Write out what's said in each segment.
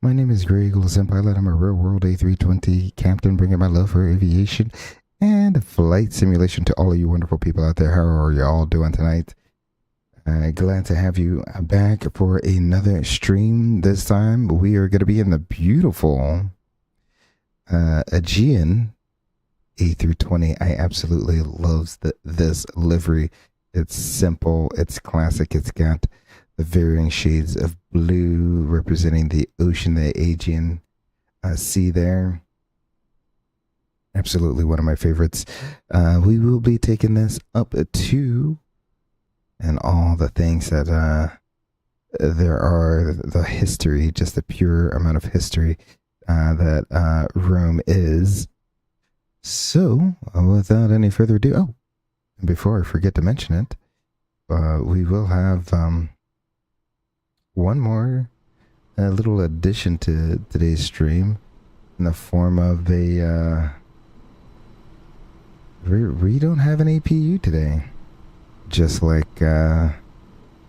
My name is Greg Olsen Pilot. I'm a real world A320 captain, bringing my love for aviation and flight simulation to all of you wonderful people out there. How are you all doing tonight? Glad to have you back for another stream. This time we are going to be in the beautiful Aegean A320. I absolutely love this livery. It's simple, it's classic, it's got the varying shades of blue representing the ocean, the Aegean Sea there. Absolutely one of my favorites. We will be taking this up to, and all the things that there are, the history, just the pure amount of history that Rome is. So, without any further ado, and before I forget to mention it, we will have one more little addition to today's stream in the form of a we don't have an APU today, just like I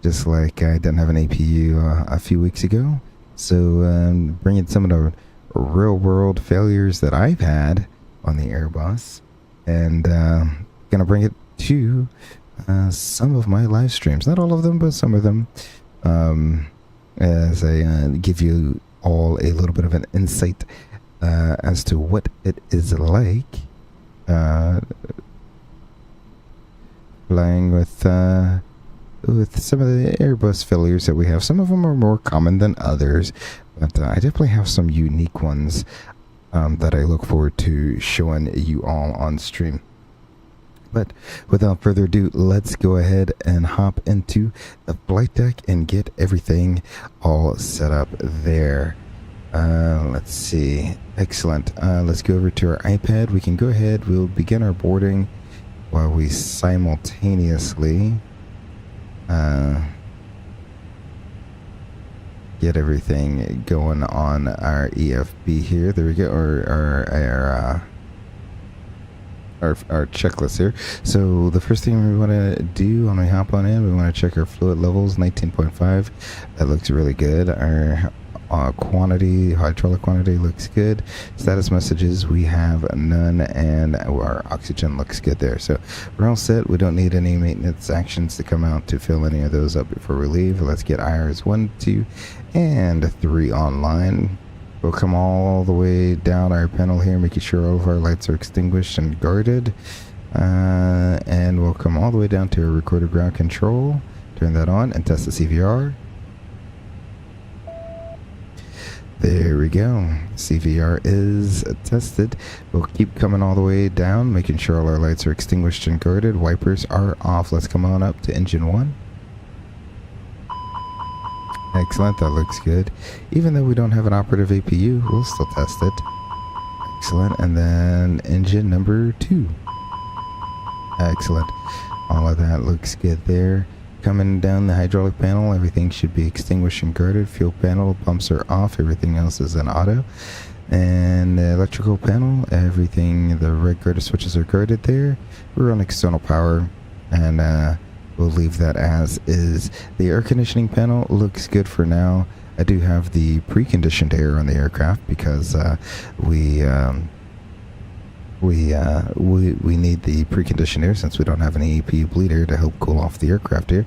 didn't have an APU a few weeks ago. So bringing some of the real world failures that I've had on the Airbus, and gonna bring it to some of my live streams, not all of them, but some of them, as I give you all a little bit of an insight as to what it is like flying with some of the Airbus failures that we have. Some of them are more common than others, but I definitely have some unique ones that I look forward to showing you all on stream. But without further ado, let's go ahead and hop into the flight deck and get everything all set up there. Let's see. Excellent. Let's go over to our iPad. We can go ahead. We'll begin our boarding while we simultaneously get everything going on our EFB here. There we go. Our checklist here. So the first thing we want to do when we hop on in, we want to check our fluid levels, 19.5. That looks really good. Our hydraulic quantity looks good. Status messages, we have none, and our oxygen looks good there. So we're all set. We don't need any maintenance actions to come out to fill any of those up before we leave. Let's get IRs 1, 2, and 3 online. We'll come all the way down our panel here, making sure all of our lights are extinguished and guarded. And we'll come all the way down to our recorded ground control, turn that on, and test the CVR. There we go. CVR is tested. We'll keep coming all the way down, making sure all our lights are extinguished and guarded. Wipers are off. Let's come on up to engine 1. Excellent, that looks good. Even though we don't have an operative APU, we'll still test it. Excellent, and then engine number 2. Excellent. All of that looks good there. Coming down the hydraulic panel, everything should be extinguished and guarded. Fuel panel, pumps are off, everything else is in auto. And the electrical panel, everything, the red guarded switches are guarded there. We're on external power, and we'll leave that as is. The air conditioning panel looks good for now. I do have the preconditioned air on the aircraft because we need the preconditioned air since we don't have an APU bleeder to help cool off the aircraft here.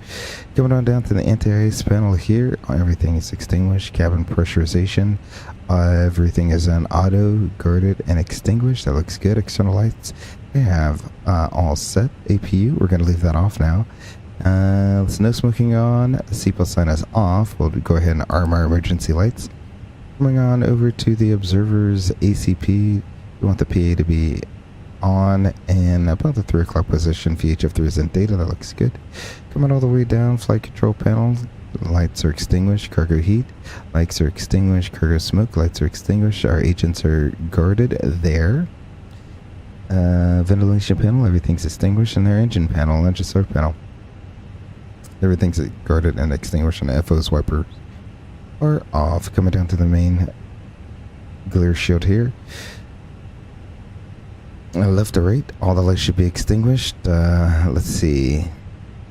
Coming on down to the anti-ice panel here, everything is extinguished. Cabin pressurization, everything is on auto, guarded, and extinguished. That looks good. External lights, they have all set. APU, we're going to leave that off now. There's no smoking on. Seatbelt sign is off. We'll go ahead and arm our emergency lights. Coming on over to the observer's ACP. We want the PA to be on and about the 3 o'clock position. VHF3 is in data. That looks good. Coming all the way down, flight control panel. Lights are extinguished. Cargo heat. Lights are extinguished. Cargo smoke. Lights are extinguished. Our agents are guarded there. Ventilation panel. Everything's extinguished. And their engine panel. Engine start panel. Everything's guarded and extinguished. And the FO's wipers are off. Coming down to the main glare shield here. Left to right, all the lights should be extinguished. Let's see.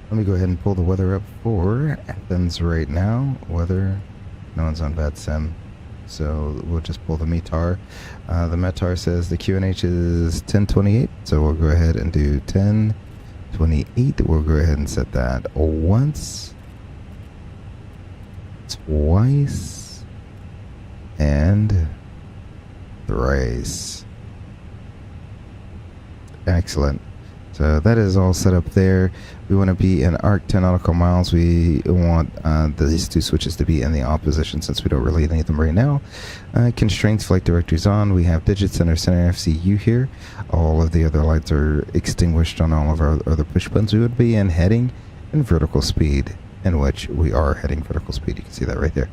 Let me go ahead and pull the weather up for Athens right now. Weather, no one's on bad sim. So we'll just pull the METAR. The METAR says the QNH is 1028, so we'll go ahead and do 1028. We'll go ahead and set that once, twice, and thrice. Excellent. So that is all set up there. We want to be in arc 10 nautical miles. We want these two switches to be in the opposition since we don't really need them right now. Constraints, flight directories on. We have digits in our center FCU here. All of the other lights are extinguished on all of our other push buttons. We would be in heading and vertical speed, in which we are heading vertical speed. You can see that right there.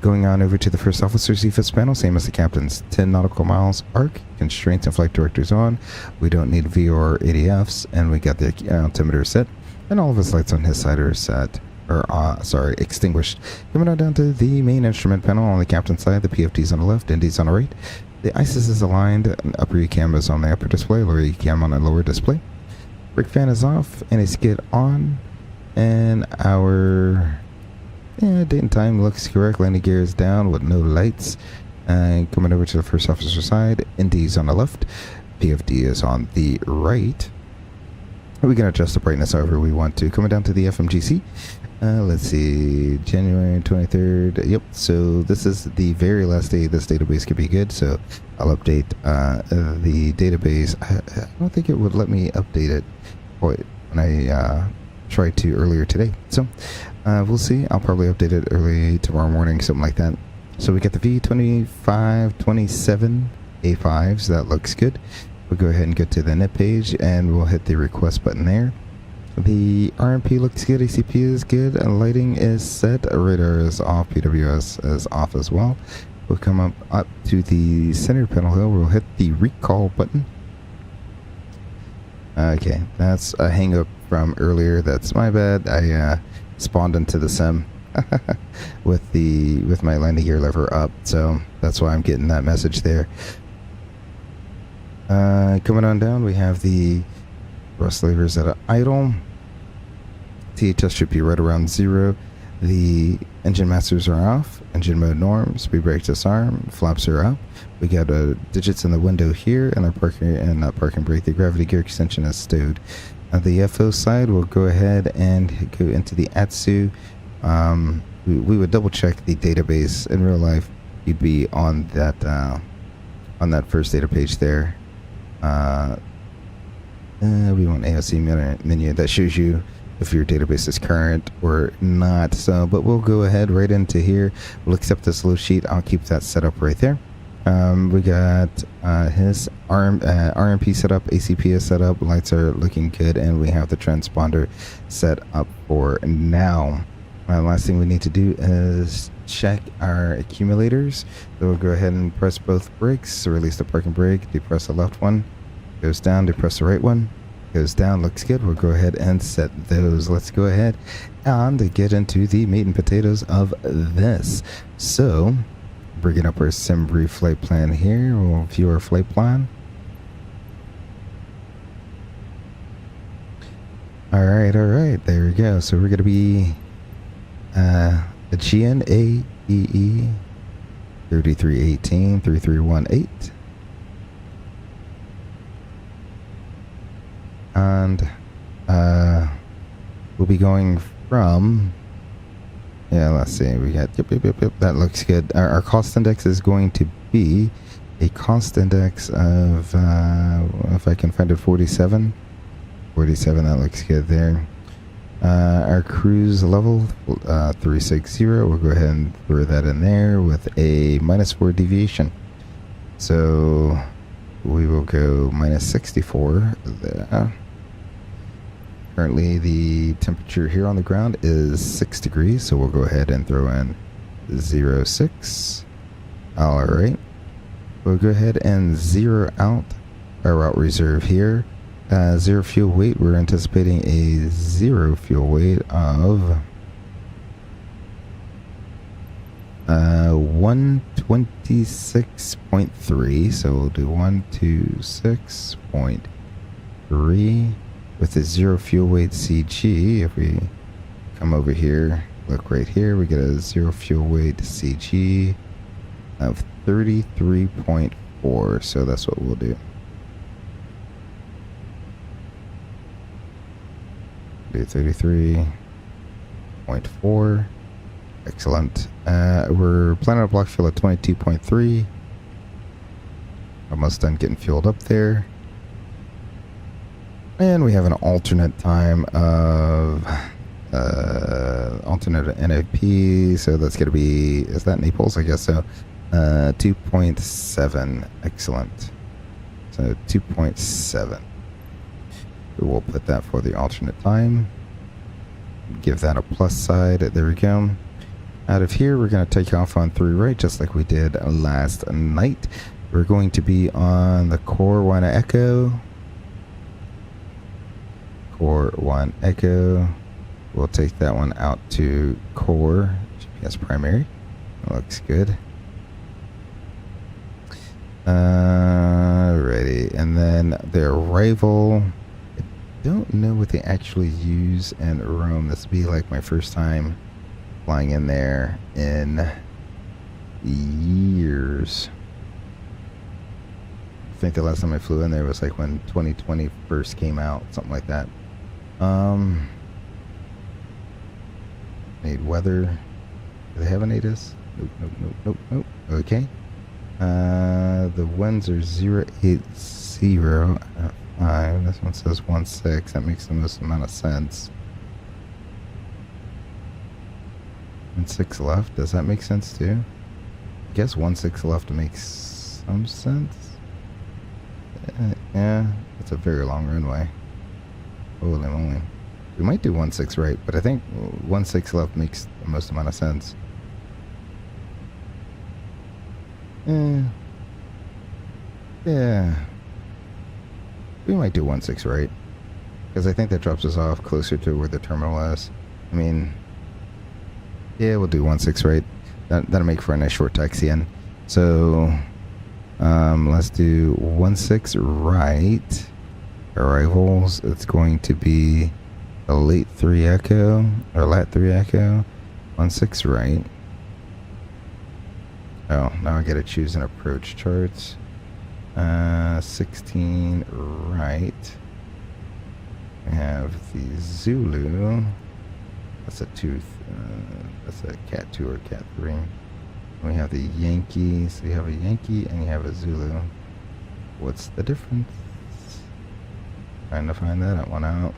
Going on over to the first officer's EFIS panel, same as the captain's. 10 nautical miles arc, constraints and flight directors on. We don't need VOR ADFs, and we got the altimeter set, and all of his lights on his side are set, or extinguished. Coming on down to the main instrument panel on the captain's side, the PFD's on the left, ND's on the right. The ISIS is aligned, upper ECAM is on the upper display, lower ECAM on the lower display. Brake fan is off, and a skid on, and our date and time looks correct. Landing gear is down with no lights. Coming over to the first officer side, ND's on the left, PFD is on the right. We can adjust the brightness however we want to. Coming down to the FMGC, let's see, January 23rd. Yep, so this is the very last day this database could be good, so I'll update the database. I don't think it would let me update it when I tried to earlier today, so we'll see. I'll probably update it early tomorrow morning, something like that. So we get the V2527 A5s. That looks good. We'll go ahead and go to the net page, and we'll hit the request button there. The RMP looks good. ACP is good. Lighting is set. Radar is off. PWS is off as well. We'll come up to the center panel here. We'll hit the recall button. Okay, that's a hang up from earlier. That's my bad. I spawned into the sim with my landing gear lever up, so that's why I'm getting that message there. Coming on down, we have the thrust levers at idle. THS should be right around 0. The engine masters are off. Engine mode norm. Speed brake disarm. Flaps are up. We got digits in the window here, and our parking brake. The gravity gear extension is stowed. The FO side, we'll go ahead and go into the ATSU. We would double check the database. In real life, you'd be on that first data page there. We want AOC menu that shows you if your database is current or not. So, but we'll go ahead right into here. We'll accept this load sheet. I'll keep that set up right there. We got his RMP set up, ACP is set up, lights are looking good, and we have the transponder set up for now. Last thing we need to do is check our accumulators. So we'll go ahead and press both brakes, release the parking brake, depress the left one, goes down, depress the right one, goes down, looks good. We'll go ahead and set those. Let's go ahead and get into the meat and potatoes of this. So bringing up our sim brief flight plan here. We'll view our flight plan. All right, there we go. So we're going to be Aegean A320 3318. And we'll be going from, let's see, we got, yep, that looks good. Our cost index is going to be a cost index of, if I can find it, 47, that looks good there. Our cruise level, 360, we'll go ahead and throw that in there with a -4 deviation. So we will go -64 there. Currently the temperature here on the ground is 6 degrees, so we'll go ahead and throw in 06. Alright, we'll go ahead and zero out our route reserve here. Zero fuel weight, we're anticipating a zero fuel weight of 126.3, so we'll do 126.3 with a zero fuel weight CG. If we come over here, look right here, we get a zero fuel weight CG of 33.4, so that's what we'll do. Do 33.4. Excellent. We're planning a block fuel at 22.3. Almost done getting fueled up there. And we have an alternate time of alternate NAP, so that's going to be, is that Naples? I guess so. 2.7. Excellent. So 2.7. We'll put that for the alternate time. Give that a plus side. There we go. Out of here, we're going to take off on 3 right, just like we did last night. We're going to be on the Core 1 Echo. Core 1 Echo. We'll take that one out to Core GPS Primary. Looks good. Alrighty, and then the arrival. I don't know what they actually use in Rome. This will be like my first time flying in there in years. I think the last time I flew in there was like when 2020 first came out, something like that. Need weather. Do they have an ATIS? Nope, nope, nope, nope, nope. Okay. The winds are 080 at 5. This one says 16. That makes the most amount of sense. And 6 left. Does that make sense too? I guess 16 left makes some sense. Yeah, it's a very long runway. Holy moly. We might do 16 right, but I think 16 left makes the most amount of sense. Yeah. We might do 16 right. Because I think that drops us off closer to where the terminal is. I mean, yeah, we'll do 16 right. That'll make for a nice short taxi in. So, let's do 16 right. Arrivals, it's going to be a late 3 Echo, or lat 3 Echo, 16 right. Oh, now I gotta choose an approach charts. 16 right. We have the Zulu. That's a that's a Cat 2 or Cat 3. We have the Yankee, so you have a Yankee and you have a Zulu. What's the difference? Trying to find that one out.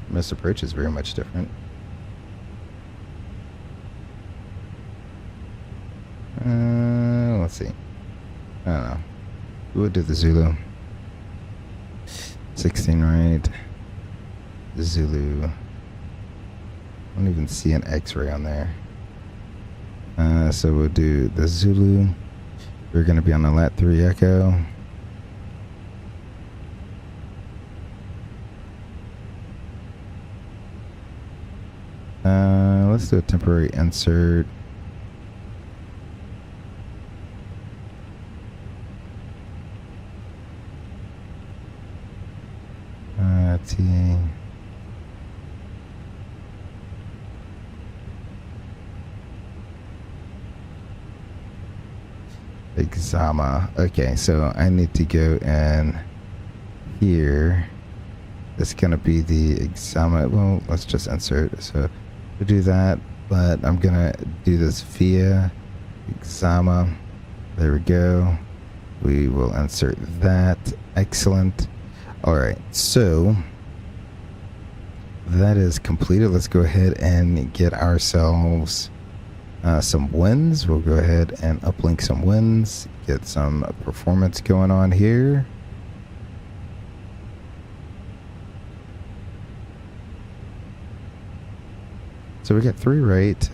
This approach is very much different. Let's see. I don't know. We'll do the Zulu. 16 right. Zulu. I don't even see an X-ray on there. So we'll do the Zulu. We're going to be on the lat 3 Echo. Let's do a temporary insert. T. Exama. Okay, so I need to go in here. It's gonna be the Exama. Well, let's just insert. So we'll do that, but I'm gonna do this via Exama. There we go. We will insert that. Excellent. All right, so that is completed. Let's go ahead and get ourselves some wins. We'll go ahead and uplink some wins, get some performance going on here. So we got 3 right,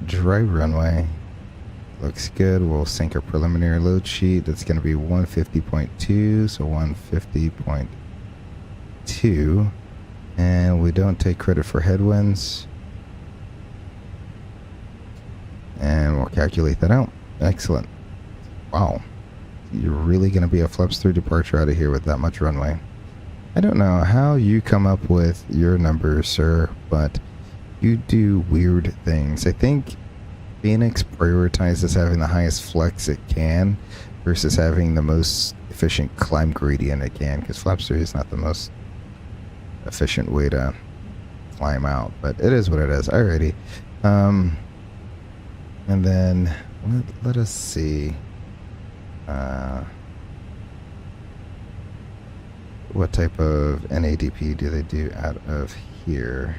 dry runway. Looks good. We'll sync our preliminary load sheet. That's going to be 150.2, so 150.2. And we don't take credit for headwinds. And we'll calculate that out. Excellent. Wow. You're really going to be a flaps through departure out of here with that much runway. I don't know how you come up with your numbers, sir, but you do weird things. I think Fenix prioritizes having the highest flex it can versus having the most efficient climb gradient it can, because Flaps 3 is not the most efficient way to climb out, but it is what it is. Alrighty. And then let us see what type of NADP do they do out of here.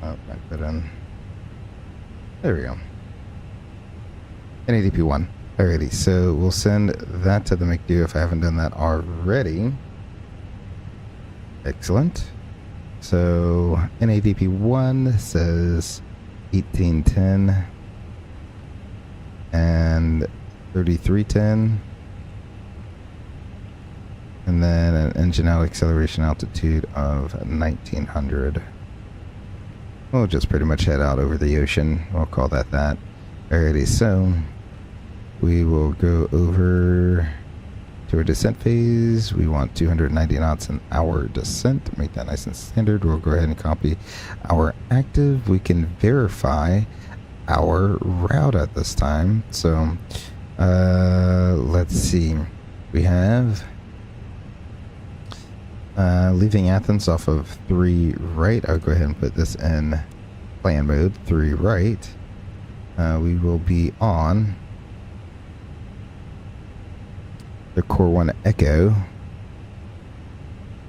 Oh, I put in. There we go. NADP 1. Alrighty, so we'll send that to the McDo if I haven't done that already. Excellent. So NADP 1 says 1810 and 3310. And then an engine out acceleration altitude of 1900. We'll just pretty much head out over the ocean. We'll call that that. Alrighty, so we will go over to our descent phase. We want 290 knots an hour descent. Make that nice and standard. We'll go ahead and copy our active. We can verify our route at this time. So let's see. We have leaving Athens off of 3 right. I'll go ahead and put this in plan mode. 3 right. We will be on the Core 1 Echo.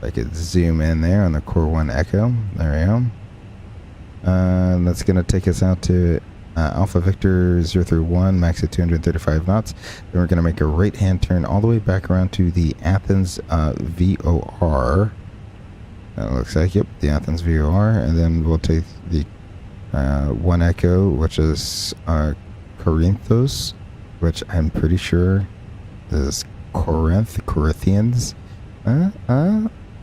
I could zoom in there on the Core 1 Echo. There we go. That's going to take us out to Alpha Victor 031, max at 235 knots. Then we're going to make a right-hand turn all the way back around to the Athens VOR. That looks like, yep, the Athens VOR. And then we'll take the 1 Echo, which is Corinthos, which I'm pretty sure is Corinthians.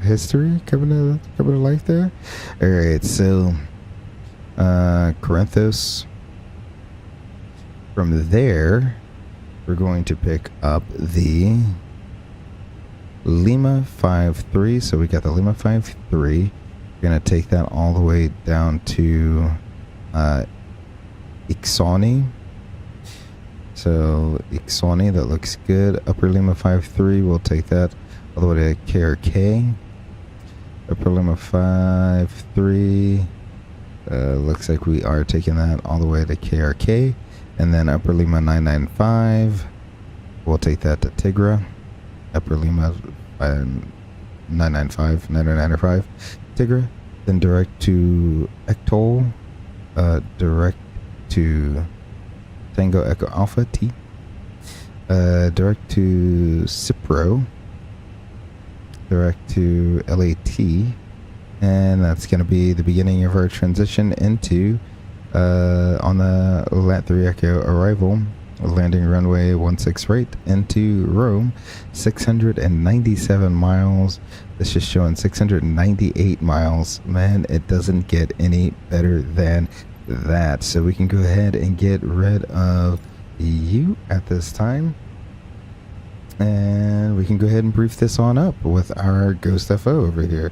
History coming to life there. All right, so Corinthos. From there, we're going to pick up the Lima 53. So we got the Lima 53. We're gonna take that all the way down to Ixoni. So Ixoni, that looks good. Upper Lima 53, we'll take that all the way to KRK. Upper Lima 53, looks like we are taking that all the way to KRK. And then Upper Lima 995, we'll take that to Tigra. Upper Lima 995, 995, Tigra. Then direct to Ectol, direct to Tango Echo Alpha T, direct to Cipro, direct to LAT, and that's going to be the beginning of our transition into on the Lat 3 Echo arrival, landing runway 16 right into Rome, 697 miles. This is showing 698 miles. Man, it doesn't get any better than that. So we can go ahead and get rid of you at this time, and we can go ahead and brief this on up with our Ghost FO over here.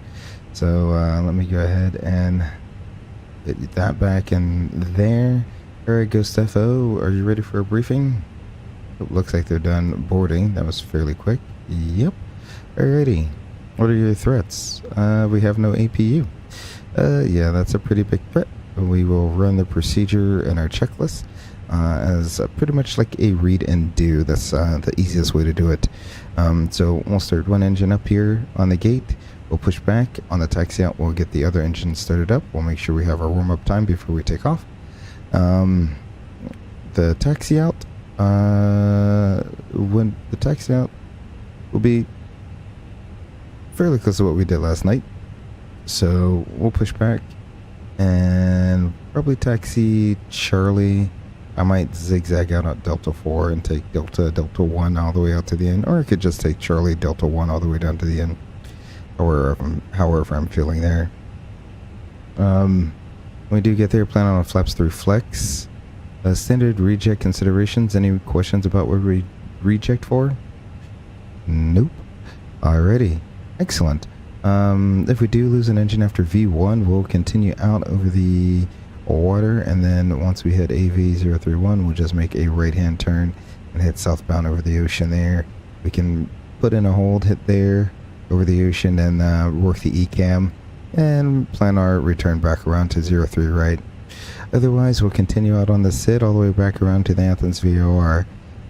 So let me go ahead and put that back in there. Alright, Ghost FO, are you ready for a briefing? Oh, looks like they're done boarding. That was fairly quick. Yep. Alrighty. What are your threats? We have no APU. Yeah, that's a pretty big threat. We will run the procedure in our checklist as pretty much like a read and do. That's the easiest way to do it. So we'll start one engine up here on the gate. We'll push back on the taxi out. We'll get the other engine started up. We'll make sure we have our warm-up time before we take off. The taxi out, when the taxi out will be fairly close to what we did last night. So we'll push back and probably taxi Charlie. I might zigzag out at Delta 4 and take Delta 1 all the way out to the end, or I could just take Charlie Delta 1 all the way down to the end, however I'm feeling there. When we do get there, plan on a flaps 3 flex. Standard reject considerations. Any questions about what we reject for? Nope. Alrighty. Excellent. If we do lose an engine after V1, we'll continue out over the water, and then once we hit AV031, we'll just make a right-hand turn and head southbound over the ocean there. We can put in a hold, hit there over the ocean, and work the ECAM, and plan our return back around to 03 right. Otherwise, we'll continue out on the SID all the way back around to the Athens VOR.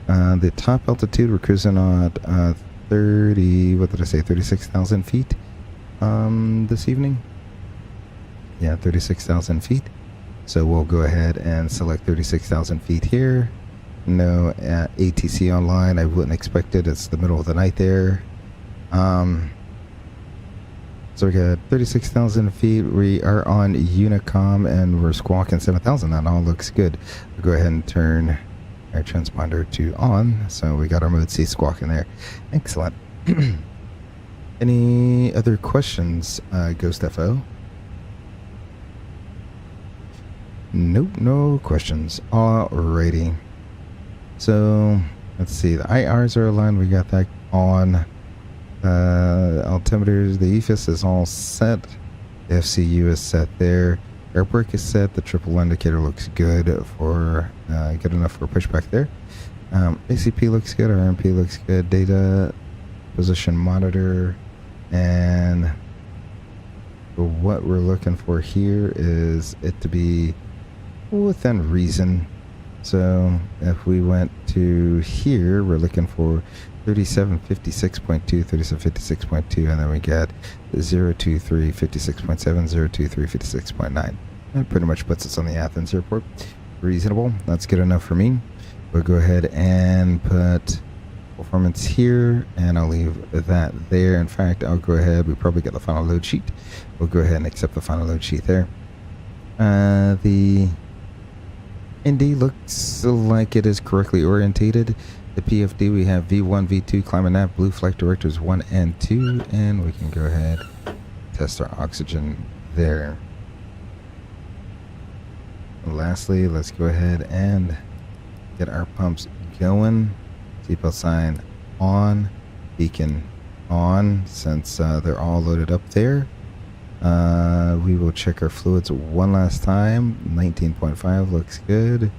The top altitude, we're cruising at 36,000 feet this evening. Yeah, 36,000 feet. So we'll go ahead and select 36,000 feet here. No ATC online. I wouldn't expect it. It's the middle of the night there. So we got 36,000 feet. We are on Unicom and we're squawking 7,000. That all looks good. We'll go ahead and turn our transponder to on. So we got our mode C squawking there. Excellent. Any other questions, Ghost FO? Nope, no questions. Alrighty. So, let's see. The IRs are aligned. We got that on. Altimeters, the EFIS is all set. The FCU is set there. Air brake is set. The triple indicator looks good for, good enough for pushback there. ACP looks good. Our MP looks good. Data, position monitor, and what we're looking for here is it to be within reason. So if we went to here, we're looking for 3756.2, 3756.2, and then we get 02356.7, 02356.9. That pretty much puts us on the Athens airport. Reasonable. That's good enough for me. We'll go ahead and put performance here, and I'll leave that there. In fact, I'll go ahead. We probably get the final load sheet. We'll go ahead and accept the final load sheet there. The ND looks like it is correctly orientated. The PFD, we have V1, V2, climate nav, blue flight directors 1 and 2, and we can go ahead and test our oxygen there. And lastly, let's go ahead and get our pumps going. Seatbelt sign on, beacon on, since they're all loaded up there. We will check our fluids one last time. 19.5 looks good.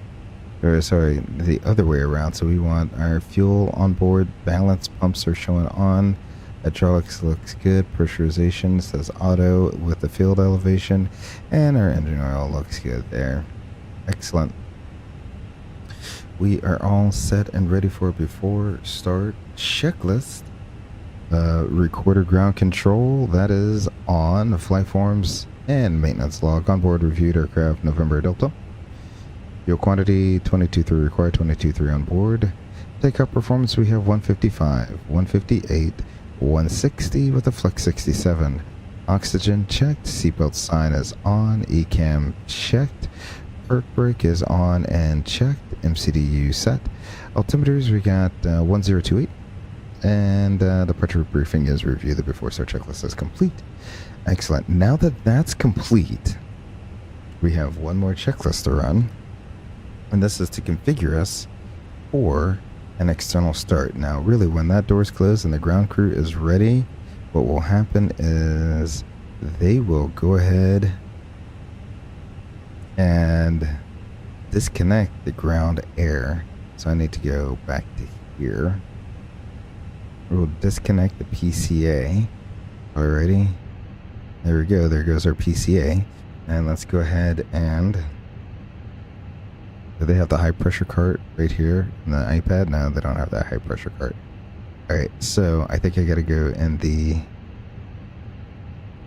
Or sorry, the other way around. So we want our fuel on board balance. Pumps are showing on. Hydraulics looks good. Pressurization says auto with the field elevation, and our engine oil looks good there. Excellent. We are all set and ready for before start checklist. Recorder ground control, that is on. Flight forms and maintenance log. On board reviewed aircraft November Delta. Fuel quantity 22.3 required, 22.3 on board. Takeoff performance, we have 155, 158, 160 with a flex 67. Oxygen checked. Seatbelt sign is on. ECAM checked. Perk brake is on and checked. MCDU set. Altimeters, we got 1028. And the pressure briefing is reviewed. The before start checklist is complete. Excellent. Now that that's complete, we have one more checklist to run. And this is to configure us for an external start. Now, really, when that door's closed and the ground crew is ready, what will happen is they will go ahead and disconnect the ground air. So I need to go back to here. We'll disconnect the PCA. Alrighty. There we go. There goes our PCA. And let's go ahead and... Do they have the high pressure cart right here in the iPad? No, they don't have that high pressure cart. Alright, so I think I gotta go in the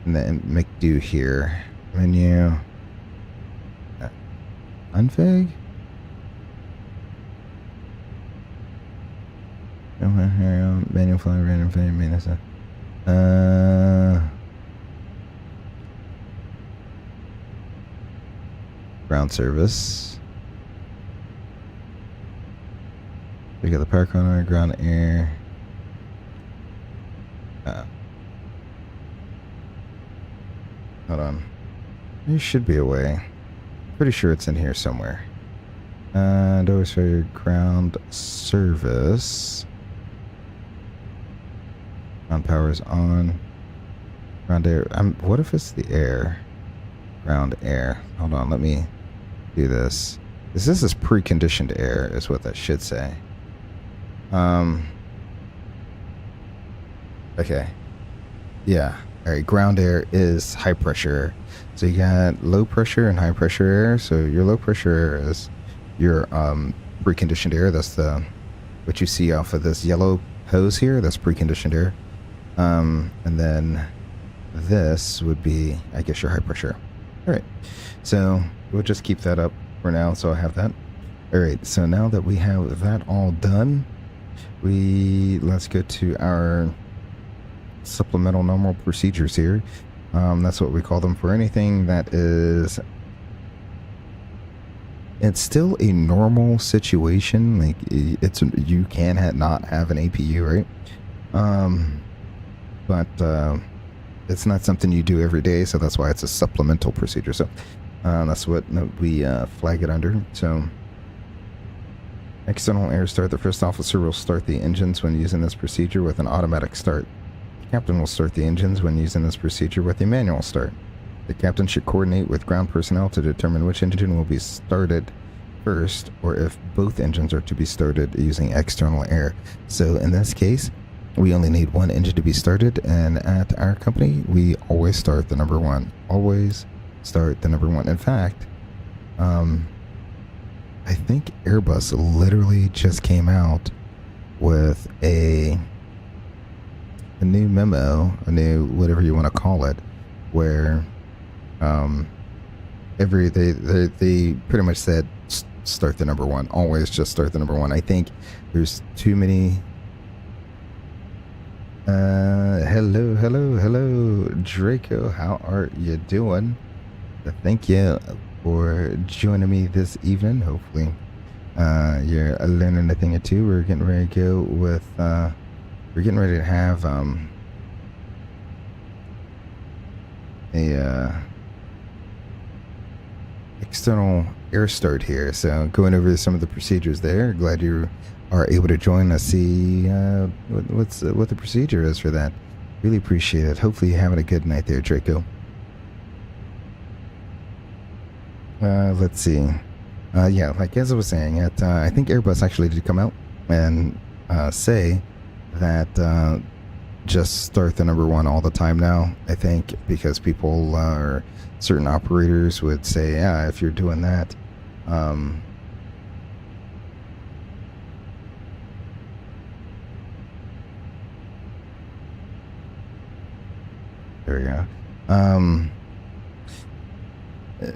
make do here. Menu. Unfig? Manual flying, random fame, maintenance. Ground service. We got the power corner, ground air. Hold on. There should be a way. Pretty sure it's in here somewhere. Doors for ground service. Ground power is on. Ground air. What if it's the air? Ground air. Hold on, let me do this. This is preconditioned air, is what that should say. Okay. Yeah. All right. Ground air is high pressure. So you got low pressure and high pressure air. So your low pressure air is your preconditioned air. That's the what you see off of this yellow hose here. That's preconditioned air. And then this would be, I guess, your high pressure. All right. So we'll just keep that up for now. So I have that. All right. So now that we have that all done, let's go to our supplemental normal procedures here. That's what we call them for anything that is, it's still a normal situation. Like you can not have an APU, right? But it's not something you do every day, so that's why it's a supplemental procedure. So that's what we flag it under. So external air start. The first officer will start the engines when using this procedure with an automatic start. Captain will start the engines when using this procedure with a manual start. The captain should coordinate with ground personnel to determine which engine will be started first, or if both engines are to be started using external air. So in this case, we only need one engine to be started, and at our company, we always start the number one. Always start the number one. In fact, I think Airbus literally just came out with a new memo, a new whatever you want to call it, where they pretty much said start the number one. Always just start the number one. I think there's too many. Hello, Draco. How are you doing? Thank you for joining me this evening. Hopefully, you're learning a thing or two. We're getting ready to go with. We're getting ready to have a external air start here. So going over some of the procedures there. Glad you are able to join us. See what the procedure is for that. Really appreciate it. Hopefully you're having a good night there, Draco. Let's see. Yeah, like as I was saying, I think Airbus actually did come out and say that just start the number one all the time now. I think because people or certain operators would say, yeah, if you're doing that, there we go.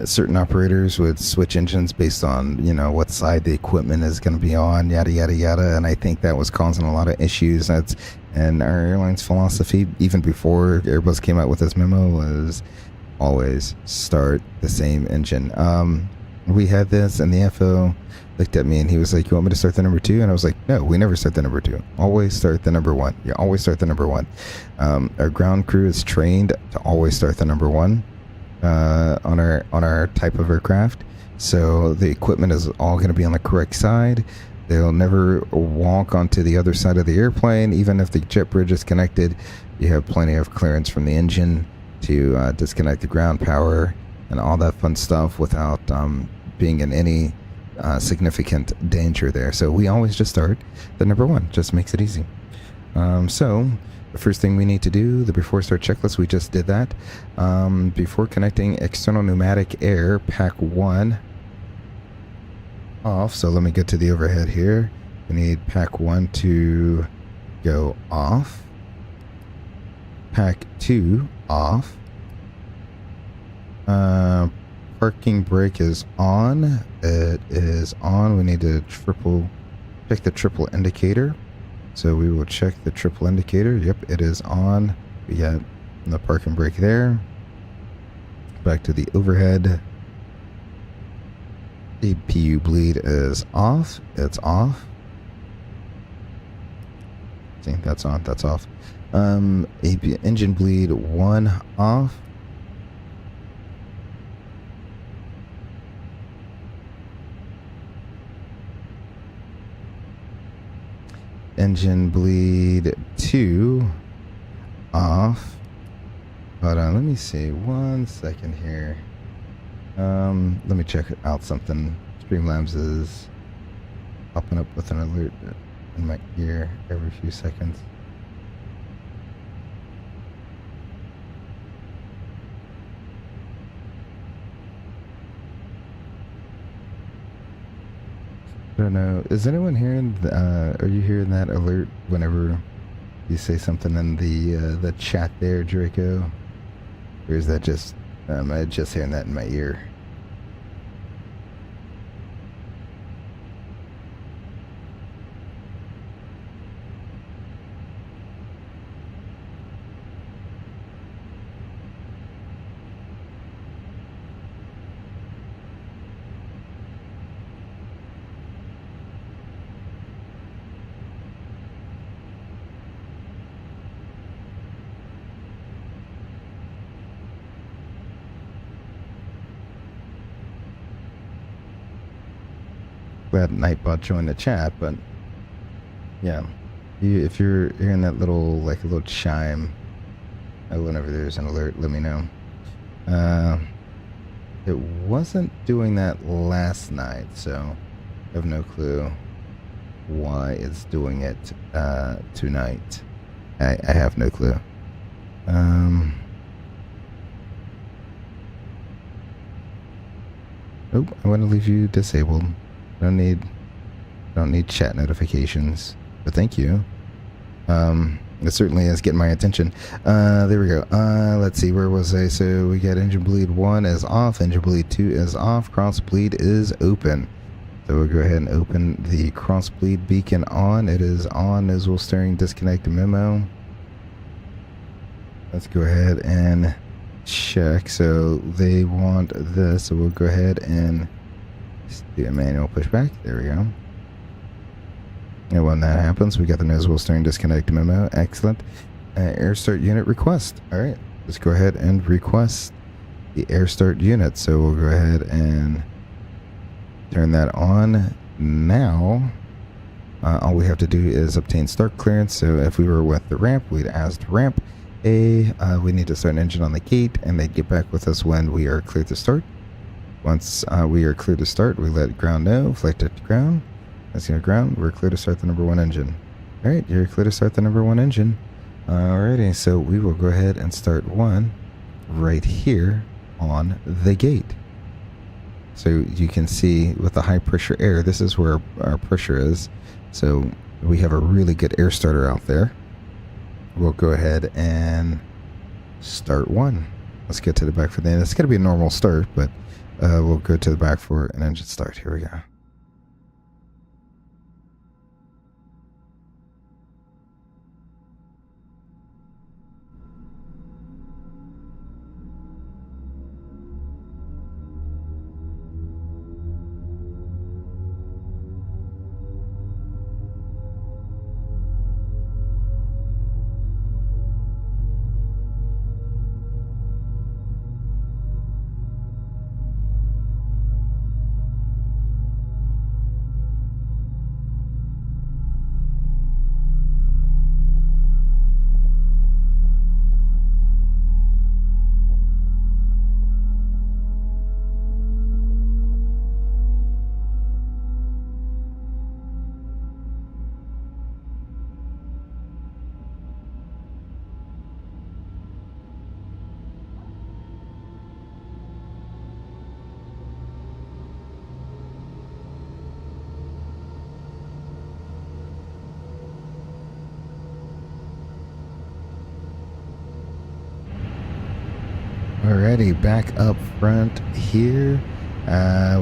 Certain operators would switch engines based on, what side the equipment is going to be on, yada, yada, yada. And I think that was causing a lot of issues. And our airline's philosophy, even before Airbus came out with this memo, was always start the same engine. We had this, and the FO looked at me, and he was like, you want me to start the number two? And I was like, no, we never start the number two. Always start the number one. You always start the number one. Our ground crew is trained to always start the number one. On our type of aircraft, so the equipment is all going to be on the correct side. They'll never walk onto the other side of the airplane. Even if the jet bridge is connected, you have plenty of clearance from the engine to disconnect the ground power and all that fun stuff without being in any significant danger there. So we always just start the number one. Just makes it easy. So the first thing we need to do, the before start checklist, we just did that. Before connecting external pneumatic air, pack one off. So let me get to the overhead here. We need pack one to go off. Pack two off. Parking brake is on. It is on. We need to check the triple indicator. So we will check the triple indicator. Yep, it is on. We got the parking brake there. Back to the overhead. APU bleed is off. It's off. See, that's on. That's off. Engine bleed one off. engine bleed 2 off. Hold on, let me see. 1 second here. Let me check out something. Streamlabs is popping up with an alert in my ear every few seconds. I don't know. Is anyone hearing? Are you hearing that alert whenever you say something in the chat there, Draco? Or is that just am I just hearing that in my ear? Glad Nightbot joined the chat, but yeah, if you're hearing that little a little chime, whenever there's an alert, let me know. It wasn't doing that last night, so I have no clue why it's doing it tonight. I have no clue. Nope, I want to leave you disabled. Don't need chat notifications, but thank you. It certainly is getting my attention. There we go. Let's see, where was I? So we got engine bleed 1 is off, engine bleed 2 is off, cross bleed is open. So we'll go ahead and open the cross bleed beacon on. It is on, nozzle steering disconnect memo. Let's go ahead and check. So they want this, so we'll go ahead and do a manual pushback. There we go. And when that happens, we got the nozzle steering disconnect memo. Excellent. Air start unit request. All right, let's go ahead and request the air start unit. So we'll go ahead and turn that on now. All we have to do is obtain start clearance. So if we were with the ramp, we'd ask ramp A, we need to start an engine on the gate, and they'd get back with us when we are clear to start. Once we are clear to start, we let ground know, flight to ground. That's your ground. We're clear to start the number 1 engine. All right, you're clear to start the number 1 engine. Alrighty, so we will go ahead and start 1 right here on the gate. So you can see with the high pressure air, this is where our pressure is. So we have a really good air starter out there. We'll go ahead and start 1. Let's get to the back for the end. It's going to be a normal start, but we'll go to the back for an engine start. Here we go. Alrighty, back up front here.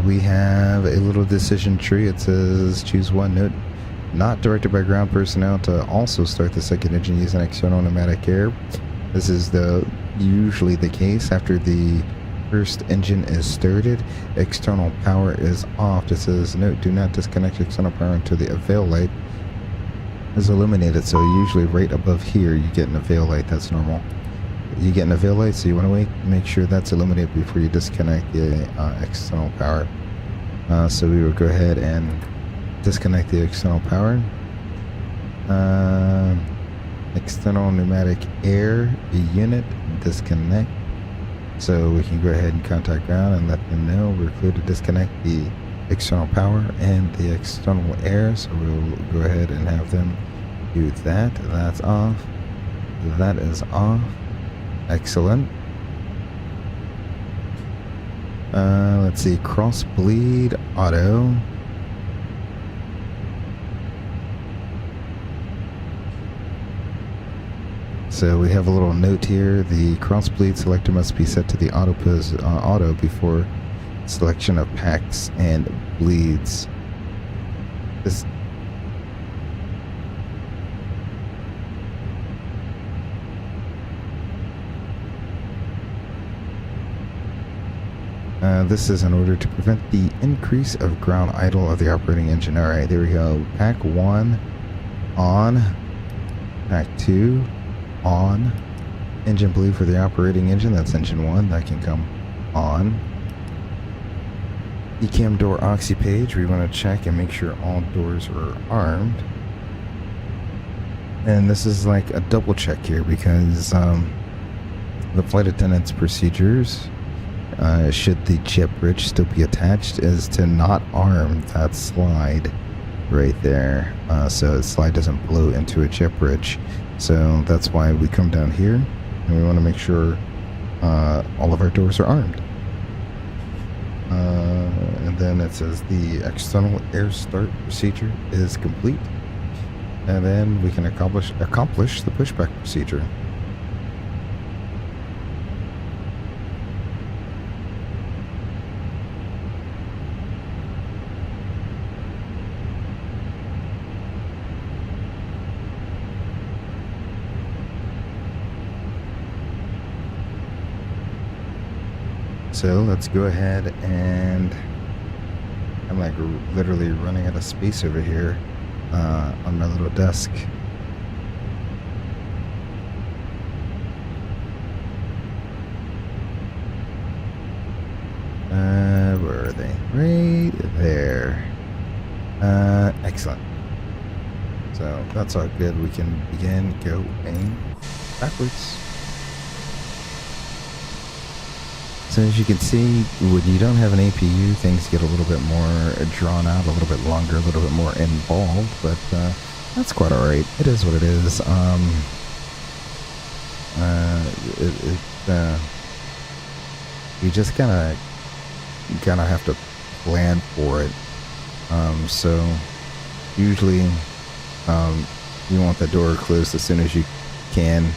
We have a little decision tree. It says choose one note not directed by ground personnel to also start the second engine using external pneumatic air. This is usually the case after the first engine is started. External power is off. It says note, do not disconnect external power until the avail light is illuminated. So usually right above here you get an avail light. That's normal. You get an avail light, so you want to make sure that's illuminated before you disconnect the external power. So we will go ahead and disconnect the external power. External pneumatic air unit disconnect. So we can go ahead and contact ground and let them know we're clear to disconnect the external power and the external air. So we'll go ahead and have them do that. That's off. That is off. Excellent. Let's see, cross bleed auto. So we have a little note here. The cross bleed selector must be set to the auto before selection of packs and bleeds. This this is in order to prevent the increase of ground idle of the operating engine. All right, there we go. Pack 1 on. Pack 2 on. Engine bleed for the operating engine. That's engine 1. That can come on. ECAM door oxy page. We want to check and make sure all doors are armed. And this is like a double check here because the flight attendant's procedures, should the jet bridge still be attached, is to not arm that slide right there, so the slide doesn't blow into a jet bridge. So that's why we come down here and we want to make sure all of our doors are armed. And then it says the external air start procedure is complete, and then we can accomplish the pushback procedure. So let's go ahead, and I'm like literally running out of space over here on my little desk. Where are they? Right there. Excellent. So that's all good. We can begin going backwards. So as you can see, when you don't have an APU, things get a little bit more drawn out, a little bit longer, a little bit more involved, but that's quite alright. It is what it is. You just gotta have to plan for it. So usually you want the door closed as soon as you can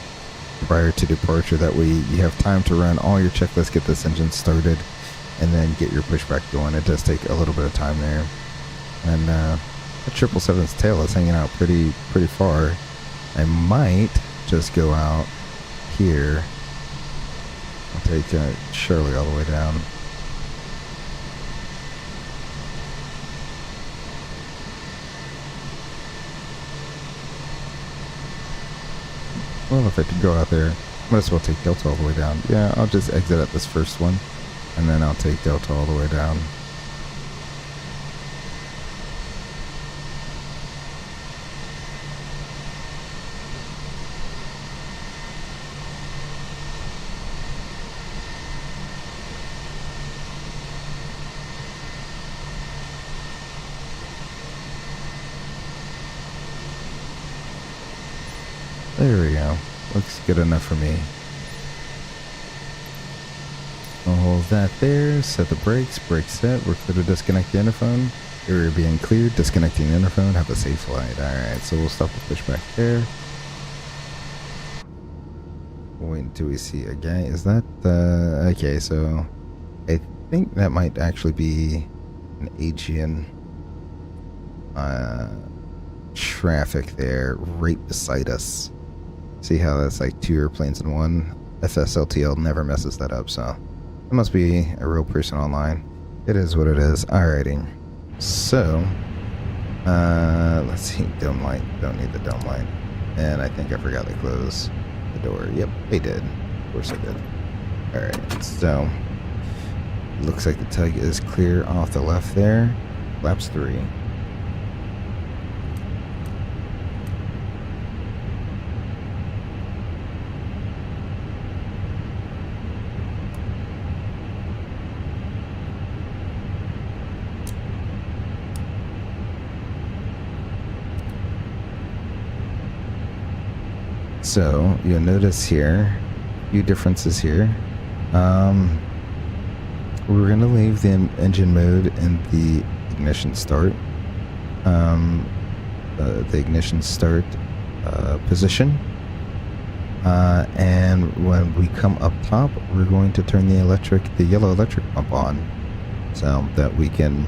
prior to departure. That way you have time to run all your checklists, get this engine started, and then get your pushback going. It does take a little bit of time there. And the 777's tail is hanging out pretty far. I might just go out here. I'll take Shirley all the way down. Well, if I could go out there, I might as well take Delta all the way down. Yeah, I'll just exit at this first one, and then I'll take Delta all the way down. There we go. Looks good enough for me. I'll hold that there. Set the brakes. Brake set. We're clear to disconnect the interphone. Area being cleared. Disconnecting the interphone. Have a safe flight. Alright, so we'll stop the pushback there. Wait until we see a guy. Is that the... Okay, so... I think that might actually be an Aegean traffic there right beside us. See how that's like 2 airplanes in one? FSLTL never messes that up, so it must be a real person online. It is what it is. Alrighty. So, let's see. Dome light. Don't need the dome light. And I think I forgot to close the door. Yep, they did. Of course I did. Alright, so looks like the tug is clear off the left there. Flaps 3. So you'll notice here a few differences here. We're going to leave the engine mode in the ignition start. The ignition start position. And when we come up top, we're going to turn the yellow electric pump on, so that we can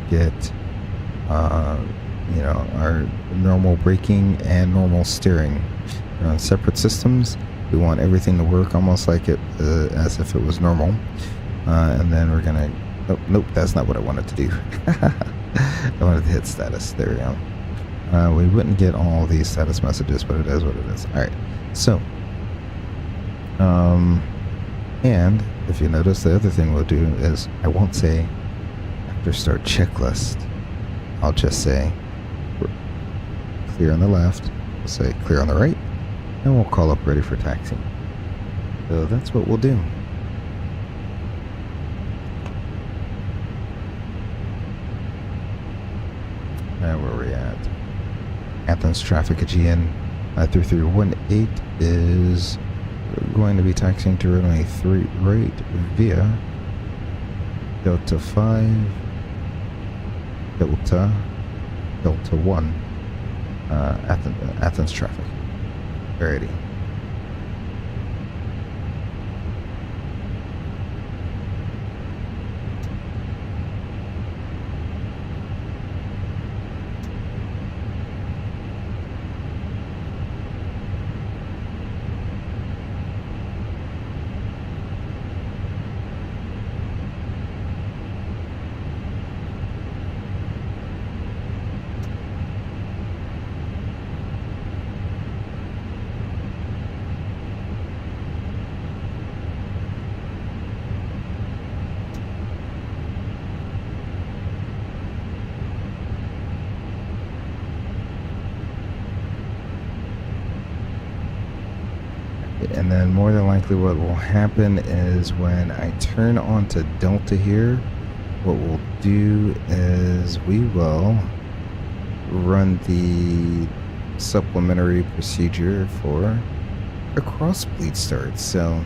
get our normal braking and normal steering. We're on separate systems. We want everything to work almost like it as if it was normal. And then we're gonna. Oh, nope, that's not what I wanted to do. I wanted to hit status. There we go. We wouldn't get all these status messages, but it is what it is. All right. So, and if you notice, the other thing we'll do is I won't say after start checklist. I'll just say clear on the left. We'll say clear on the right, and we'll call up ready for taxi. So that's what we'll do. Now where are we at? Athens traffic Aegean A320 is going to be taxiing to runway 3 right via Delta 5, Delta 1, Athens traffic. Alrighty. And then more than likely what will happen is when I turn on to Delta here, what we'll do is we will run the supplementary procedure for a cross bleed start. So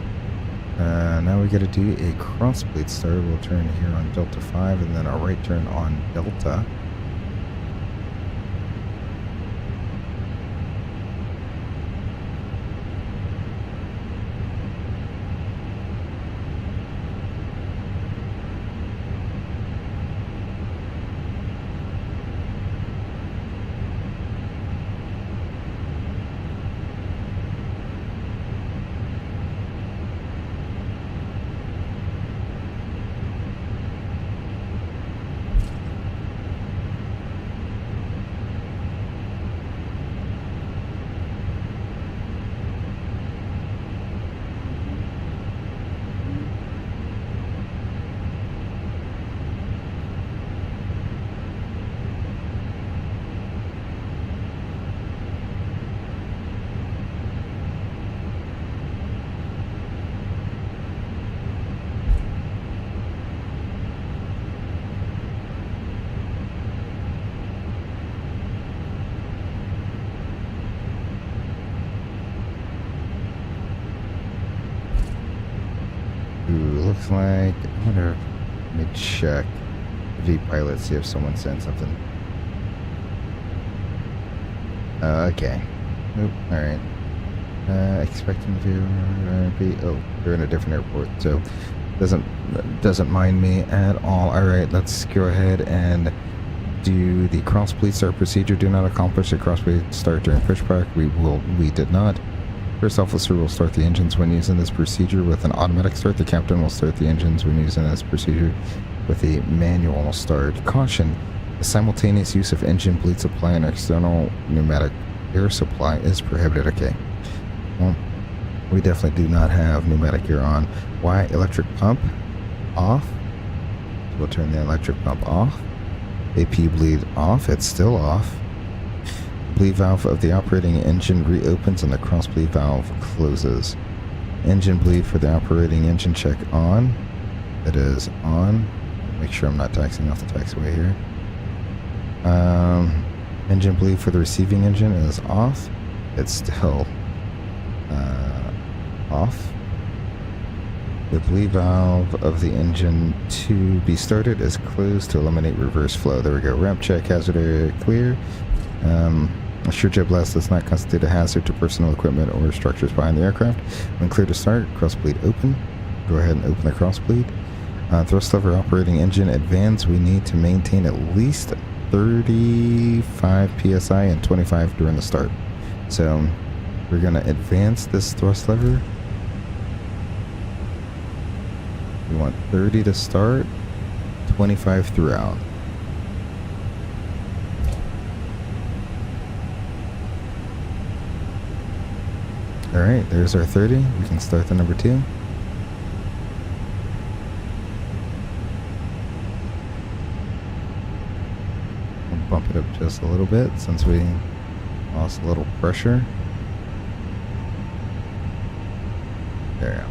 now we got to do a cross bleed start. We'll turn here on Delta 5 and then a right turn on Delta. Looks like, I wonder, let me check VPilot, see if someone sent something. Okay. Oop, alright. Expecting to be, oh, they're in a different airport, so doesn't mind me at all. Alright, let's go ahead and do the cross bleed start procedure. Do not accomplish a cross bleed start during pushback. We did not. First officer will start the engines when using this procedure with an automatic start. The captain will start the engines when using this procedure with a manual start. Caution: the simultaneous use of engine bleed supply and external pneumatic air supply is prohibited. Okay. Well, we definitely do not have pneumatic air on. Why? Electric pump off. We'll turn the electric pump off. AP bleed off. It's still off. Bleed valve of the operating engine reopens and the cross bleed valve closes. Engine bleed for the operating engine check on. It is on. Make sure I'm not taxiing off the taxiway here. Engine bleed for the receiving engine is off. it's still off. The bleed valve of the engine to be started is closed to eliminate reverse flow. There we go. Ramp check, hazard area clear. A sure jet blast does not constitute a hazard to personal equipment or structures behind the aircraft. When clear to start, cross bleed open. Go ahead and open the cross bleed. Thrust lever operating engine advance. We need to maintain at least 35 psi and 25 during the start. So we're going to advance this thrust lever. We want 30 to start, 25 throughout. Alright, there's our 30. We can start the number 2. We'll bump it up just a little bit since we lost a little pressure. There we go.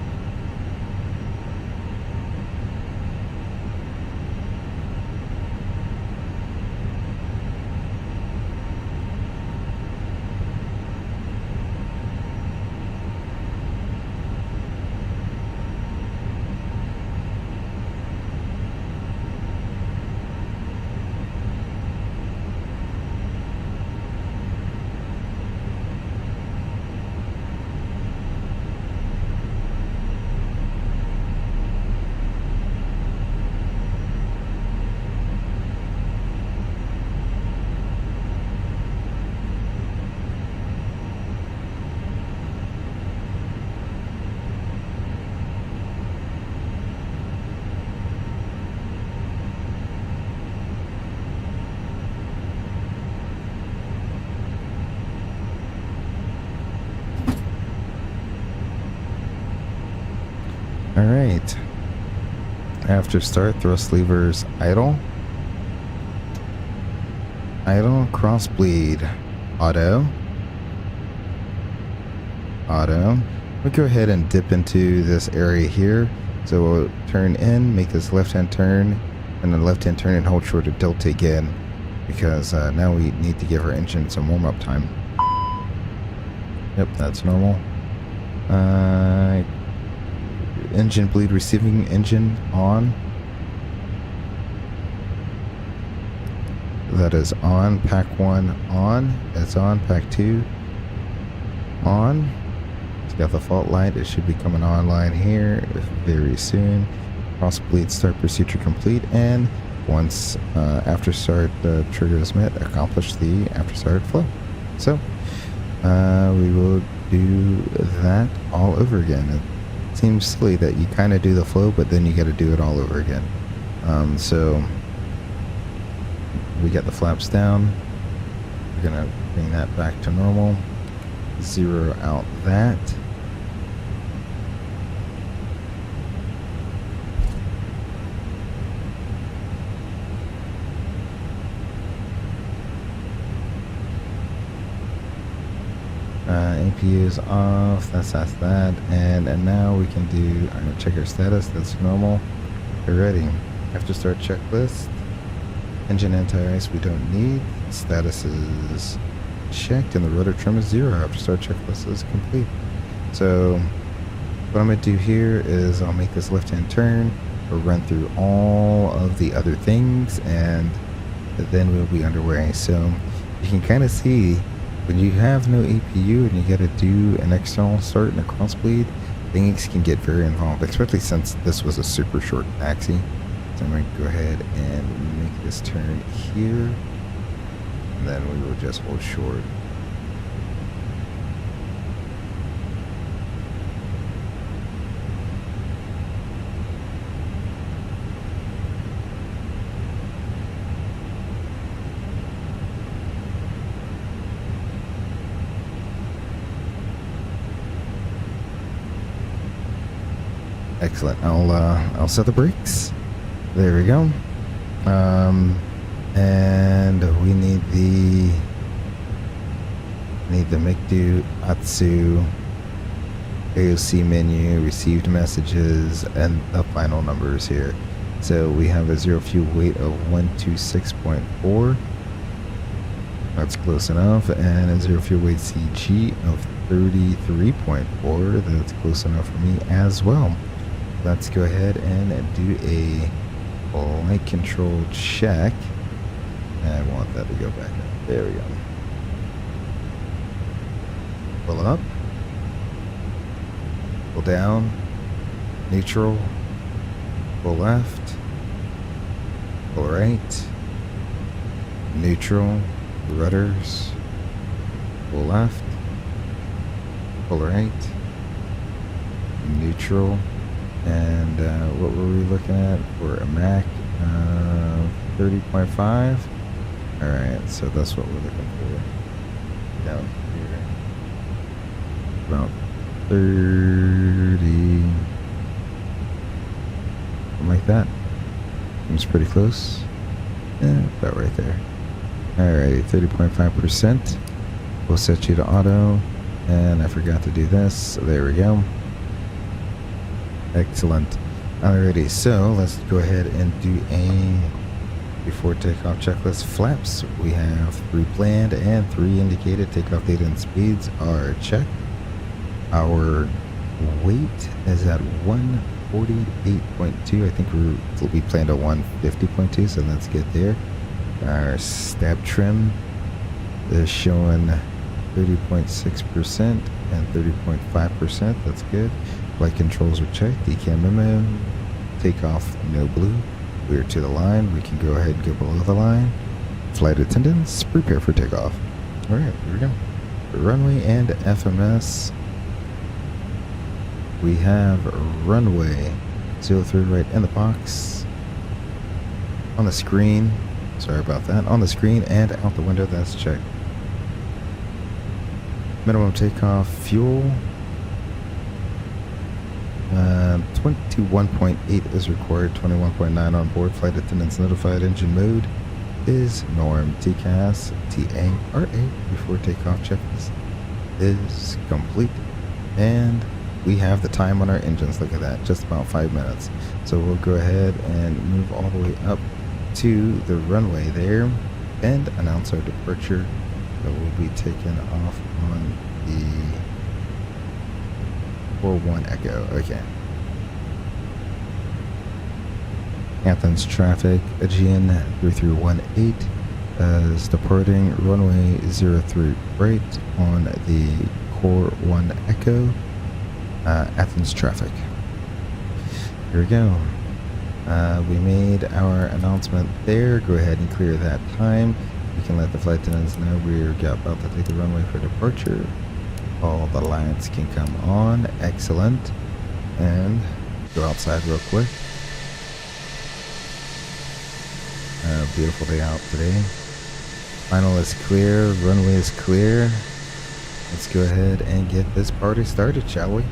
Alright. After start, thrust levers idle. Idle, cross bleed, auto. Auto. We'll go ahead and dip into this area here. So we'll turn in, make this left-hand turn, and then left-hand turn and hold short to delta again. Because now we need to give our engine some warm-up time. Yep, that's normal. Engine bleed receiving engine on. That is on. Pack 1 on. It's on. Pack 2 on. It's got the fault light. It should be coming online here very soon. Cross bleed start procedure complete. And once after start trigger is met, accomplish the after start flow. So we will do that all over again. It seems silly that you kind of do the flow, but then you got to do it all over again. So we got the flaps down. We're gonna bring that back to normal. Zero out that. APU is off. That's that. And now we can do. I'm gonna check our status. That's normal. We're ready. After start checklist. Engine anti-ice we don't need. Status is checked and the rotor trim is 0. After start checklist is complete. So what I'm gonna do here is I'll make this left-hand turn. We'll run through all of the other things and then we'll be underway. So you can kind of see when you have no APU and you got to do an external start and a cross bleed, things can get very involved, especially since this was a super short taxi. So I'm going to go ahead and make this turn here, and then we will just hold short. Excellent. I'll set the brakes. There we go. And we need the MICDO, ATSU, AOC menu, received messages, and the final numbers here. So we have a zero fuel weight of 126.4. That's close enough. And a zero fuel weight CG of 33.4. That's close enough for me as well. Let's go ahead and do a flight control check. I want that to go back up. There we go. Pull up. Pull down. Neutral. Pull left. Pull right. Neutral. Rudders. Pull left. Pull right. Neutral. And what were we looking at for a Mac? 30.5. Alright, so that's what we're looking for. Down here. About 30. Something like that. Seems pretty close. Yeah, about right there. Alrighty, 30.5%. We'll set you to auto. And I forgot to do this. So there we go. Excellent. Alrighty, so let's go ahead and do a before takeoff checklist. Flaps, we have 3 planned and 3 indicated. Takeoff data and speeds are checked. Our weight is at 148.2. I think we planned at 150.2, so let's get there. Our stab trim is showing 30.6% and 30.5%. That's good. Flight controls are checked. Decam memo. Takeoff no blue. We're to the line. We can go ahead and go below the line. Flight attendants, prepare for takeoff. Alright, here we go. Runway and FMS. We have runway 03 right in the box. On the screen. Sorry about that. On the screen and out the window. That's checked. Minimum takeoff fuel. 21.8 is required, 21.9 on board. Flight attendants notified. Engine mode is norm. TCAS, TARA before takeoff checklist is complete. And we have the time on our engines. Look at that, just about 5 minutes. So we'll go ahead and move all the way up to the runway there and announce our departure. So we'll be taking off on the 41 Echo. Okay. Athens traffic, Aegean A320 is departing runway 03 right on the Core 1 Echo. Athens traffic. Here we go. We made our announcement there. Go ahead and clear that time. You can let the flight attendants know we're about to take the runway for departure. All the lights can come on. Excellent. And go outside real quick. Beautiful day out today. Final is clear. Runway is clear. Let's go ahead and get this party started, shall we?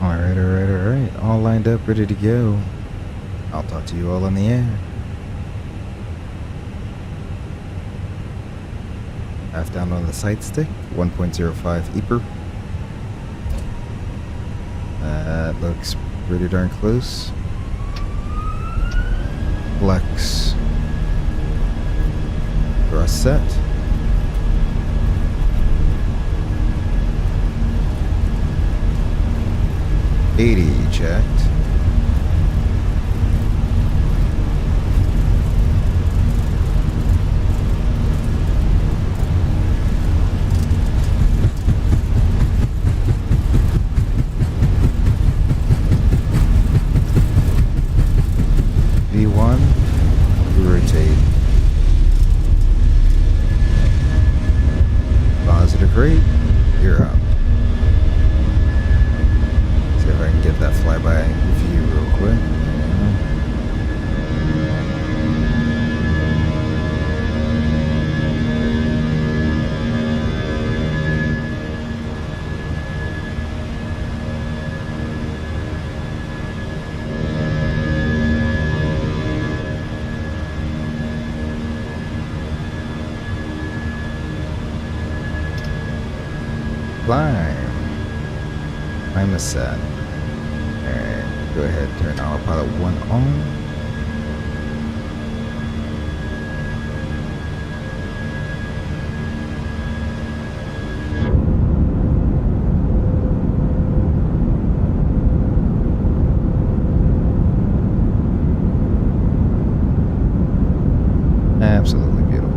Alright. All lined up, ready to go. I'll talk to you all in the air. Half down on the sight stick, 1.05 EPR. That looks pretty darn close. Flex. Thrust set. '80 checked. V1, rotate. Positive rate, you're up. See if I can get that flyby view real quick. Climb is set. Alright, go ahead, turn autopilot 1 on. Absolutely beautiful.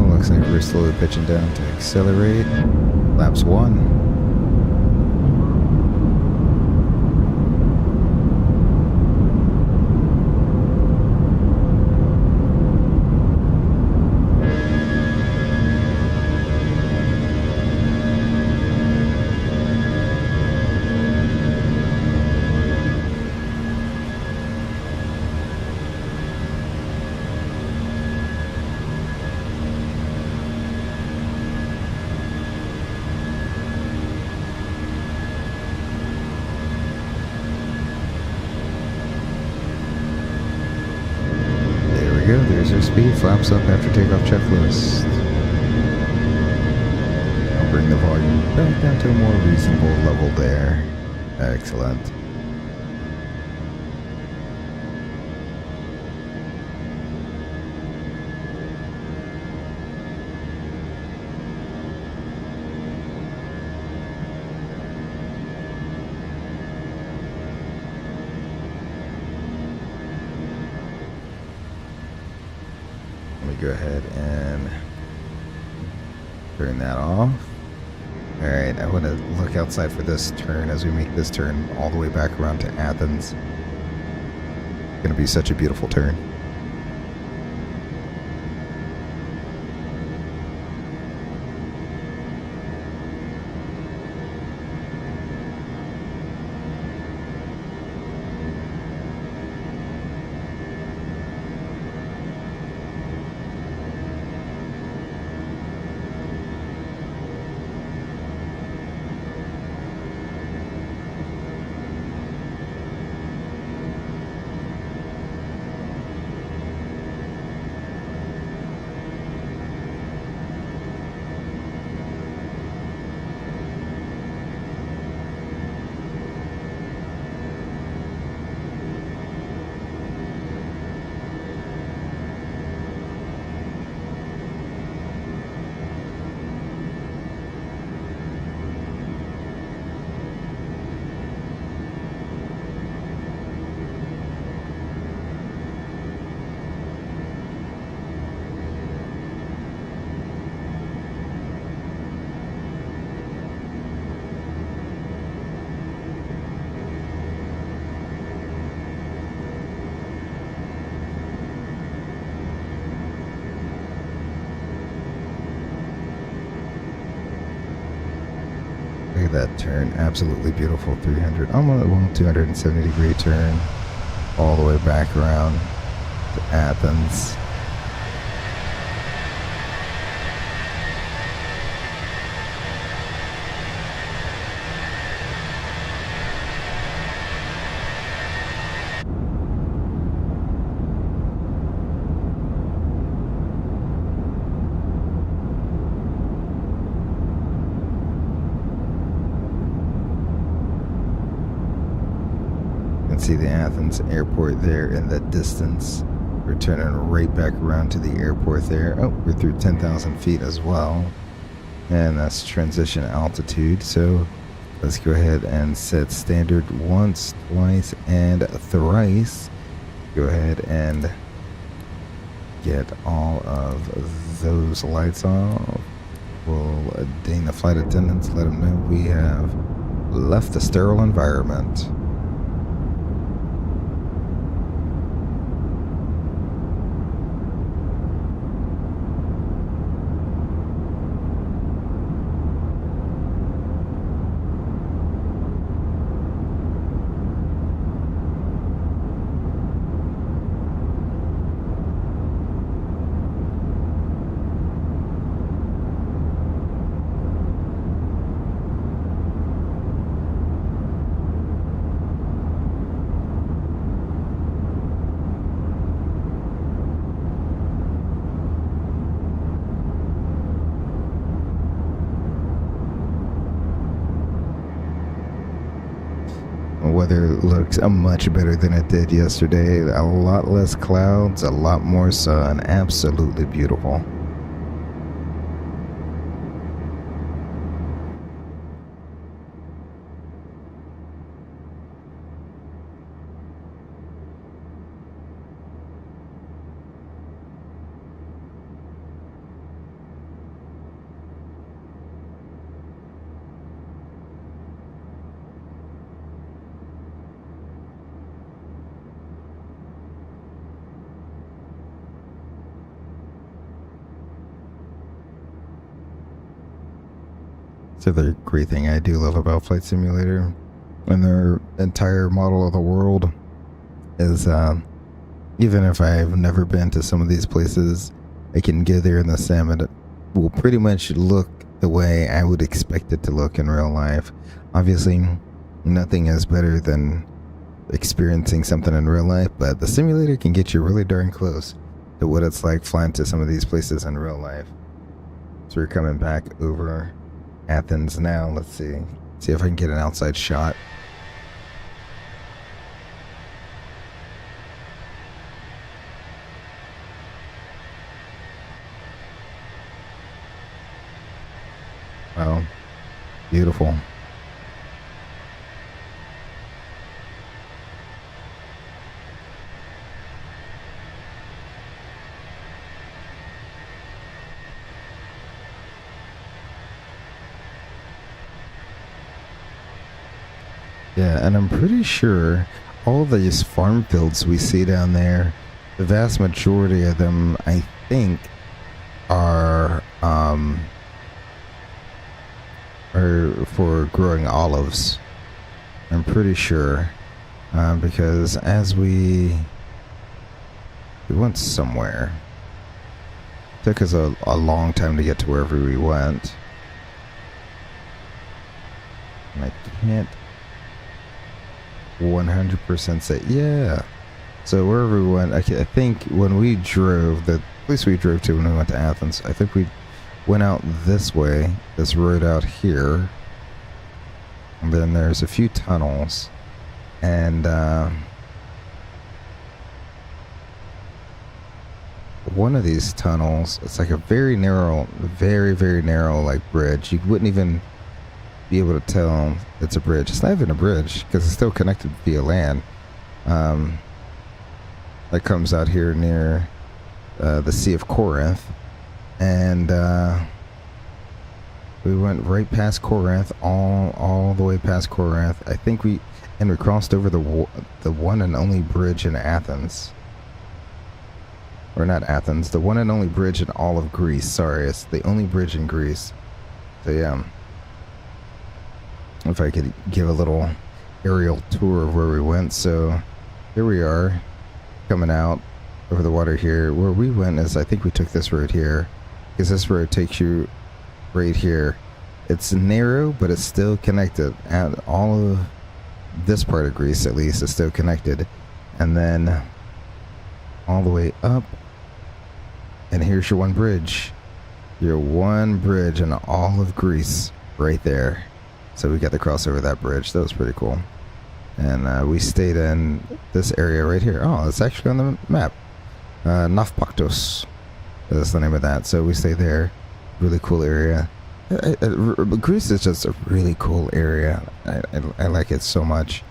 Looks like we're slowly pitching down to accelerate. Laps 1. There's our speed, flaps up after takeoff checklist. I'll bring the volume back down to a more reasonable level there. Excellent. Go ahead and turn that off. Alright, I want to look outside for this turn as we make this turn all the way back around to Athens. It's going to be such a beautiful turn. Look at that turn, absolutely beautiful. 300, almost 270 degree turn, all the way back around to Athens. See the Athens airport there in the distance. We're turning right back around to the airport there. Oh, we're through 10,000 feet as well. And that's transition altitude. So let's go ahead and set standard once, twice, and thrice. Go ahead and get all of those lights off. We'll ding the flight attendants, let them know we have left the sterile environment. Weather looks much better than it did yesterday. A lot less clouds, a lot more sun. Absolutely beautiful. The other great thing I do love about Flight Simulator and their entire model of the world is even if I've never been to some of these places, I can go there in the sim and it will pretty much look the way I would expect it to look in real life. Obviously, nothing is better than experiencing something in real life, but the simulator can get you really darn close to what it's like flying to some of these places in real life. So we're coming back over Athens now. Let's see if I can get an outside shot. Wow, beautiful. Yeah, and I'm pretty sure all these farm fields we see down there, the vast majority of them, I think, are for growing olives. I'm pretty sure, because as we went somewhere, it took us a long time to get to wherever we went, and I can't 100% say, yeah. So wherever we went, I think when we drove, the place we drove to when we went to Athens, I think we went out this way, this road out here, and then there's a few tunnels, and one of these tunnels, it's like a very narrow, very narrow like bridge. You wouldn't even be able to tell it's a bridge. It's not even a bridge because it's still connected via land. That comes out here near the Sea of Corinth, and we went right past Corinth, all the way past Corinth. I think we crossed over the one and only bridge in Athens, or not Athens, the one and only bridge in all of Greece. Sorry, it's the only bridge in Greece. So yeah. If I could give a little aerial tour of where we went. So here we are coming out over the water here. Where we went is, I think we took this road here, because this road takes you right here. It's narrow, but it's still connected. And all of this part of Greece, at least, is still connected. And then all the way up, and here's your one bridge. Your one bridge in all of Greece right there. So we got to cross over that bridge. That was pretty cool. And we stayed in this area right here. Oh, it's actually on the map. Nafpaktos is the name of that. So we stayed there. Really cool area. Greece is just a really cool area. I like it so much.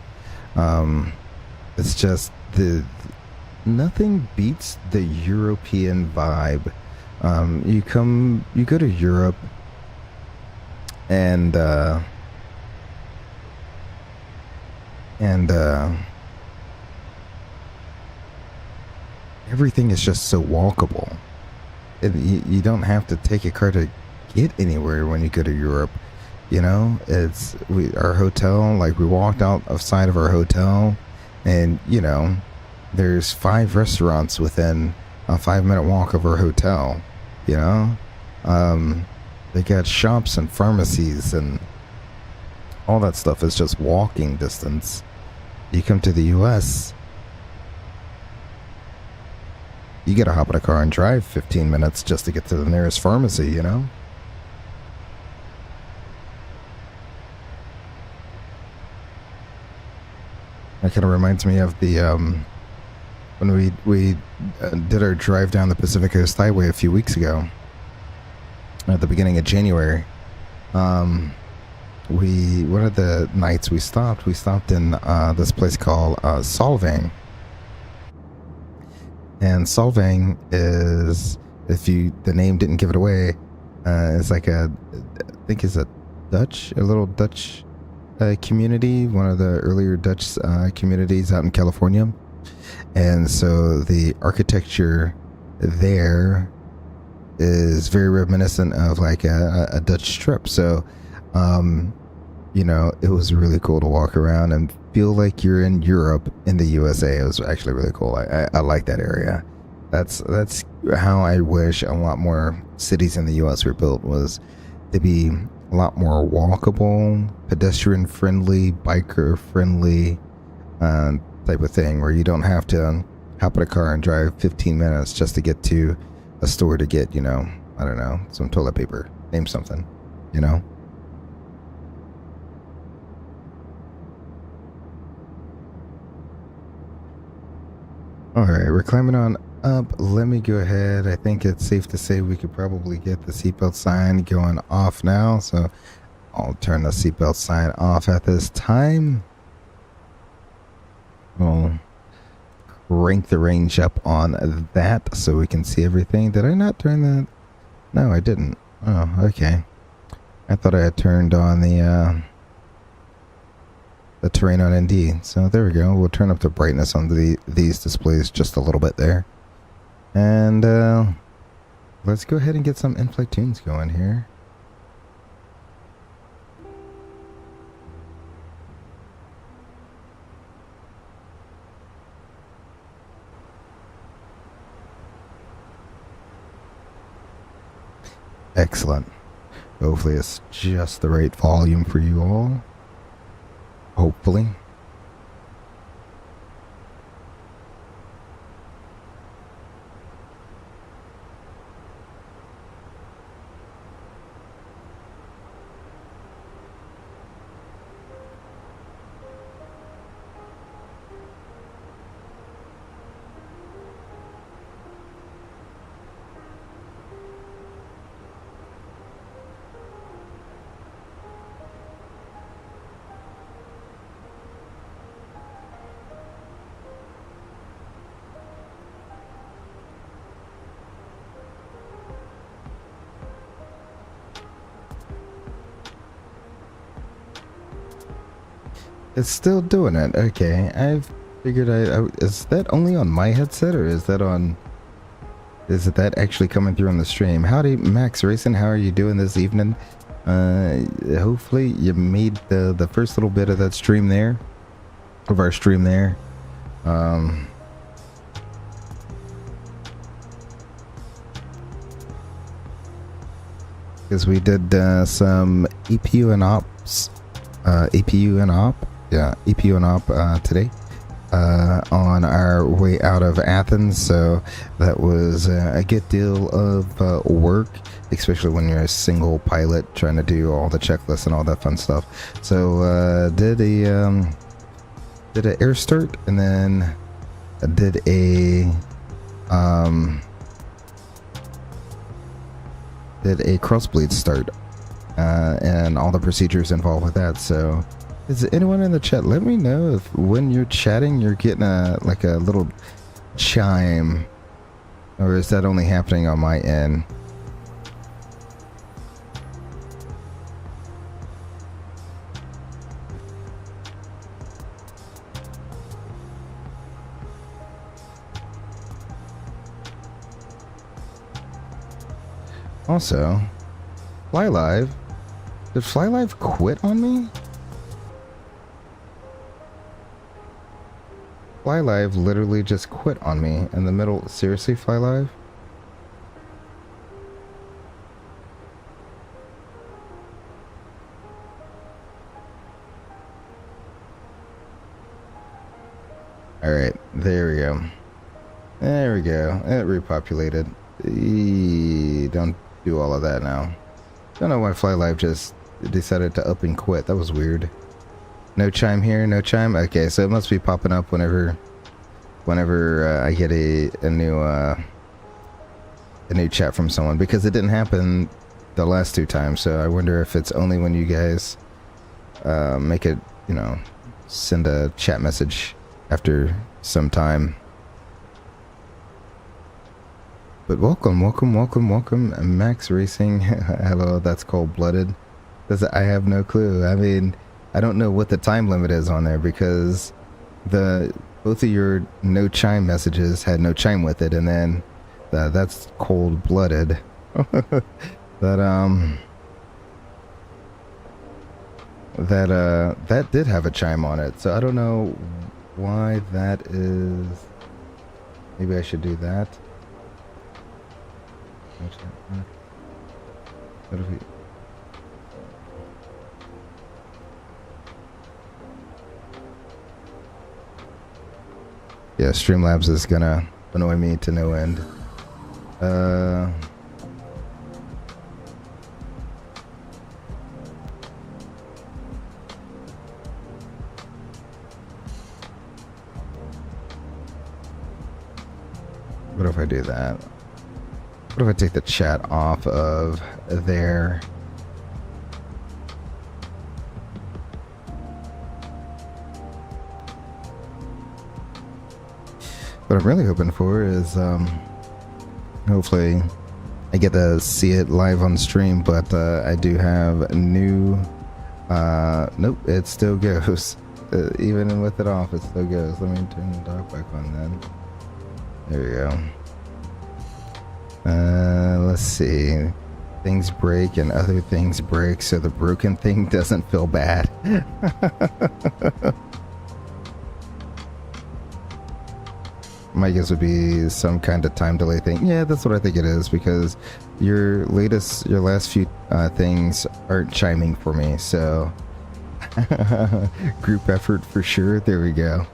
It's just nothing beats the European vibe. You go to Europe, and everything is just so walkable. You don't have to take a car to get anywhere when you go to Europe. You know, our hotel, like we walked outside of our hotel, and you know, there's 5 restaurants within a 5-minute walk of our hotel. You know, they got shops and pharmacies and all that stuff is just walking distance. You come to the US, you gotta hop in a car and drive 15 minutes just to get to the nearest pharmacy, you know? That kind of reminds me of the, when we did our drive down the Pacific Coast Highway a few weeks ago, at the beginning of January. One of the nights we stopped in this place called Solvang. And Solvang is, the name didn't give it away, it's like I think it's a little Dutch community, one of the earlier Dutch communities out in California. And so the architecture there is very reminiscent of like a Dutch strip. So, you know, it was really cool to walk around and feel like you're in Europe in the USA. It was actually really cool. I like that area. That's how I wish a lot more cities in the US were built, was to be a lot more walkable, pedestrian friendly, biker friendly type of thing, where you don't have to hop in a car and drive 15 minutes just to get to a store to get, you know, I don't know, some toilet paper, name something, you know? Alright, we're climbing on up. Let me go ahead. I think it's safe to say we could probably get the seatbelt sign going off now, so I'll turn the seatbelt sign off at this time. We'll crank the range up on that so we can see everything. Did I not turn that? No, I didn't. Oh, okay. I thought I had turned on the terrain on ND. So there we go. We'll turn up the brightness on these displays just a little bit there. And let's go ahead and get some in-flight tunes going here. Excellent. Hopefully it's just the right volume for you all. Hopefully. It's still doing it. Okay, I've figured is that only on my headset, or is that actually coming through on the stream? Howdy, Max Racing. How are you doing this evening? Hopefully you made the first little bit of that stream there, of our stream there. Because we did some EPU and ops, EPU and op today on our way out of Athens. So that was a good deal of work, especially when you're a single pilot trying to do all the checklists and all that fun stuff. So did an air start, and then did a crossbleed start, and all the procedures involved with that. So is anyone in the chat, let me know if when you're chatting you're getting a little chime. Or is that only happening on my end? Also, Fly Live. Did Fly Live quit on me? Fly Live literally just quit on me in the middle. Seriously, Fly Live? Alright, there we go. There we go. It repopulated. Don't do all of that now. Don't know why Fly Live just decided to up and quit. That was weird. No chime here, no chime. Okay, so it must be popping up whenever I get a new chat from someone, because it didn't happen the last 2 times. So I wonder if it's only when you guys make it, you know, send a chat message after some time. But welcome, Max Racing. Hello, that's cold-blooded. I have no clue. I mean, I don't know what the time limit is on there, because both of your no chime messages had no chime with it, and then that's cold-blooded. That did have a chime on it, so I don't know why that is. Maybe I should do that. What if we... Yeah, Streamlabs is gonna annoy me to no end. What if I do that? What if I take the chat off of there? What I'm really hoping for is hopefully I get to see it live on stream, but I do have a new nope, it still goes. Even with it off, it still goes. Let me turn the dock back on then. There we go. Let's see. Things break and other things break, so the broken thing doesn't feel bad. My guess would be some kind of time delay thing. Yeah, that's what I think it is, because your last few things aren't chiming for me, so group effort for sure. There we go.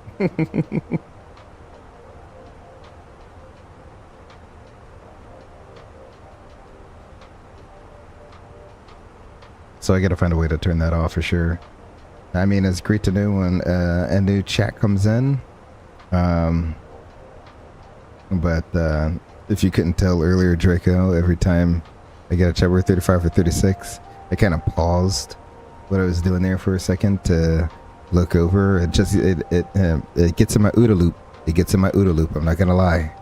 So I gotta find a way to turn that off for sure. I mean, it's great to know when a new chat comes in. But if you couldn't tell earlier, Draco, every time I get a chat, we're 35 or 36, I kind of paused what I was doing there for a second to look over. It just it gets in my OODA loop. It gets in my OODA loop. I'm not gonna lie.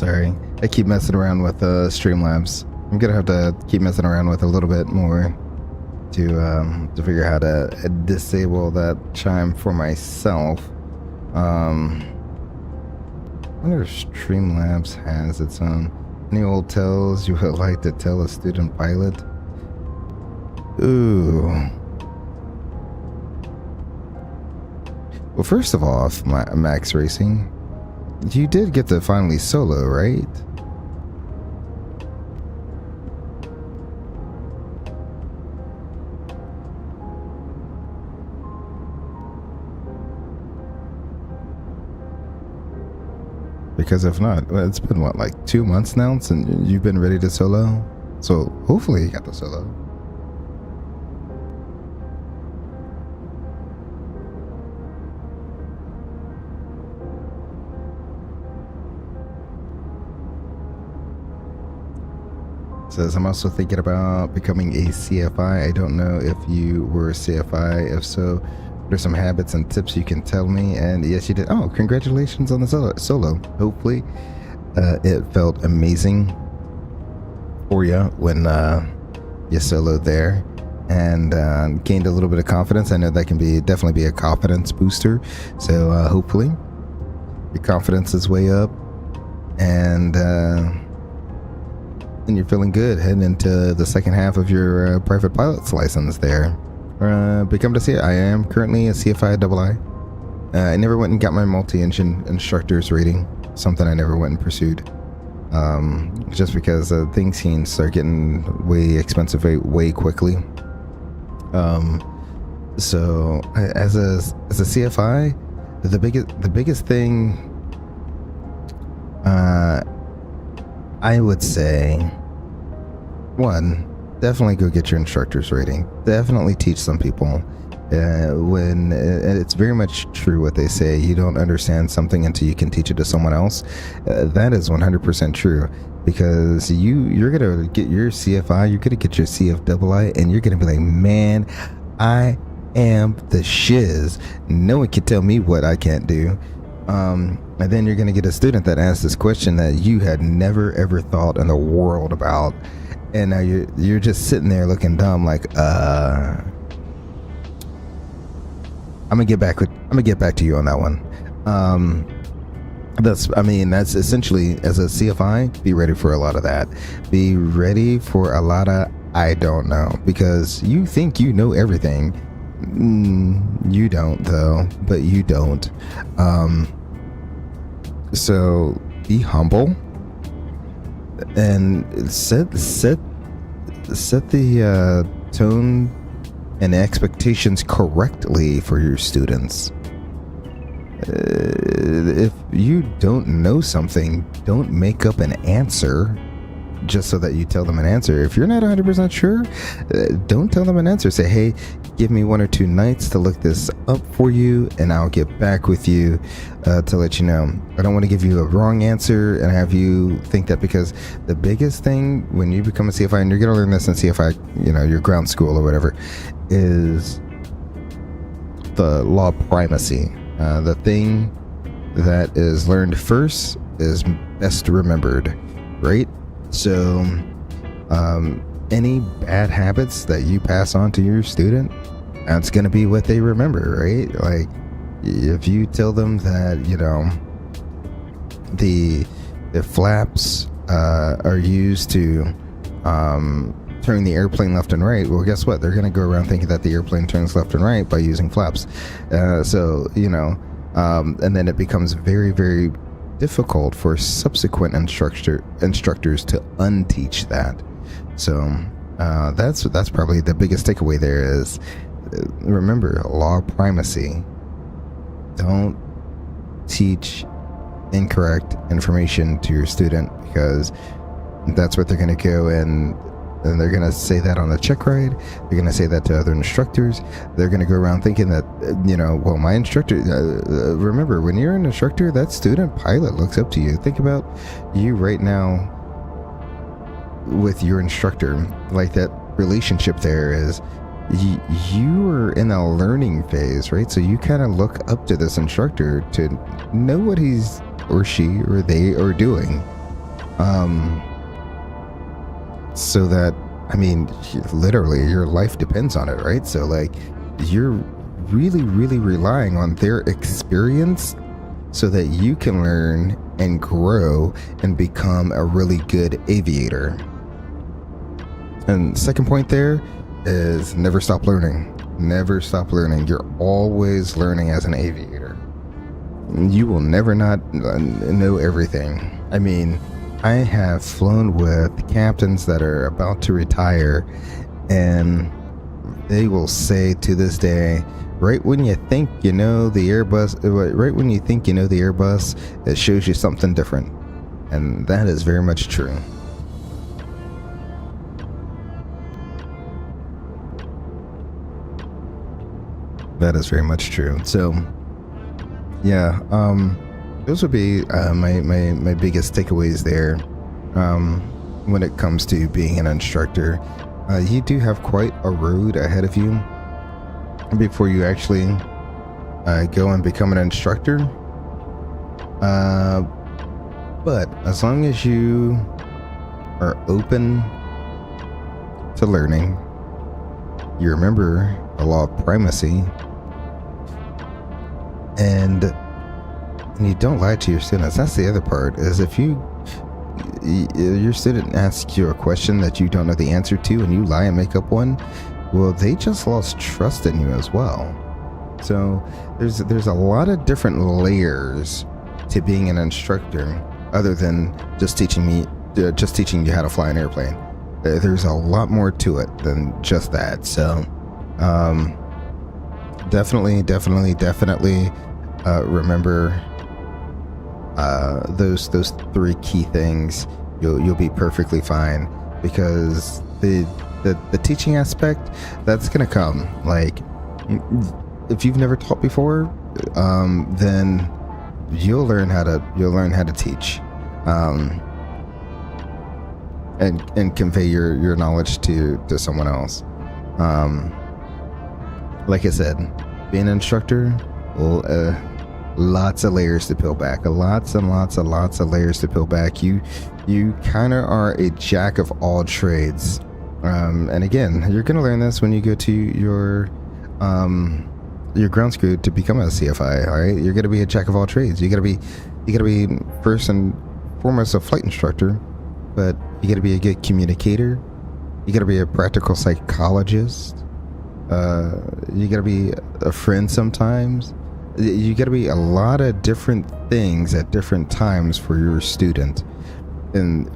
Sorry, I keep messing around with Streamlabs. I'm gonna have to keep messing around with a little bit more to figure out how to disable that chime for myself. I wonder if Streamlabs has its own. Any old tales you would like to tell a student pilot? Ooh. Well, first of all, Max Racing, you did get to finally solo, right? Because if not, well, it's been what, like 2 months now since you've been ready to solo? So hopefully you got the solo. Says, I'm also thinking about becoming a CFI. I don't know if you were a CFI. If so, there's some habits and tips you can tell me. And yes, you did. Oh, congratulations on the solo. Hopefully it felt amazing for you when you soloed there and gained a little bit of confidence. I know that can definitely be a confidence booster. So hopefully your confidence is way up and you're feeling good heading into the second half of your private pilot's license there. Become to CFI. I am currently a CFI II. I never went and got my multi-engine instructor's rating. Something I never went and pursued. Just because things can start getting way expensive way quickly. So as a CFI, the biggest thing I would say, one, definitely go get your instructor's rating. Definitely teach some people. When it's very much true what they say, you don't understand something until you can teach it to someone else. That is 100% true, because you're gonna get your CFI, you're gonna get your CFII, and you're gonna be like, man, I am the shiz. No one can tell me what I can't do. And then you're going to get a student that asks this question that you had never ever thought in the world about, and now you're just sitting there looking dumb, like I'm gonna get back to you on that one. That's essentially, as a CFI, be ready for a lot of that. Be ready for a lot of I don't know, because you think you know everything. You don't, though, but you don't. So be humble and set the tone and expectations correctly for your students. If you don't know something, don't make up an answer just so that you tell them an answer. If you're not 100% sure, don't tell them an answer. Say, hey, give me 1 or 2 nights to look this up for you, and I'll get back with you to let you know. I don't want to give you a wrong answer and have you think that, because the biggest thing when you become a CFI, and you're going to learn this in CFI, your ground school or whatever, is the law of primacy. The thing that is learned first is best remembered, right? So any bad habits that you pass on to your student, that's going to be what they remember, right? Like, if you tell them that, the flaps are used to turn the airplane left and right, well, guess what? They're going to go around thinking that the airplane turns left and right by using flaps. And then it becomes very, very difficult for subsequent instructors to unteach that. So that's probably the biggest takeaway there is, remember, law of primacy. Don't teach incorrect information to your student, because that's what they're going to go and they're going to say that on the check ride. They're going to say that to other instructors. They're going to go around thinking that, well, my instructor, remember, when you're an instructor, that student pilot looks up to you. Think about you right now with your instructor. Like, that relationship there is, you are in a learning phase, right? So you kind of look up to this instructor to know what he's or she or they are doing. So that, I mean, literally your life depends on it, right? So like you're really, really relying on their experience so that you can learn and grow and become a really good aviator. And second point there is never stop learning. Never stop learning. You're always learning as an aviator. You will never not know everything. I mean, I have flown with captains that are about to retire, and they will say to this day, right when you think you know the Airbus, it shows you something different. And that is very much true. That is very much true. So, yeah, those would be my biggest takeaways there. When it comes to being an instructor, you do have quite a road ahead of you before you actually go and become an instructor. But as long as you are open to learning, you remember the law of primacy, and you don't lie to your students. That's the other part, is if your student asks you a question that you don't know the answer to and you lie and make up one, well, they just lost trust in you as well. So there's a lot of different layers to being an instructor other than just teaching you how to fly an airplane. There's a lot more to it than just that. So definitely remember those three key things. You'll be perfectly fine, because the teaching aspect, that's gonna come. Like, if you've never taught before, then you'll learn how to teach, and convey your knowledge to someone else. Like I said, being an instructor, well, lots of layers to peel back. Lots of layers to peel back. You kind of are a jack of all trades. And again, you're going to learn this when you go to your ground school to become a CFI. All right, you're going to be a jack of all trades. You got to be first and foremost a flight instructor, but you got to be a good communicator. You got to be a practical psychologist. You got to be a friend sometimes. You got to be a lot of different things at different times for your student. And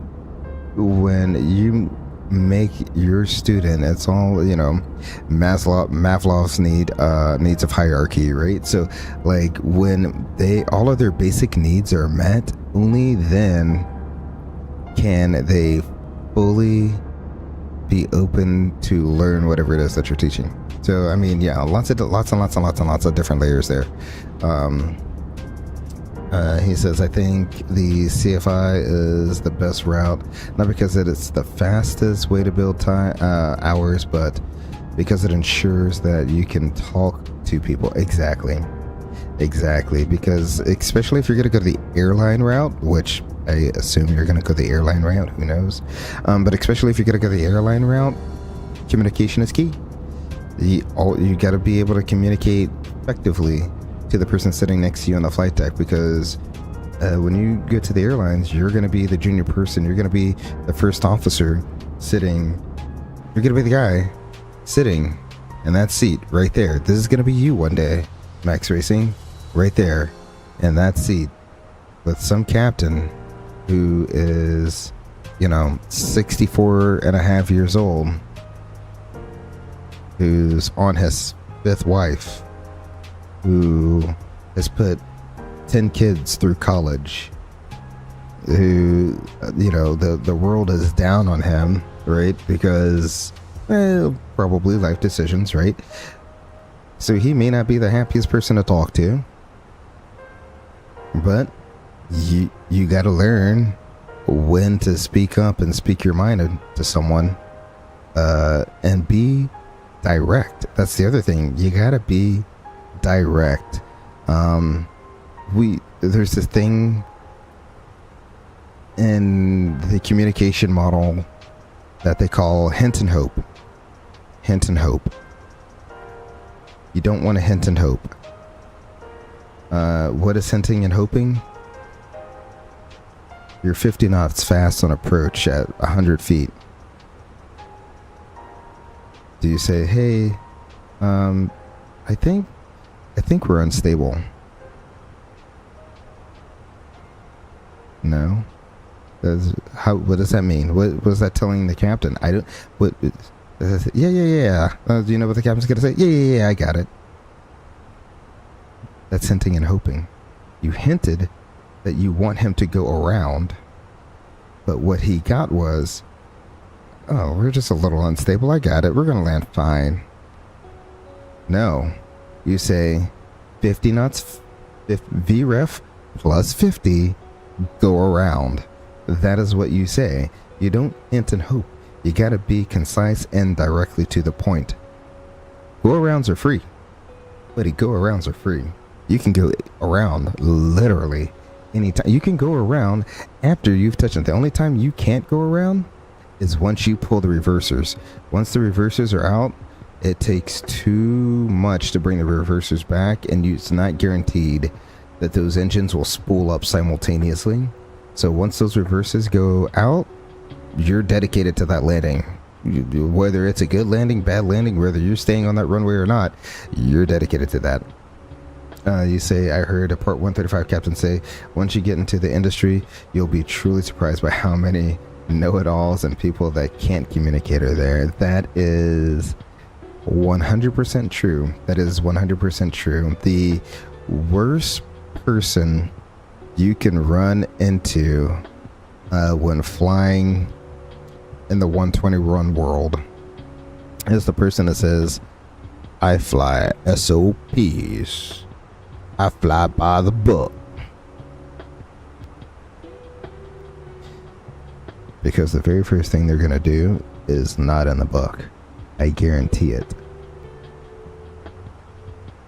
when you make your student, it's all, Maslow's needs of hierarchy, right? So like when all of their basic needs are met, only then can they fully be open to learn whatever it is that you're teaching. So I mean, yeah, lots of different layers there. He says, I think the CFI is the best route, not because it's the fastest way to build time hours, but because it ensures that you can talk to people. Exactly, because especially if you're going to go to the airline route, which I assume you're going to go the airline route, who knows, but especially if you're going to go the airline route, communication is key. You got to be able to communicate effectively to the person sitting next to you on the flight deck, because when you get to the airlines, you're going to be the junior person. You're going to be the first officer sitting. You're going to be the guy sitting in that seat right there. This is going to be you one day, Max Racing, right there in that seat with some captain who is, 64 and a half years old, who's on his fifth wife, who has put 10 kids through college, who, the world is down on him, right? Because, probably life decisions, right? So he may not be the happiest person to talk to, but you got to learn when to speak up and speak your mind to someone, and be direct. That's the other thing. You gotta be direct. There's this thing in the communication model that they call hint and hope. Hint and hope. You don't want to hint and hope. What is hinting and hoping? You're 50 knots fast on approach at 100 feet. Do you say, hey, I think we're unstable? No. What does that mean? What was that telling the captain? I don't. What? Yeah. Do you know what the captain's gonna say? Yeah. I got it. That's hinting and hoping. You hinted that you want him to go around, but what he got was, oh, we're just a little unstable. I got it. We're gonna land fine. No, you say 50 knots, VREF plus 50, go around. That is what you say. You don't hint and hope. You gotta be concise and directly to the point. Go-arounds are free. Buddy, go-arounds are free. You can go around literally anytime. You can go around after you've touched it. The only time you can't go around is once you pull the reversers. Once the reversers are out, it takes too much to bring the reversers back, and it's not guaranteed that those engines will spool up simultaneously. So once those reversers go out, you're dedicated to that landing. Whether it's a good landing, bad landing, whether you're staying on that runway or not, you're dedicated to that. You say, I heard a Part 135 captain say, once you get into the industry, you'll be truly surprised by how many know-it-alls and people that can't communicate are there. That is 100% true. That is 100% true. The worst person you can run into when flying in the 121 world is the person that says, I fly SOPs. I fly by the book. Because the very first thing they're going to do is not in the book. I guarantee it.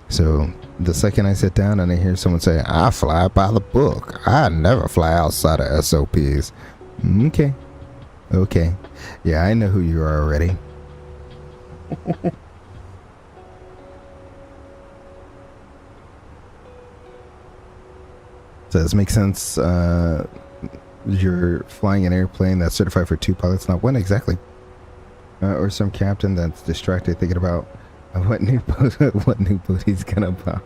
So the second I sit down and I hear someone say, I fly by the book. I never fly outside of SOPs. Okay. Yeah, I know who you are already. Does this make sense? You're flying an airplane that's certified for 2 pilots, not 1 exactly. Or some captain that's distracted thinking about what new boat he's gonna buy.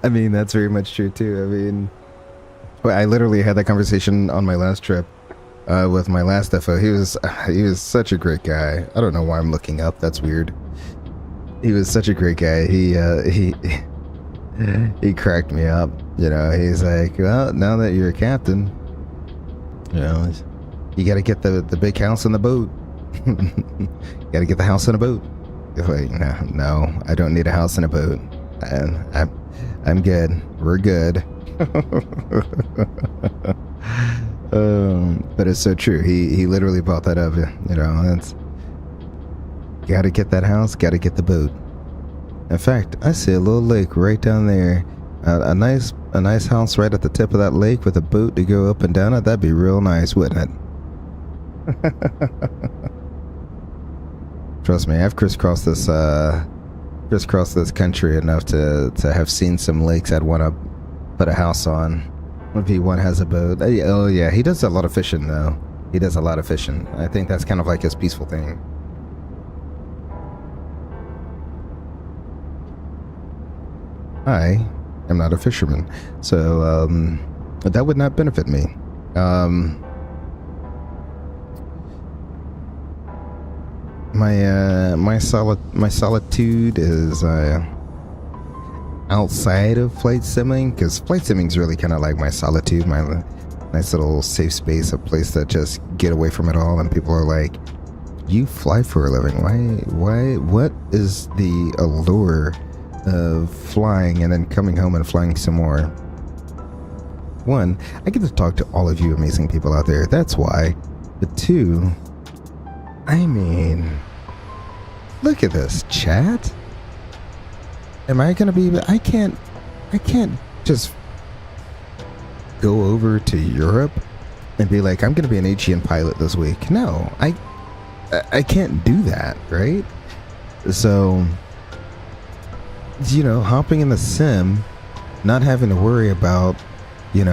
I mean, that's very much true too. I mean, I literally had that conversation on my last trip with my last FO. He was such a great guy. I don't know why I'm looking up. That's weird. He was such a great guy. He cracked me up. You know, he's like, well, now that you're a captain, you know, you got to get the big house and the boat. You got to get the house and a boat. Like, no, I don't need a house and a boat. I'm good. We're good. But it's so true. He literally brought that up. You know, that's got to get that house. Got to get the boat. In fact, I see a little lake right down there. A nice house right at the tip of that lake with a boat to go up and down it. That'd be real nice, wouldn't it? Trust me, I've crisscrossed this country enough to have seen some lakes I'd want to put a house on. If one has a boat. Oh yeah, he does a lot of fishing though. He does a lot of fishing. I think that's kind of like his peaceful thing. I am not a fisherman, so that would not benefit me. My solitude is outside of flight simming, because flight simming is really kind of like my solitude, my nice little safe space, a place that just get away from it all. And people are like, you fly for a living, why what is the allure of flying and then coming home and flying some more? One, I get to talk to all of you amazing people out there, that's why. But two, I mean, look at this chat. Am I gonna be? I can't just go over to Europe and be like, I'm going to be an Aegean pilot this week. No, I can't do that, right? So, hopping in the sim, not having to worry about, do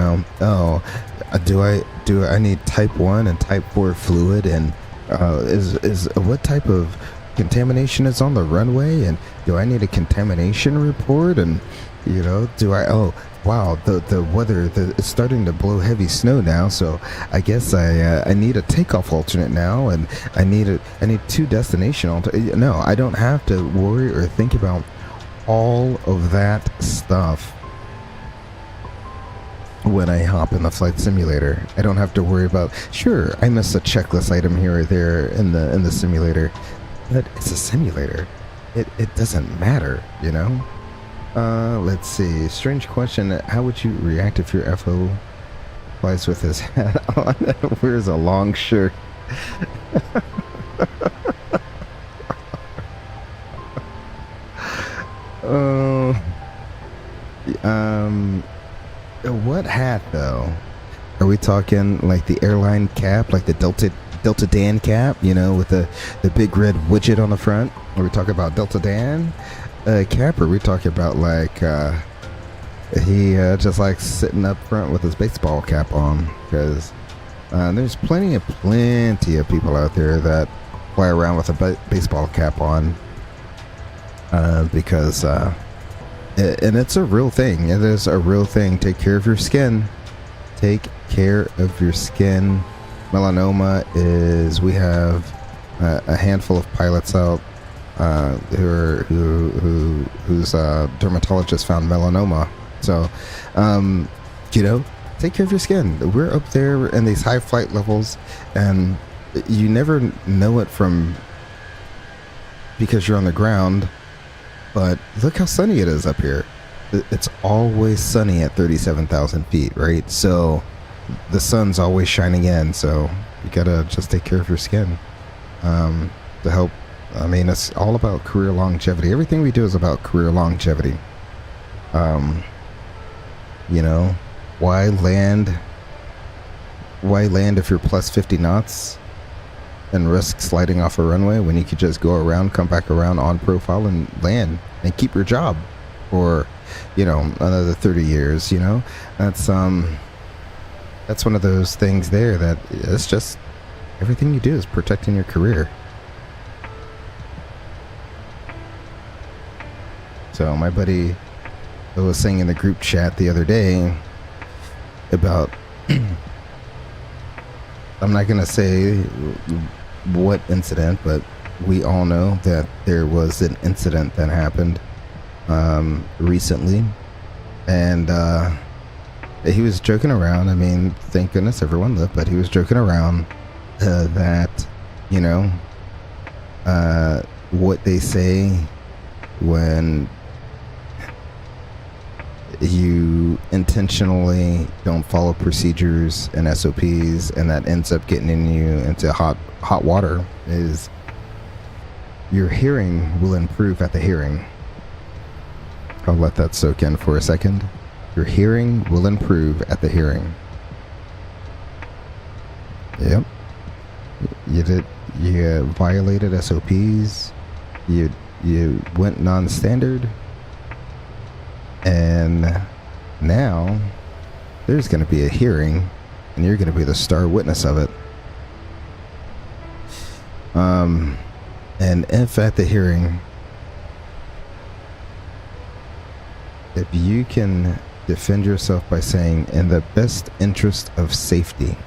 I need type 1 and type 4 fluid, and is what type of contamination is on the runway, and do I need a contamination report, and do I, oh wow, the weather, it's starting to blow heavy snow now, so I guess I need a takeoff alternate now, and I need 2 destination alternate. No, I don't have to worry or think about all of that stuff when I hop in the flight simulator. I don't have to worry about, sure, I missed a checklist item here or there in the simulator, but it's a simulator. It doesn't matter, let's see. Strange question. How would you react if your FO flies with his hat on and wears a long shirt? What hat though? Are we talking like the airline cap, like the Delta Dan cap, with the big red widget on the front? Are we talking about Delta Dan cap, or are we talking about like he just like sitting up front with his baseball cap on? Because there's plenty of people out there that fly around with a baseball cap on, because and it's a real thing. It is a real thing. Take care of your skin. Take care of your skin. Melanoma is, we have a handful of pilots out whose dermatologist found melanoma. So, take care of your skin. We're up there in these high flight levels, and you never know it because you're on the ground. But look how sunny it is up here. It's always sunny at 37,000 feet, right? So the sun's always shining in. So you gotta just take care of your skin to help. I mean, it's all about career longevity. Everything we do is about career longevity. Why land? Why land if you're plus 50 knots and risk sliding off a runway when you could just go around, come back around on profile and land and keep your job for, another 30 years, That's one of those things there that it's just everything you do is protecting your career. So my buddy was saying in the group chat the other day about I'm not going to say what incident, but we all know that there was an incident that happened recently, and he was joking around. I mean, thank goodness everyone lived, but he was joking around that, what they say when you intentionally don't follow procedures and SOPs, and that ends up getting you into hot water, is your hearing will improve at the hearing. I'll let that soak in for a second. Your hearing will improve at the hearing. Yep. You violated SOPs. You went non-standard. And now there's going to be a hearing, and you're going to be the star witness of it. And if at the hearing, if you can defend yourself by saying, in the best interest of safety,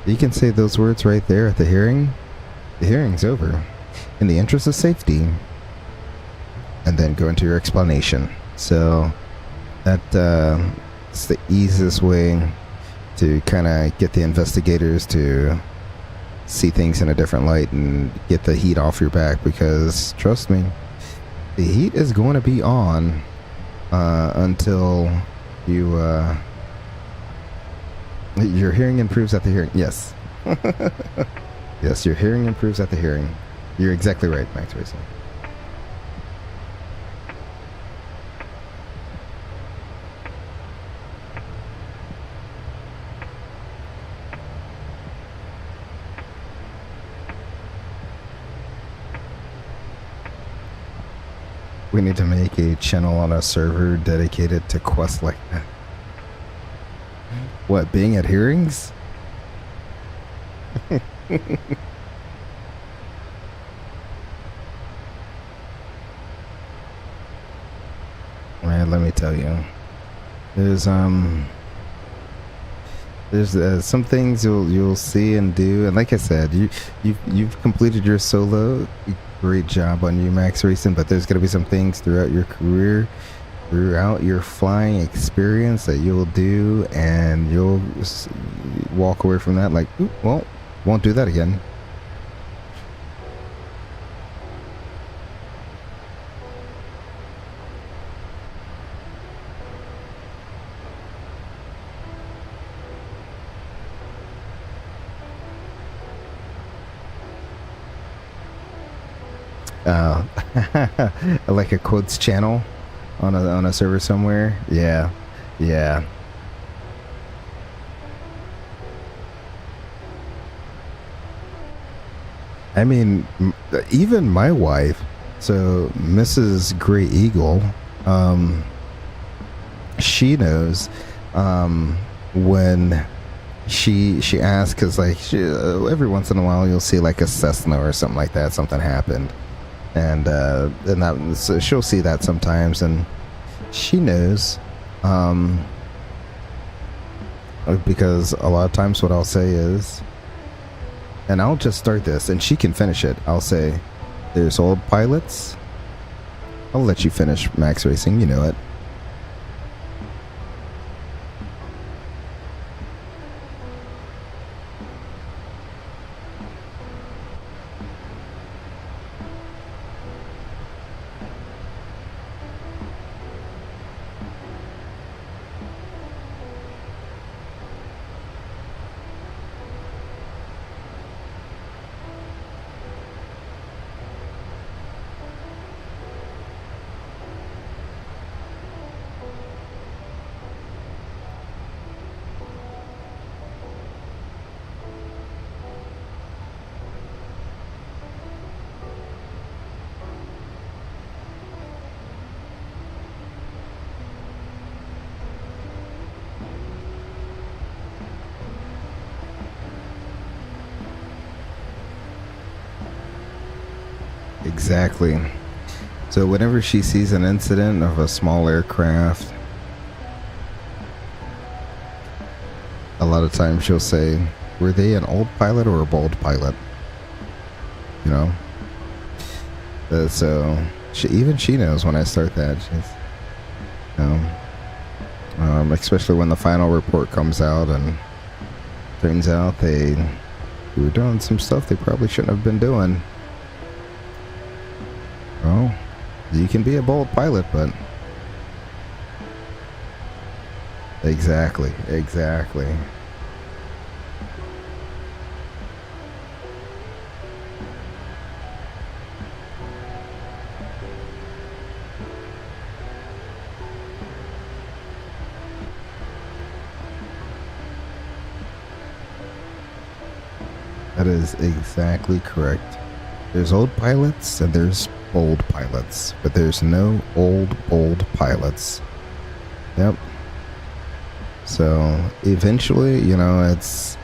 you can say those words right there at the hearing's over. In the interest of safety, and then go into your explanation. So that it's the easiest way to kind of get the investigators to see things in a different light and get the heat off your back, because trust me, the heat is going to be on until your hearing improves at the hearing. Yes. Yes, your hearing improves at the hearing. You're exactly right, Max Racing. We need to make a channel on a server dedicated to quests like that. What, being at hearings? Man, let me tell you, there's some things you'll see and do, and like I said, you've completed your solo. Great job on you, Max Racing. But there's gonna be some things throughout your career, throughout your flying experience that you'll do, and you'll walk away from that like, well, won't do that again. Like a quotes channel on a server somewhere. Yeah. I mean, even my wife, so Mrs. Gray Eagle, she knows when she asks, because like every once in a while you'll see like a Cessna or something like that, something happened, and that, so she'll see that sometimes, and she knows, because a lot of times what I'll say is, and I'll just start this and she can finish it, I'll say, there's old pilots. I'll let you finish, Max Racing, you know it. Exactly. So whenever she sees an incident of a small aircraft, a lot of times she'll say, were they an old pilot or a bold pilot? You know? So even she knows when I start that. She's, you know, especially when the final report comes out and turns out they were doing some stuff they probably shouldn't have been doing. Well, you can be a bold pilot, but exactly. That is exactly correct. There's old pilots and there's bold pilots, but there's no old bold pilots. Yep. So eventually, you know, it's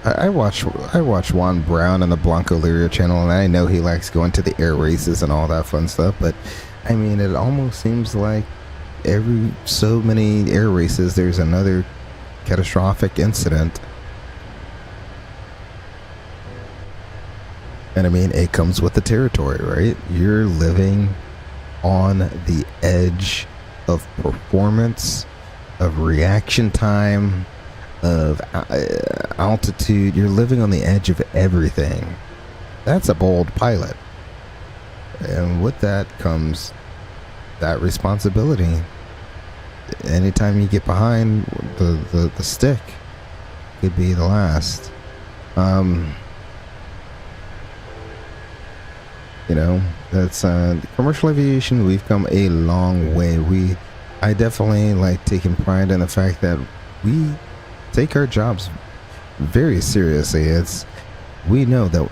I watch Juan Brown on the Blanco Liria channel, and I know he likes going to the air races and all that fun stuff, but I mean, it almost seems like every so many air races there's another catastrophic incident. And I mean, it comes with the territory, right? You're living on the edge of performance, of reaction time, of altitude. You're living on the edge of everything. That's a bold pilot. And with that comes that responsibility. Anytime you get behind the stick, could be the last. You know, that's commercial aviation. We've come a long way. I definitely like taking pride in the fact that we take our jobs very seriously. We know that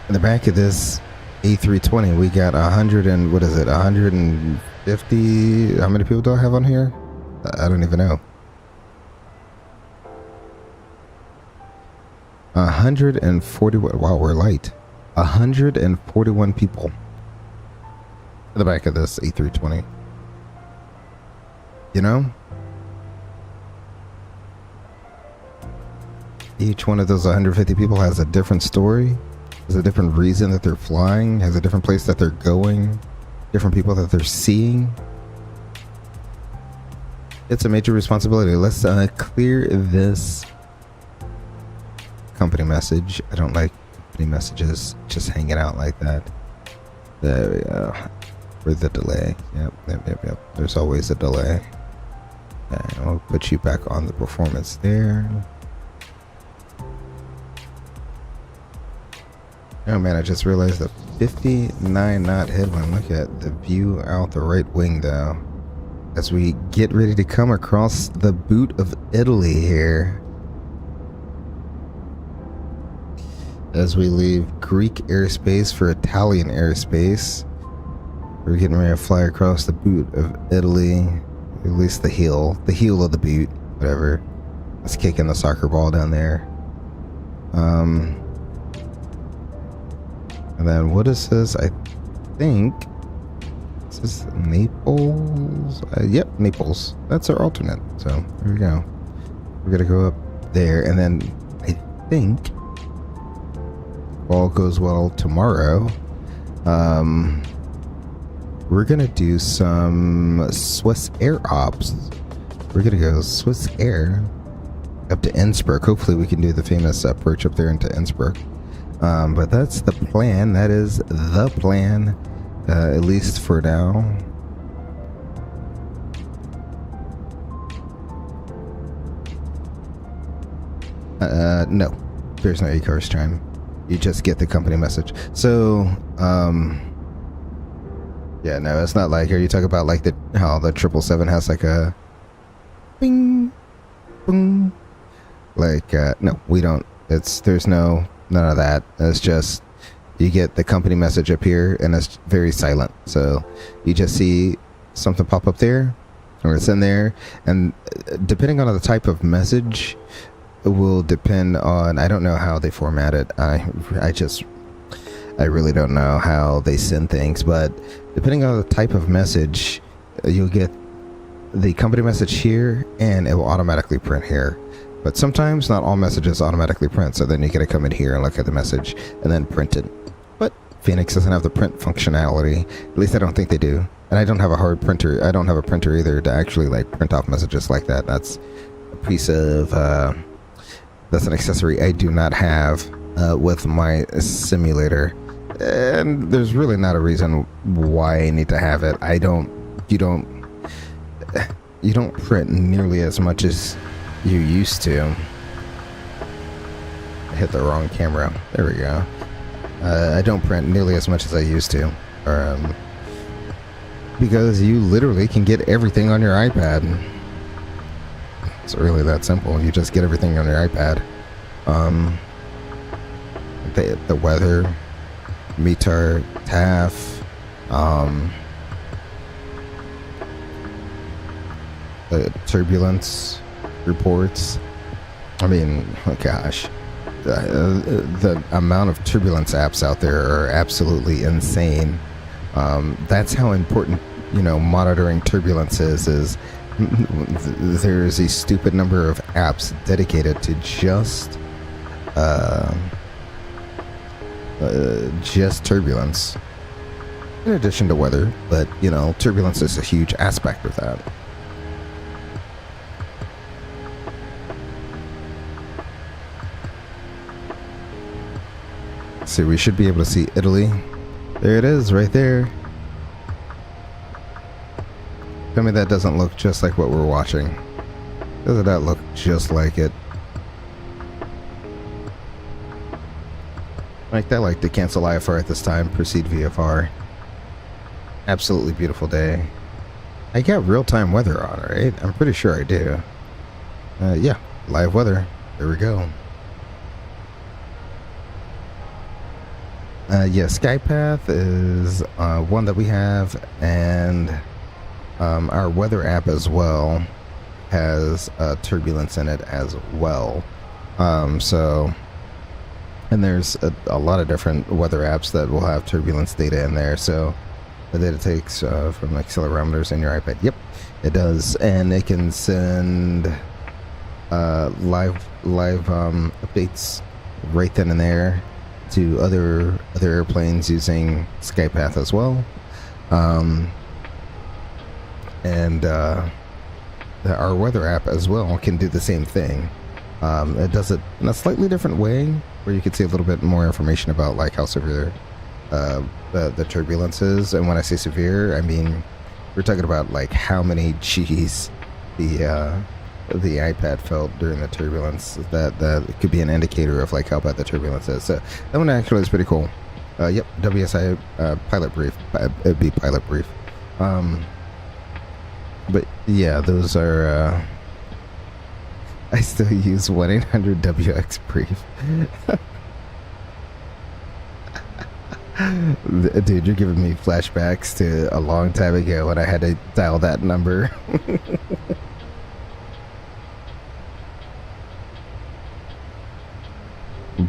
in the back of this A320. We got 100 and what is it? 150. How many people do I have on here? I don't even know. 140. Wow, we're light. 141 people in the back of this A320. You know? Each one of those 150 people has a different story, has a different reason that they're flying, has a different place that they're going, different people that they're seeing. It's a major responsibility. Let's clear this company message. I don't like company messages just hanging out like that. There we go. For the delay. Yep. There's always a delay. Okay, I'll put you back on the performance there. Oh man, I just realized the 59 knot headwind. Look at the view out the right wing though. As we get ready to come across the boot of Italy here. As we leave Greek airspace for Italian airspace. We're getting ready to fly across the boot of Italy. At least the heel of the boot, whatever. Let's kick in the soccer ball down there. And then what is this? I think this is Naples. Yep, Naples. That's our alternate. So there we go. We're gonna go up there, and then I think if all goes well tomorrow, we're gonna do some Swiss Air Ops. We're gonna go Swiss Air up to Innsbruck. Hopefully we can do the famous approach up there into Innsbruck. But that's the plan. That is the plan, at least for now. No, there's no ACARS chime. You just get the company message. So, yeah, no, it's not like, are you talking about like how the 777 has like a bing, boom? Like, no, we don't. There's none of that. It's just you get the company message up here and it's very silent. So you just see something pop up there or it's in there, and depending on the type of message will depend on, I don't know how they format it. I really don't know how they send things, but depending on the type of message, you'll get the company message here and it will automatically print here. But sometimes not all messages automatically print, so then you gotta come in here and look at the message and then print it. But Fenix doesn't have the print functionality. At least I don't think they do. And I don't have a hard printer. I don't have a printer either to actually like print off messages like that. That's a piece of that's an accessory I do not have with my simulator. And there's really not a reason why I need to have it. You don't print nearly as much as you used to. I hit the wrong camera. There we go. I don't print nearly as much as I used to. Because you literally can get everything on your iPad. It's really that simple. You just get everything on your iPad. The weather, METAR, TAF, the turbulence reports. I mean, oh gosh, the amount of turbulence apps out there are absolutely insane. That's how important, monitoring turbulence is there's a stupid number of apps dedicated to just turbulence, in addition to weather, but turbulence is a huge aspect of that. See, we should be able to see Italy. There it is, right there. Tell me that doesn't look just like what we're watching. Doesn't that look just like it? Like that, like to cancel IFR at this time, proceed VFR. Absolutely beautiful day. I got real-time weather on, right? I'm pretty sure I do. Yeah, live weather. There we go. Yeah, Skypath is one that we have, and our weather app as well has turbulence in it as well. So, and there's a lot of different weather apps that will have turbulence data in there. So the data takes from accelerometers in your iPad. Yep, it does, and it can send live updates right then and there to other airplanes using Skypath as well. And our weather app as well can do the same thing. It does it in a slightly different way, where you could see a little bit more information about like how severe the turbulence is. And when I say severe, I mean we're talking about like how many G's the iPad felt during the turbulence. That could be an indicator of like how bad the turbulence is. So that one actually is pretty cool. Yep, WSI pilot brief. It'd be pilot brief. But yeah, those are. I still use 1-800-WX brief. Dude, you're giving me flashbacks to a long time ago when I had to dial that number.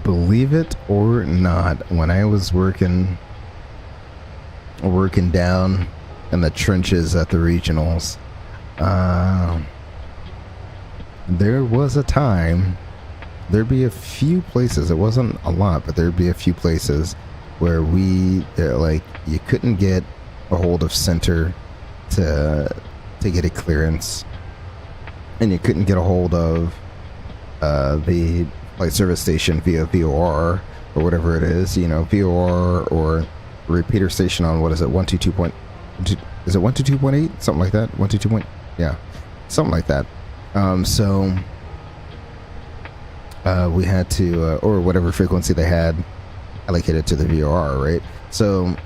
Believe it or not, when I was working down in the trenches at the regionals, there was a time, there'd be a few places, it wasn't a lot, but there'd be a few places where like you couldn't get a hold of center to get a clearance, and you couldn't get a hold of the flight service station via VOR or whatever it is, you know, VOR or repeater station on, what is it, 122. Is it 122.8? Something like that. 122. Yeah, something like that. So we had to, or whatever frequency they had allocated to the VOR, right? So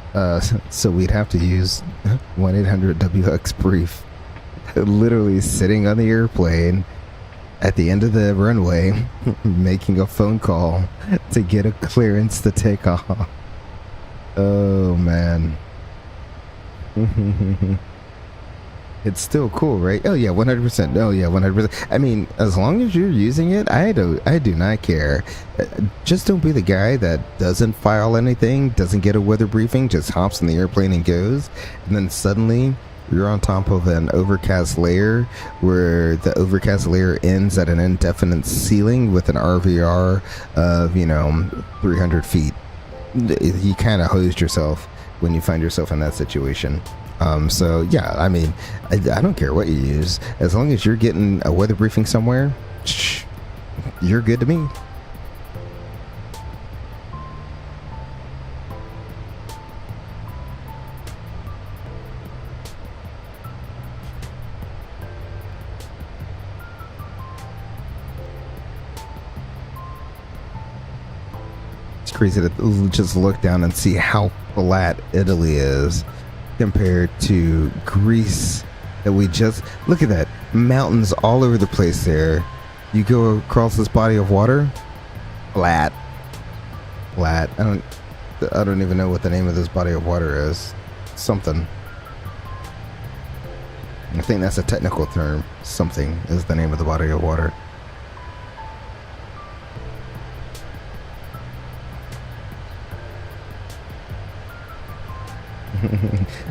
so we'd have to use 1-800-WX brief, literally sitting on the airplane at the end of the runway, making a phone call to get a clearance to take off. Oh man. It's still cool, right? Oh yeah, 100%. Oh yeah, 100%. I mean, as long as you're using it, I do not care. Just don't be the guy that doesn't file anything, doesn't get a weather briefing, just hops in the airplane and goes, and then suddenly you're on top of an overcast layer where the overcast layer ends at an indefinite ceiling with an RVR of, 300 feet. You kind of hosed yourself when you find yourself in that situation. So yeah, I mean, I don't care what you use, as long as you're getting a weather briefing somewhere, you're good to me. It's crazy to just look down and see how flat Italy is compared to Greece. That we just look at that, mountains all over the place there. You go across this body of water, flat. I don't even know what the name of this body of water is. Something. I think that's a technical term. Something is the name of the body of water.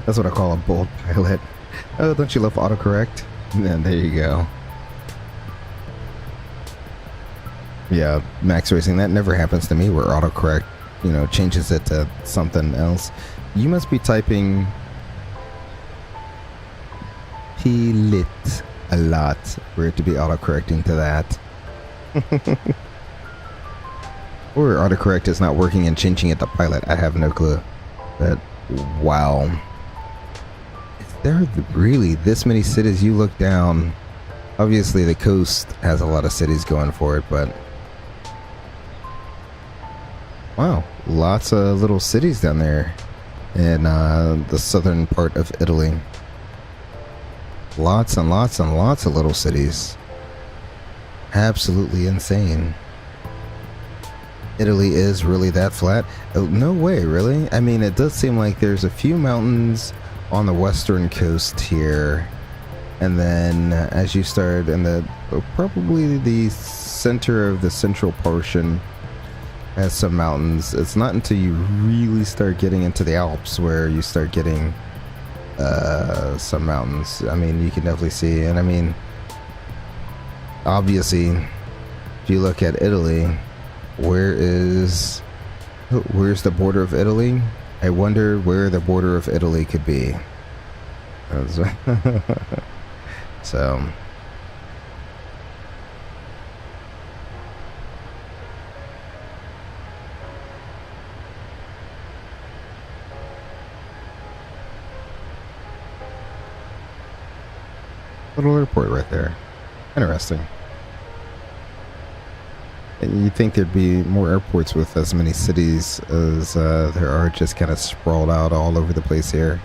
That's what I call a bold pilot. Oh, don't you love autocorrect? And there you go. Yeah, Max Racing, that never happens to me where autocorrect, changes it to something else. You must be typing P-lit a lot for it to be autocorrecting to that. Or autocorrect is not working and changing it to pilot. I have no clue. But wow. Is there really this many cities? You look down, obviously the coast has a lot of cities going for it, but wow, lots of little cities down there in the southern part of Italy. Lots and lots and lots of little cities. Absolutely insane. Italy is really that flat? Oh, no way, really? I mean, it does seem like there's a few mountains on the western coast here, and then as you start in the probably the center of the central portion has some mountains. It's not until you really start getting into the Alps where you start getting some mountains. I mean, you can definitely see, and I mean, obviously, if you look at Italy, where's the border of Italy? I wonder where the border of Italy could be. So little airport right there. Interesting. And you'd think there'd be more airports with as many cities as there are just kind of sprawled out all over the place here.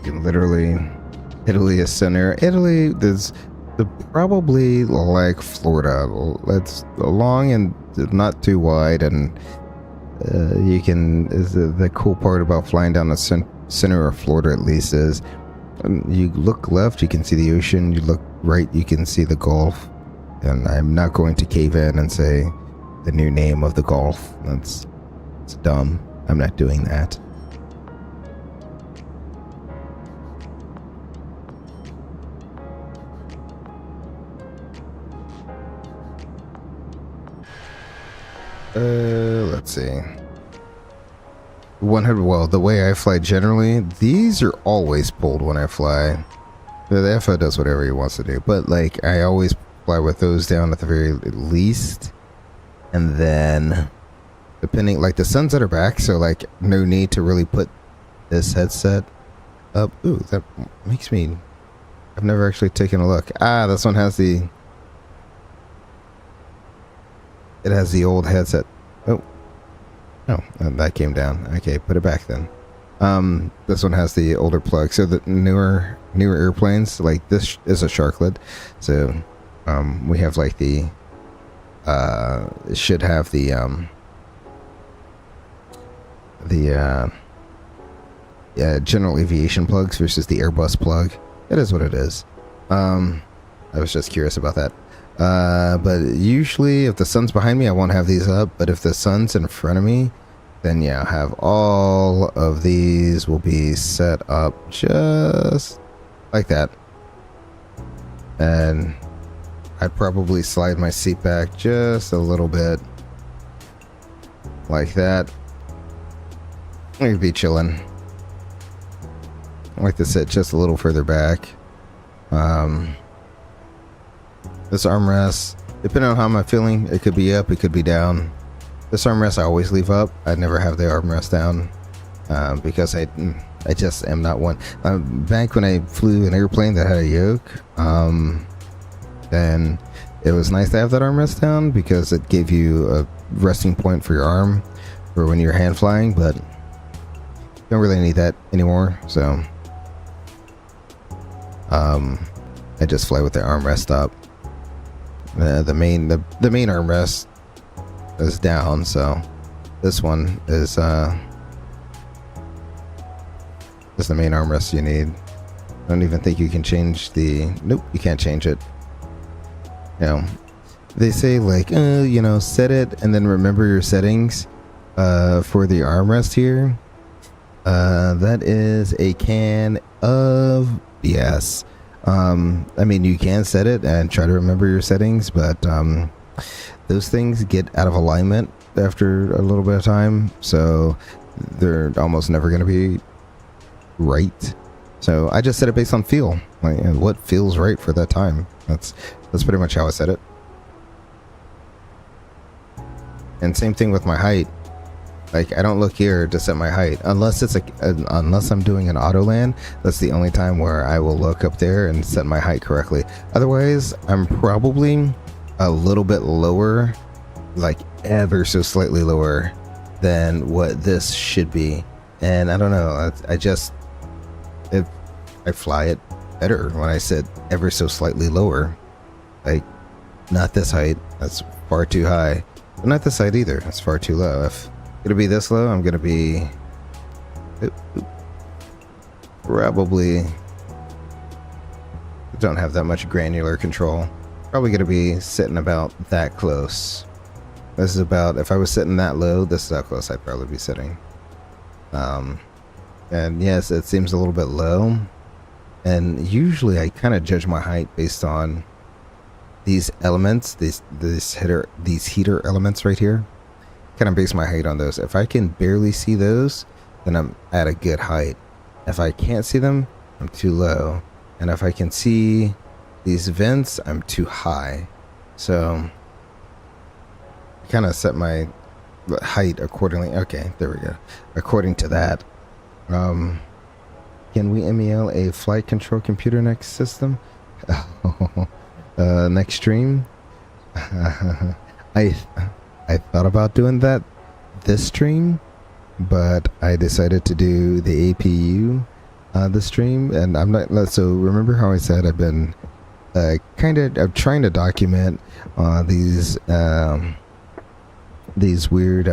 Literally, Italy is center. Italy is probably like Florida. It's long and not too wide, and you can. The cool part about flying down the center of Florida, at least, is you look left, you can see the ocean. You look right, you can see the Gulf. And I'm not going to cave in and say the new name of the Gulf. It's dumb. I'm not doing that. Let's see. 100. Well, the way I fly generally, these are always pulled when I fly. The FO does whatever he wants to do, but like I always fly with those down at the very least, and then depending, like the suns that are back, so like no need to really put this headset up. Ooh, that makes me. I've never actually taken a look. This one has the. It has the old headset. Oh, that came down. Okay, put it back then. This one has the older plug. So the newer airplanes, like this is a sharklet. So we have like the it should have the general aviation plugs versus the Airbus plug. It is what it is. I was just curious about that. But usually if the sun's behind me, I won't have these up. But if the sun's in front of me, then yeah, I'll have all of these will be set up just like that. And I'd probably slide my seat back just a little bit like that. I'd be chilling. I like to sit just a little further back. This armrest, depending on how I'm feeling, it could be up, it could be down. This armrest I always leave up. I never have the armrest down because I just am not one. Back when I flew an airplane that had a yoke, then it was nice to have that armrest down because it gave you a resting point for your arm. for when you're hand flying, but don't really need that anymore. So I just fly with the armrest up. The main armrest is down, so this one is the main armrest you need. I don't even think you can change the... Nope, you can't change it. You know, they say like, you know, set it and then remember your settings for the armrest here. That is a can of BS. I mean, you can set it and try to remember your settings, but those things get out of alignment after a little bit of time, so they're almost never going to be right. So I just set it based on feel, like what feels right for that time. That's pretty much how I set it. And same thing with my height. Like, I don't look here to set my height unless it's unless I'm doing an auto land. That's the only time where I will look up there and set my height correctly. Otherwise, I'm probably a little bit lower, like ever so slightly lower than what this should be. And I don't know, I fly it better when I sit ever so slightly lower. Like, not this height, that's far too high, but not this height either, that's far too low. If gonna be this low, I'm gonna be probably don't have that much granular control. Probably gonna be sitting about that close. This is about, if I was sitting that low, this is how close I'd probably be sitting. And yes, it seems a little bit low, and usually I kind of judge my height based on these elements, these heater elements right here. Kind of base my height on those. If I can barely see those, then I'm at a good height. If I can't see them, I'm too low. And if I can see these vents, I'm too high. So I kind of set my height accordingly. Okay, there we go. According to that. Can we MEL a flight control computer next system? Next stream? I thought about doing that this stream, but I decided to do the APU this stream, and I'm not. So remember how I said I've been I'm trying to document these weird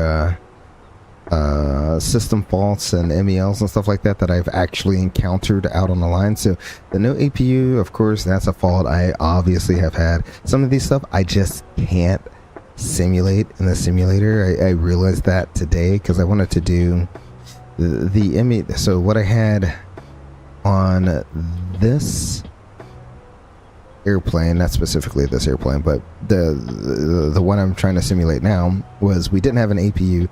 system faults and MELs and stuff like that I've actually encountered out on the line. So the no APU, of course, that's a fault I obviously have had. Some of these stuff I just can't simulate in the simulator. I realized that today because I wanted to do the ME. So what I had on this airplane, not specifically this airplane, but the one I'm trying to simulate now, was we didn't have an APU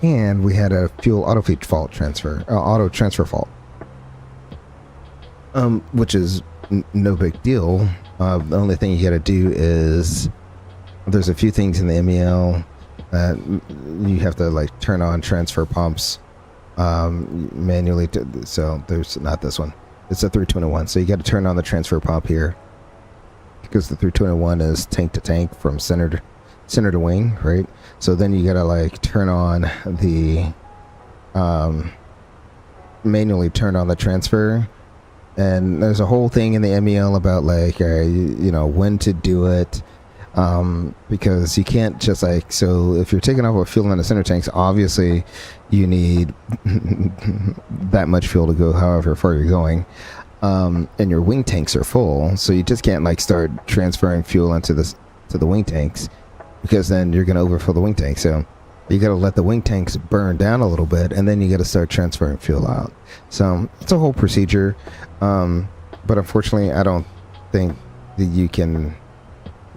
and we had a fuel auto feed fault auto transfer fault, which is no big deal. The only thing you got to do is, there's a few things in the MEL that you have to like turn on transfer pumps manually. So there's not this one. It's a 321. So you got to turn on the transfer pump here because the 321 is tank to tank from center to wing, right? So then you got to like turn on the manually turn on the transfer. And there's a whole thing in the MEL about like you know, when to do it. Because you can't just like, so if you're taking off with fuel in the center tanks, obviously you need that much fuel to go however far you're going, and your wing tanks are full, so you just can't like start transferring fuel into the wing tanks, because then you're going to overfill the wing tank. So you got to let the wing tanks burn down a little bit, and then you got to start transferring fuel out. So it's a whole procedure, but unfortunately I don't think that you can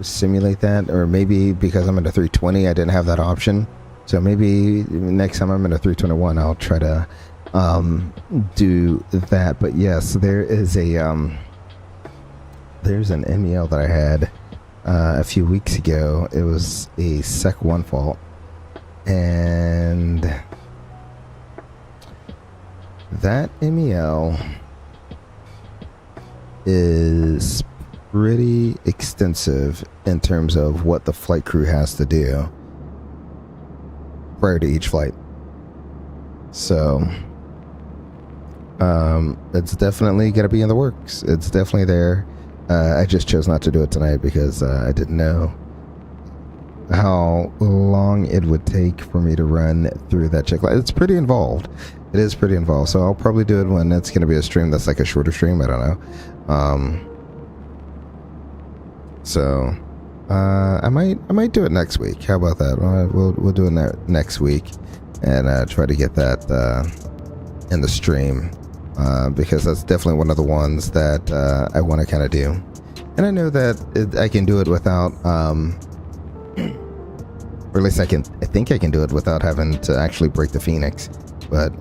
simulate that, or maybe because I'm in a 320 I didn't have that option. So maybe next time I'm in a 321 I'll try to do that. But yes, there is a there's an MEL that I had a few weeks ago. It was a Sec 1 fault, and that MEL is pretty extensive in terms of what the flight crew has to do prior to each flight. So it's definitely going to be in the works. It's definitely there. I just chose not to do it tonight because I didn't know how long it would take for me to run through that checklist. It's pretty involved. It is pretty involved. So I'll probably do it when it's going to be a stream that's like a shorter stream. I don't know. So I might do it next week. How about that? We'll do it next week and try to get that in the stream because that's definitely one of the ones that I want to kind of do. And I know that I can do it without, or at least I think I can do it without having to actually break the Fenix. But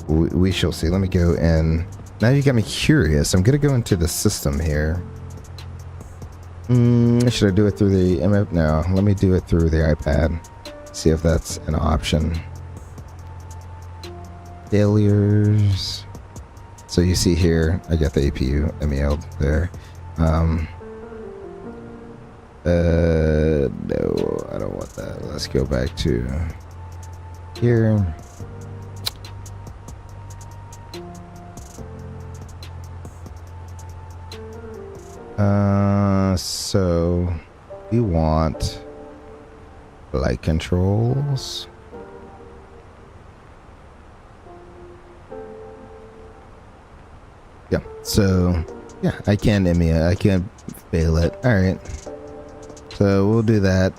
we shall see. Let me go and now you got me curious. I'm gonna go into the system here. Should I do it through the MF? No, let me do it through the iPad. See if that's an option. Failures. So you see here, I got the APU MEL there. No, I don't want that. Let's go back to here. So we want flight controls. Yeah, so yeah, I can fail it. All right, so we'll do that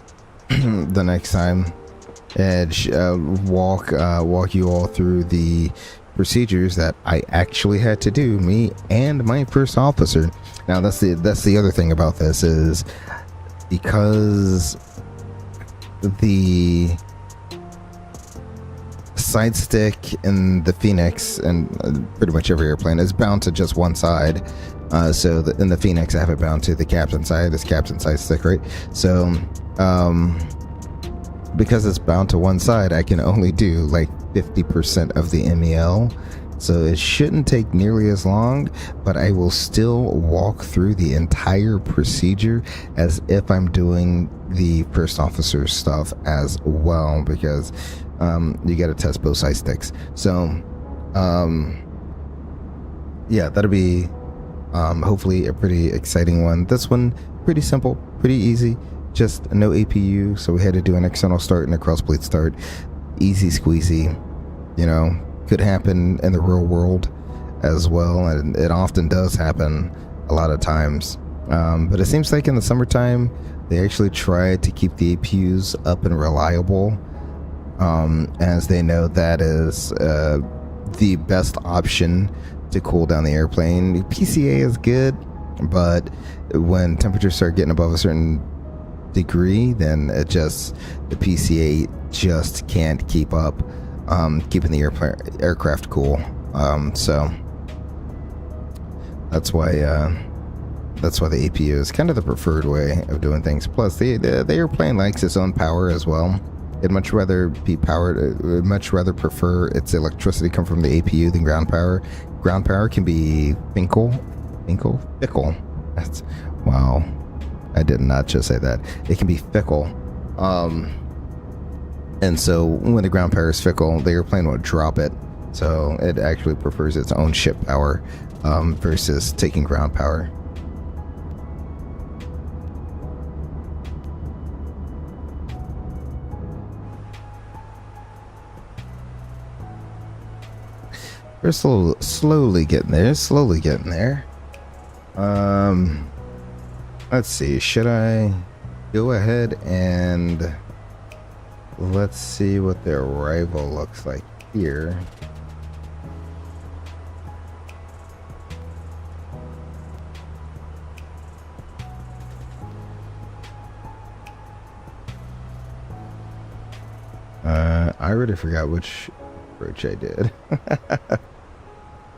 the next time and walk you all through the procedures that I actually had to do, me and my first officer. Now that's the other thing about this is because the side stick in the Fenix and pretty much every airplane is bound to just one side. So in the Fenix, I have it bound to the captain side. It's captain side stick, right? So because it's bound to one side, I can only do like 50% of the MEL. So it shouldn't take nearly as long, but I will still walk through the entire procedure as if I'm doing the first officer stuff as well, because you got to test both side sticks. So yeah, that'll be hopefully a pretty exciting one. This one, pretty simple, pretty easy, just no APU, so we had to do an external start and a crossplate start. Easy squeezy, you know, could happen in the real world as well, and it often does happen a lot of times. But it seems like in the summertime, they actually try to keep the APUs up and reliable, as they know that is the best option to cool down the airplane. The PCA is good, but when temperatures start getting above a certain degree, then the PCA just can't keep up keeping the aircraft cool. So that's why the APU is kind of the preferred way of doing things. Plus the airplane likes its own power as well. It'd much rather prefer its electricity come from the APU than ground power. Ground power can be fickle. That's, wow, I did not just say that. It can be fickle. And so when the ground power is fickle, the airplane will drop it. So it actually prefers its own ship power versus taking ground power. We're slowly getting there. Let's see, should I go ahead and let's see what the arrival looks like here. I already forgot which approach I did.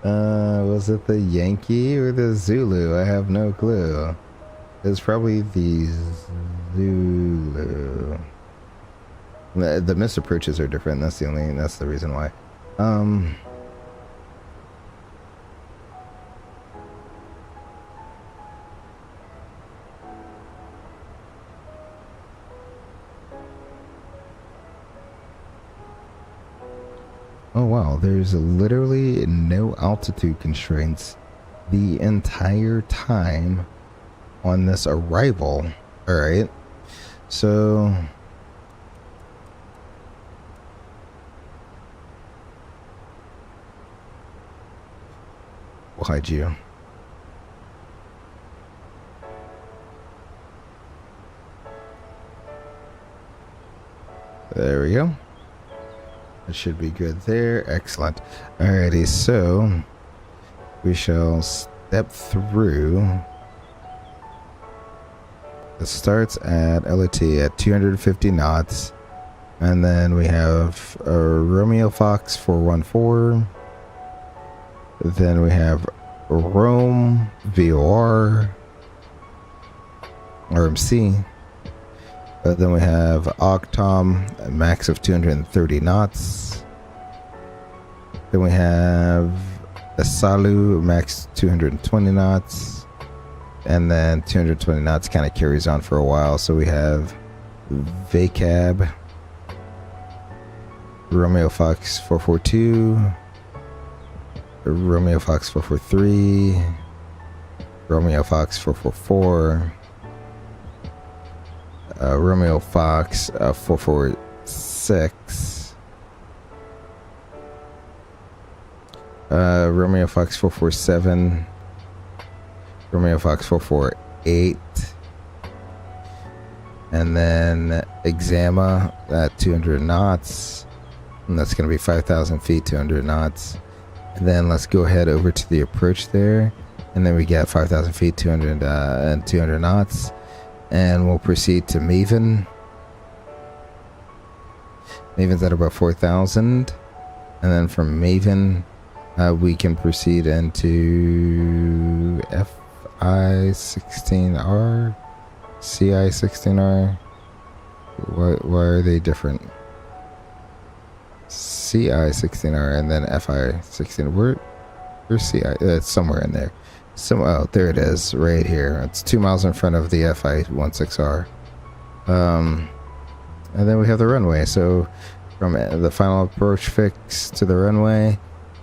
Was it the Yankee or the Zulu? I have no clue. It's probably the Zulu. The missed approaches are different. That's the reason why. Oh wow, there's literally no altitude constraints the entire time on this arrival. Alright, so we'll hide you. There we go. It should be good there. Excellent. Alrighty, so we shall step through. It starts at LOT at 250 knots. And then we have a Romeo Fox 414. Then we have Rome VOR RMC. Then we have Octom, a max of 230 knots. Then we have Asalu, max 220 knots. And then 220 knots kind of carries on for a while. So we have VCAB, Romeo Fox 442, Romeo Fox 443, Romeo Fox 444, Romeo Fox 446, Romeo Fox 447, Romeo Fox 448, and then Exama at 200 knots, and that's going to be 5,000 feet, 200 knots. And then let's go ahead over to the approach there, and then we get 5,000 feet, 200 and 200 knots. And we'll proceed to Maven. Maven's at about 4,000. And then from Maven, we can proceed into FI-16R, CI-16R. Why are they different? CI-16R and then FI-16. Where's CI? It's somewhere in there. Oh, there it is, right here. It's 2 miles in front of the FI-16R. And then we have the runway. So from the final approach fix to the runway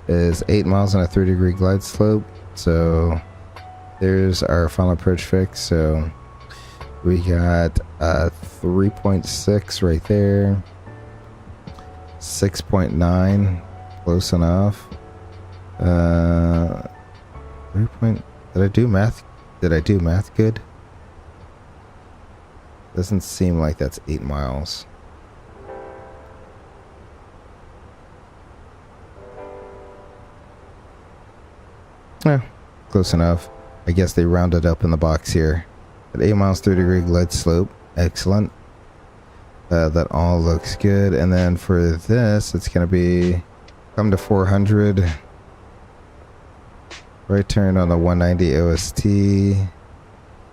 is 8 miles on a 30-degree glide slope. So there's our final approach fix. So we got 3.6 right there. 6.9, close enough. 3 point. Did I do math? Did I do math good? Doesn't seem like that's 8 miles. Yeah, close enough. I guess they rounded up in the box here. At 8 miles, 30-degree glide slope. Excellent. That all looks good. And then for this, it's going to be come to 400. Right turn on the 190 OST.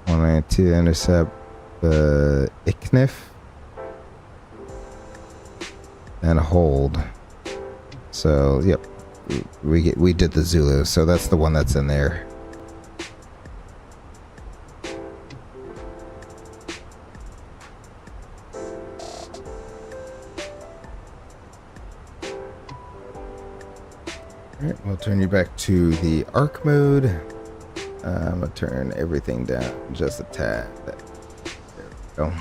192 intercept the ICNIF. And hold. So, yep. We did the Zulu, so that's the one that's in there. Alright, we'll turn you back to the arc mode. I'm going to turn everything down just a tad. There we go.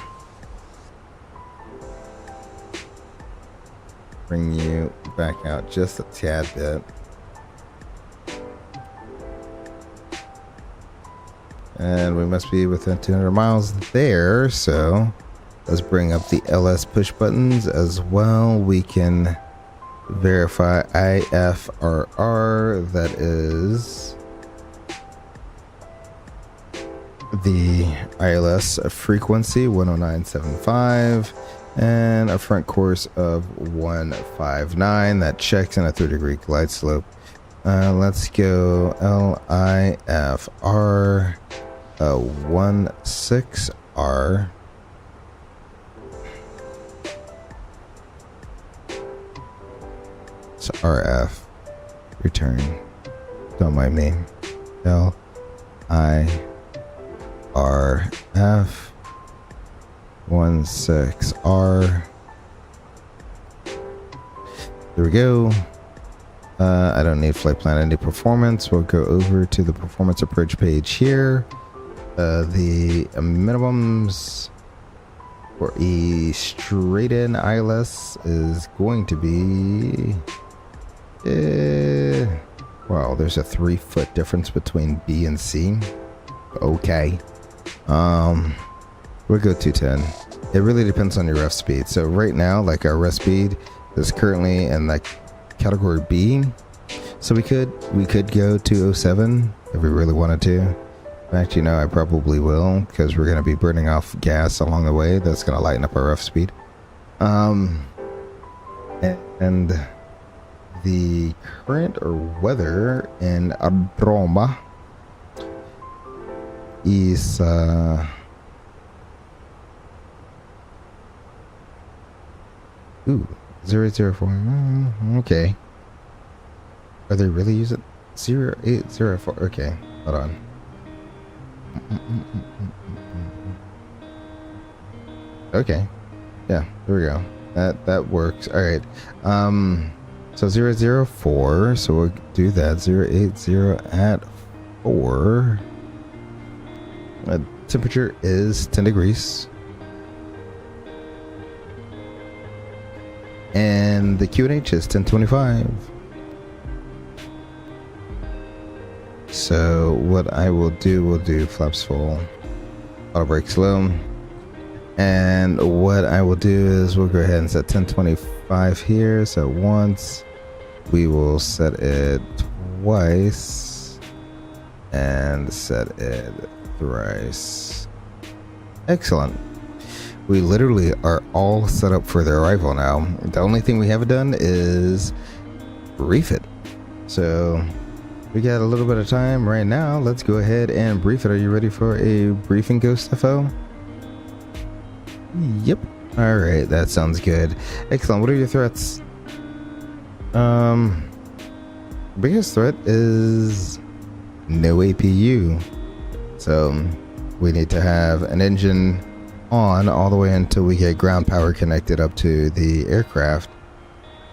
Bring you back out just a tad bit. And we must be within 200 miles there, so let's bring up the LS push buttons as well. We can verify IFRR, that is the ILS frequency 109.75 and a front course of 159 that checks in a 30-degree glide slope. Let's go LIFR 16R. It's RF. Return. Don't mind me. LIRF 16R. There we go. I don't need flight plan, any performance. We'll go over to the performance approach page here. The minimums for a straight in ILS is going to be wow, there's a 3-foot difference between B and C. Okay. We'll go 210. It really depends on your ref speed. So right now, like, our ref speed is currently in like category B. So we could go 207 if we really wanted to. In fact, you know, I probably will, because we're going to be burning off gas along the way. That's going to lighten up our ref speed. And the current or weather in Roma is ooh, 004. Okay. Are they really using 0804? Okay, hold on. Okay. Yeah, there we go. That works. All right. So 004, so we'll do that. 080 at 4. Temperature is 10 degrees. And the QNH is 1025. So what I will do, we'll do flaps full, auto brakes low. And what I will do is we'll go ahead and set 1025 here. So once, we will set it twice and set it thrice. Excellent. We literally are all set up for the arrival now. The only thing we haven't done is brief it. So we got a little bit of time right now. Let's go ahead and brief it. Are you ready for a briefing, Ghost FO? Yep. All right, that sounds good. Excellent. What are your threats? Biggest threat is no APU. So we need to have an engine on all the way until we get ground power connected up to the aircraft.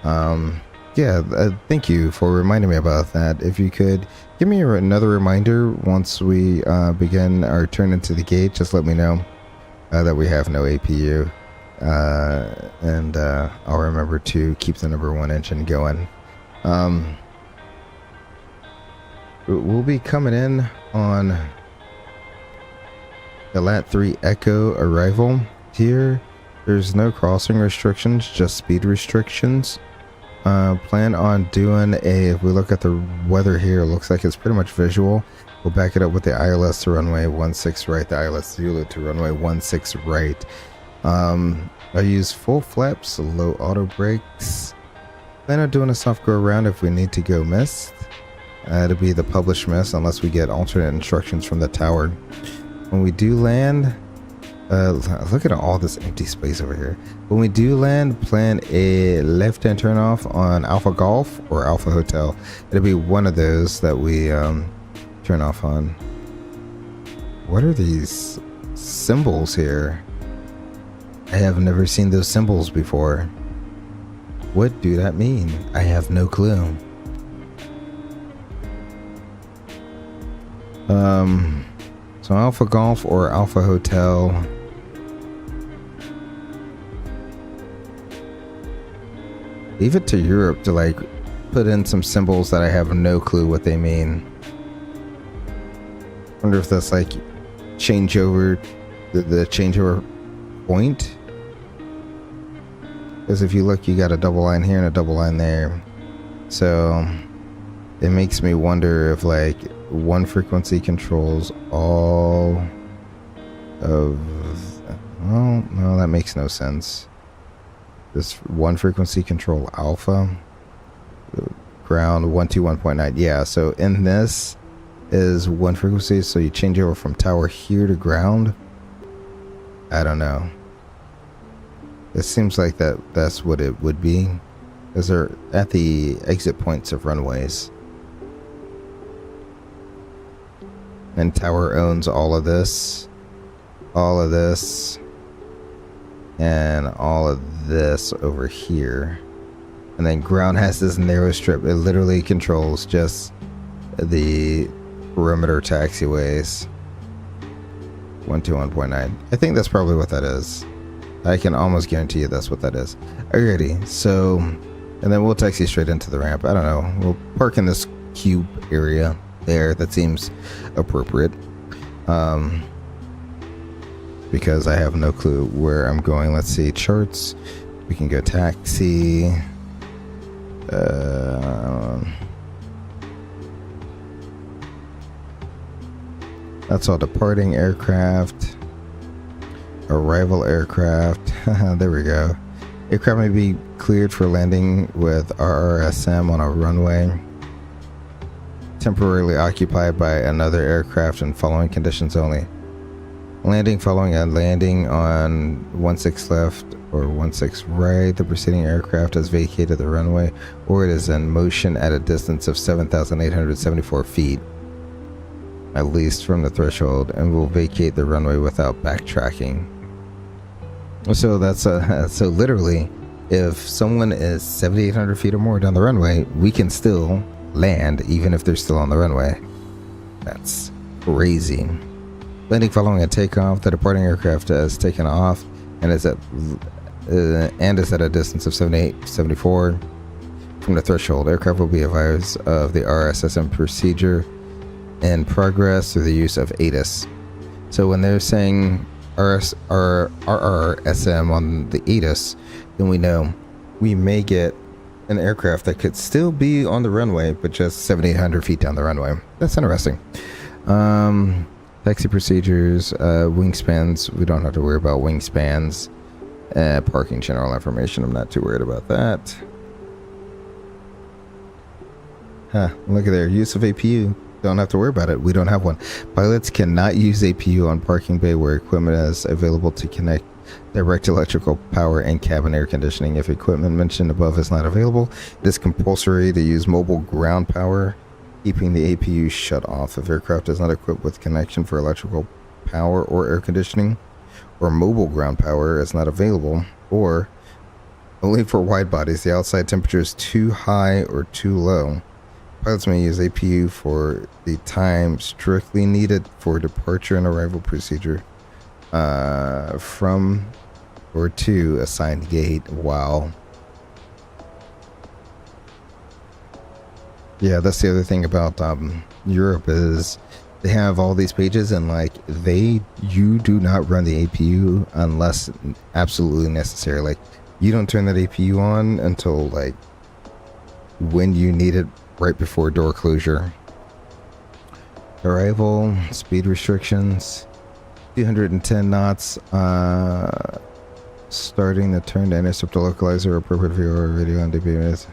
Thank you for reminding me about that. If you could give me another reminder once we begin our turn into the gate, just let me know that we have no APU, and I'll remember to keep the number 1 engine going. We'll be coming in on the Lat 3 Echo arrival here. There's no crossing restrictions, just speed restrictions. Plan on doing if we look at the weather here, it looks like it's pretty much visual. We'll back it up with the ILS to runway 16 right, the ILS Zulu to runway 16 right. I use full flaps, low auto brakes. Plan on doing a soft go around if we need to go missed. It'll be the published miss unless we get alternate instructions from the tower. When we do land, look at all this empty space over here. When we do land, plan a left-hand turn off on Alpha Golf or Alpha Hotel. It'll be one of those that we turn off on. What are these symbols here? I have never seen those symbols before. What do that mean? I have no clue. So Alpha Golf or Alpha Hotel. Leave it to Europe to like put in some symbols that I have no clue what they mean. Wonder if that's like changeover, the changeover point. Because if you look, you got a double line here and a double line there. So it makes me wonder if like one frequency controls all of, well, no, that makes no sense. This one frequency control alpha, ground 121.9. Yeah, so in this is one frequency, so you change over from tower here to ground. I don't know. It seems like that's what it would be, because they're at the exit points of runways. And tower owns all of this, and all of this over here. And then ground has this narrow strip. It literally controls just the perimeter taxiways. 121.9. I think that's probably what that is. I can almost guarantee you that's what that is. Alrighty, so, and then we'll taxi straight into the ramp. I don't know. We'll park in this cube area there. That seems appropriate. Because I have no clue where I'm going. Let's see, charts. We can go taxi. That's all departing aircraft. Arrival aircraft. There we go. Aircraft may be cleared for landing with RRSM on a runway. Temporarily occupied by another aircraft in following conditions only. Landing following a landing on 16 left or 16 right. The preceding aircraft has vacated the runway or it is in motion at a distance of 7,874 feet. At least from the threshold, and will vacate the runway without backtracking. So that's so literally, if someone is 7,800 feet or more down the runway, we can still land even if they're still on the runway. That's crazy. Landing following a takeoff, the departing aircraft has taken off and is at a distance of 7,874 from the threshold. Aircraft will be advised of the RSSM procedure in progress through the use of ATIS. So when they're saying RRSM on the ATIS, then we know we may get an aircraft that could still be on the runway, but just 7,800 feet down the runway. That's interesting. Taxi procedures, wingspans. We don't have to worry about wingspans. Parking general information. I'm not too worried about that. Look at there. Use of APU. Don't have to worry about it. We don't have one. Pilots cannot use APU on parking bay where equipment is available to connect direct electrical power and cabin air conditioning. If equipment mentioned above is not available, it is compulsory to use mobile ground power, keeping the APU shut off. If aircraft is not equipped with connection for electrical power or air conditioning, or mobile ground power is not available, or only for wide bodies, the outside temperature is too high or too low, pilots may use APU for the time strictly needed for departure and arrival procedure from or to assigned gate. Wow. Yeah, that's the other thing about Europe is they have all these pages and like you do not run the APU unless absolutely necessary. Like you don't turn that APU on until like when you need it, right before door closure. Arrival, speed restrictions, 210 knots, starting the turn to intercept the localizer, appropriate view or radio on DPS.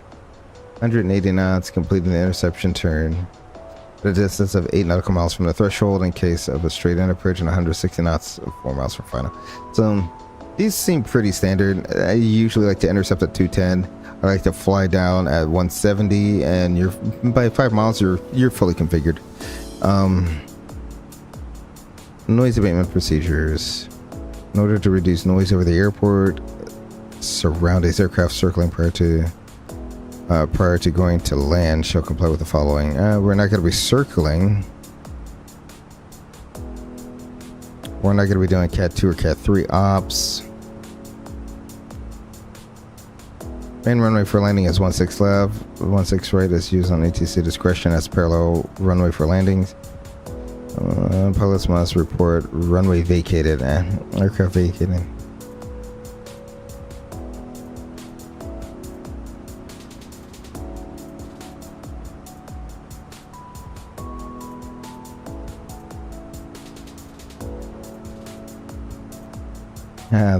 180 knots, completing the interception turn at a distance of 8 nautical miles from the threshold in case of a straight in approach, and 160 knots, 4 miles from final. So these seem pretty standard. I usually like to intercept at 210. I like to fly down at 170, and you're by 5 miles you're fully configured. Noise abatement procedures. In order to reduce noise over the airport, surroundings, aircraft circling prior to going to land shall comply with the following. We're not going to be circling. We're not going to be doing Cat 2 or Cat 3 ops. Main runway for landing is 16 left. 16 right is used on ATC discretion as parallel runway for landings. Pilots must report runway vacated. Aircraft vacated.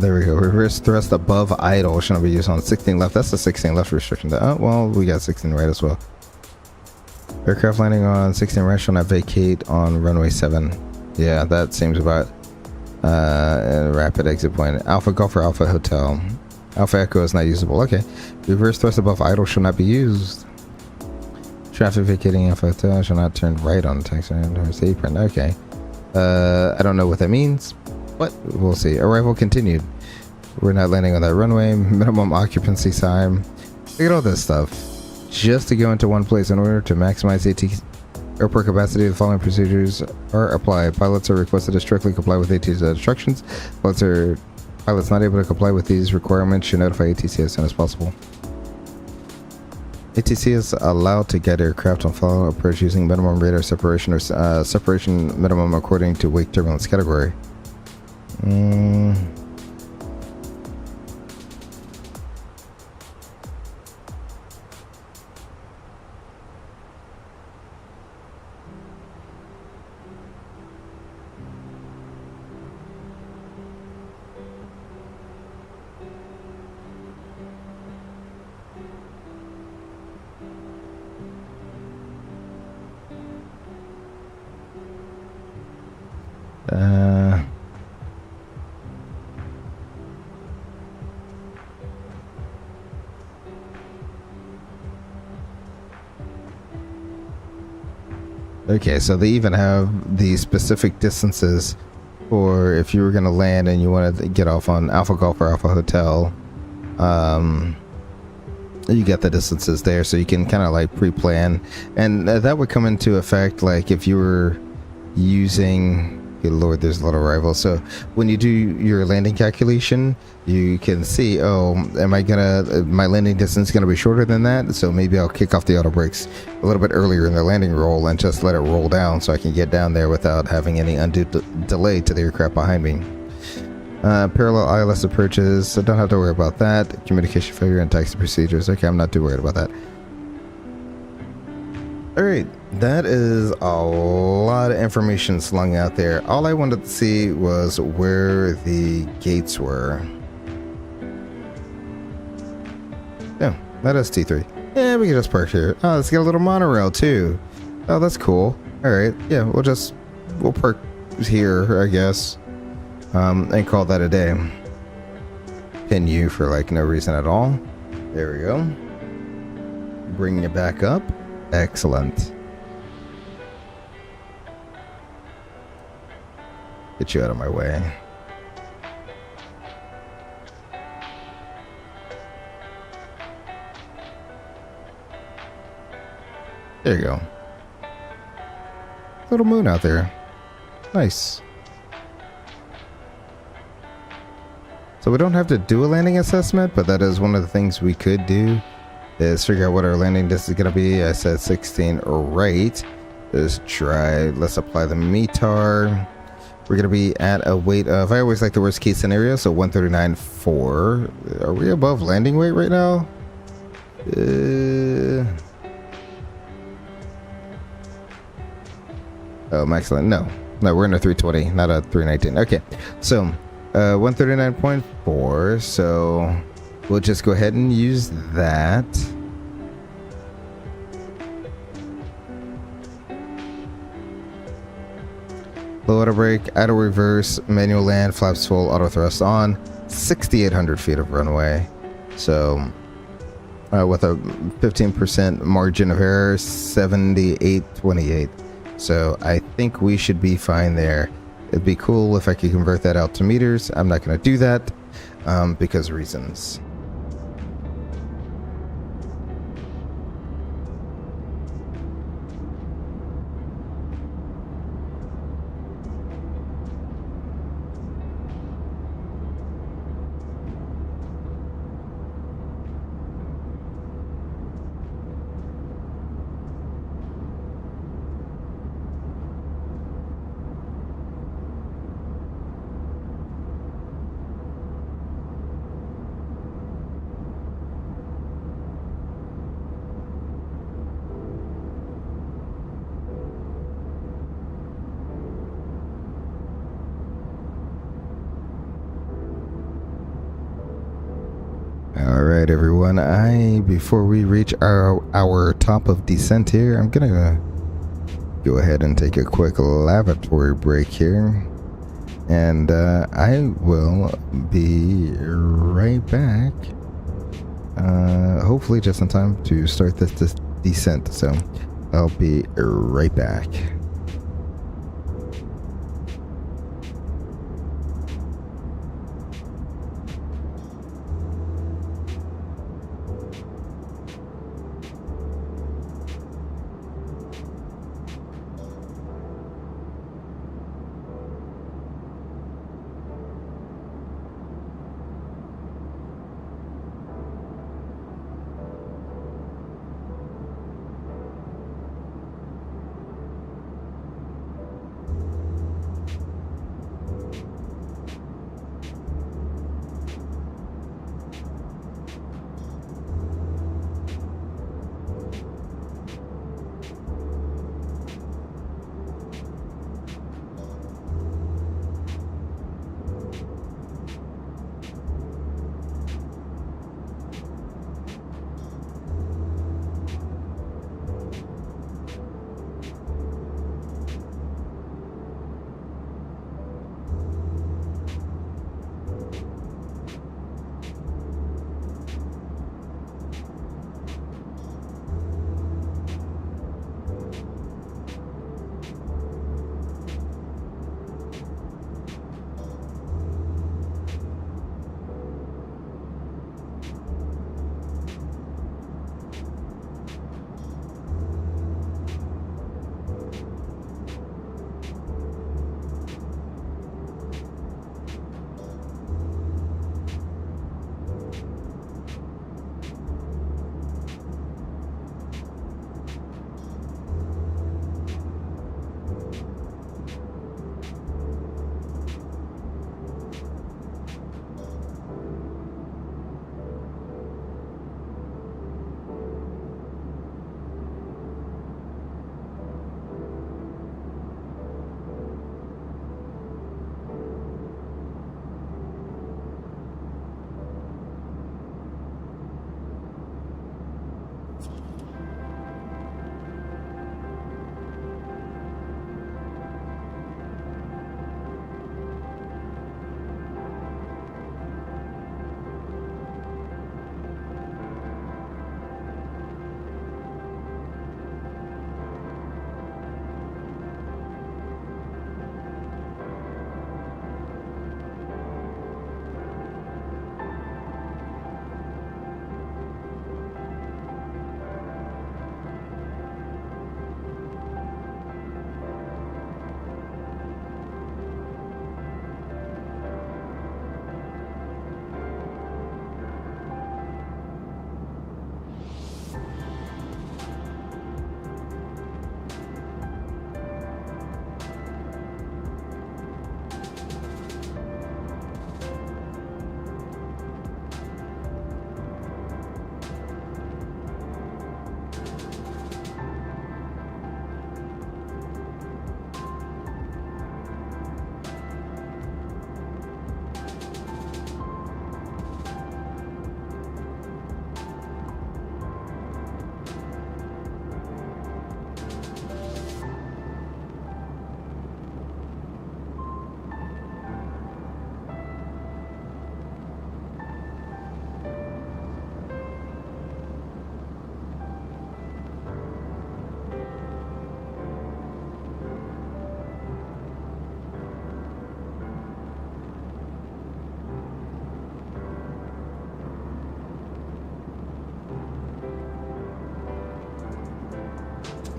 There we go. Reverse thrust above idle should not be used on 16 left. That's the 16 left restriction. Oh, well, we got 16 right as well. Aircraft landing on 16 right shall not vacate on runway 7. Yeah, that seems about a rapid exit point. Alpha Golf or Alpha Hotel. Alpha Echo is not usable. Okay. Reverse thrust above idle shall not be used. Traffic vacating Alpha Hotel shall not turn right on the taxi apron. Okay. I don't know what that means, but we'll see. Arrival continued. We're not landing on that runway. Minimum occupancy time Look at all this stuff. Just to go into one place in order to maximize airport capacity, the following procedures are applied. Pilots are requested to strictly comply with ATC's instructions. Pilots not able to comply with these requirements should notify ATC as soon as possible. ATC is allowed to get aircraft on follow approach using minimum radar separation or separation minimum according to wake turbulence category. Okay, so they even have the specific distances for if you were going to land and you wanted to get off on Alpha Golf or Alpha Hotel. You get the distances there, so you can kind of like pre-plan, and that would come into effect like if you were using, good lord, there's a lot of rivals. So when you do your landing calculation, you can see, oh, my landing distance gonna be shorter than that, so maybe I'll kick off the auto brakes a little bit earlier in the landing roll and just let it roll down so I can get down there without having any undue delay to the aircraft behind me. Parallel ILS approaches, so don't have to worry about that. Communication failure and taxi procedures. Okay, I'm not too worried about that. Alright, that is a lot of information slung out there. All I wanted to see was where the gates were. Yeah, that is T3. Yeah, we can just park here. Oh, let's get a little monorail too. Oh, that's cool. Alright, yeah, we'll park here, I guess. And call that a day. Pin you for like no reason at all. There we go. Bringing it back up. Excellent. Get you out of my way. There you go. Little moon out there. Nice. So we don't have to do a landing assessment, but that is one of the things we could do, is figure out what our landing distance is going to be. I said 16 right. Let's apply the METAR. We're going to be at a weight of, I always like the worst case scenario, so 139.4. Are we above landing weight right now? Oh, excellent. No, we're in a 320, not a 319. Okay, so 139.4, so we'll just go ahead and use that. Low auto brake, auto reverse, manual land, flaps full, auto thrust on, 6,800 feet of runway. So with a 15% margin of error, 78.28. So I think we should be fine there. It'd be cool if I could convert that out to meters. I'm not going to do that because reasons. Alright everyone, before we reach our top of descent here, I'm gonna go ahead and take a quick lavatory break here, and I will be right back, hopefully just in time to start this descent, so I'll be right back.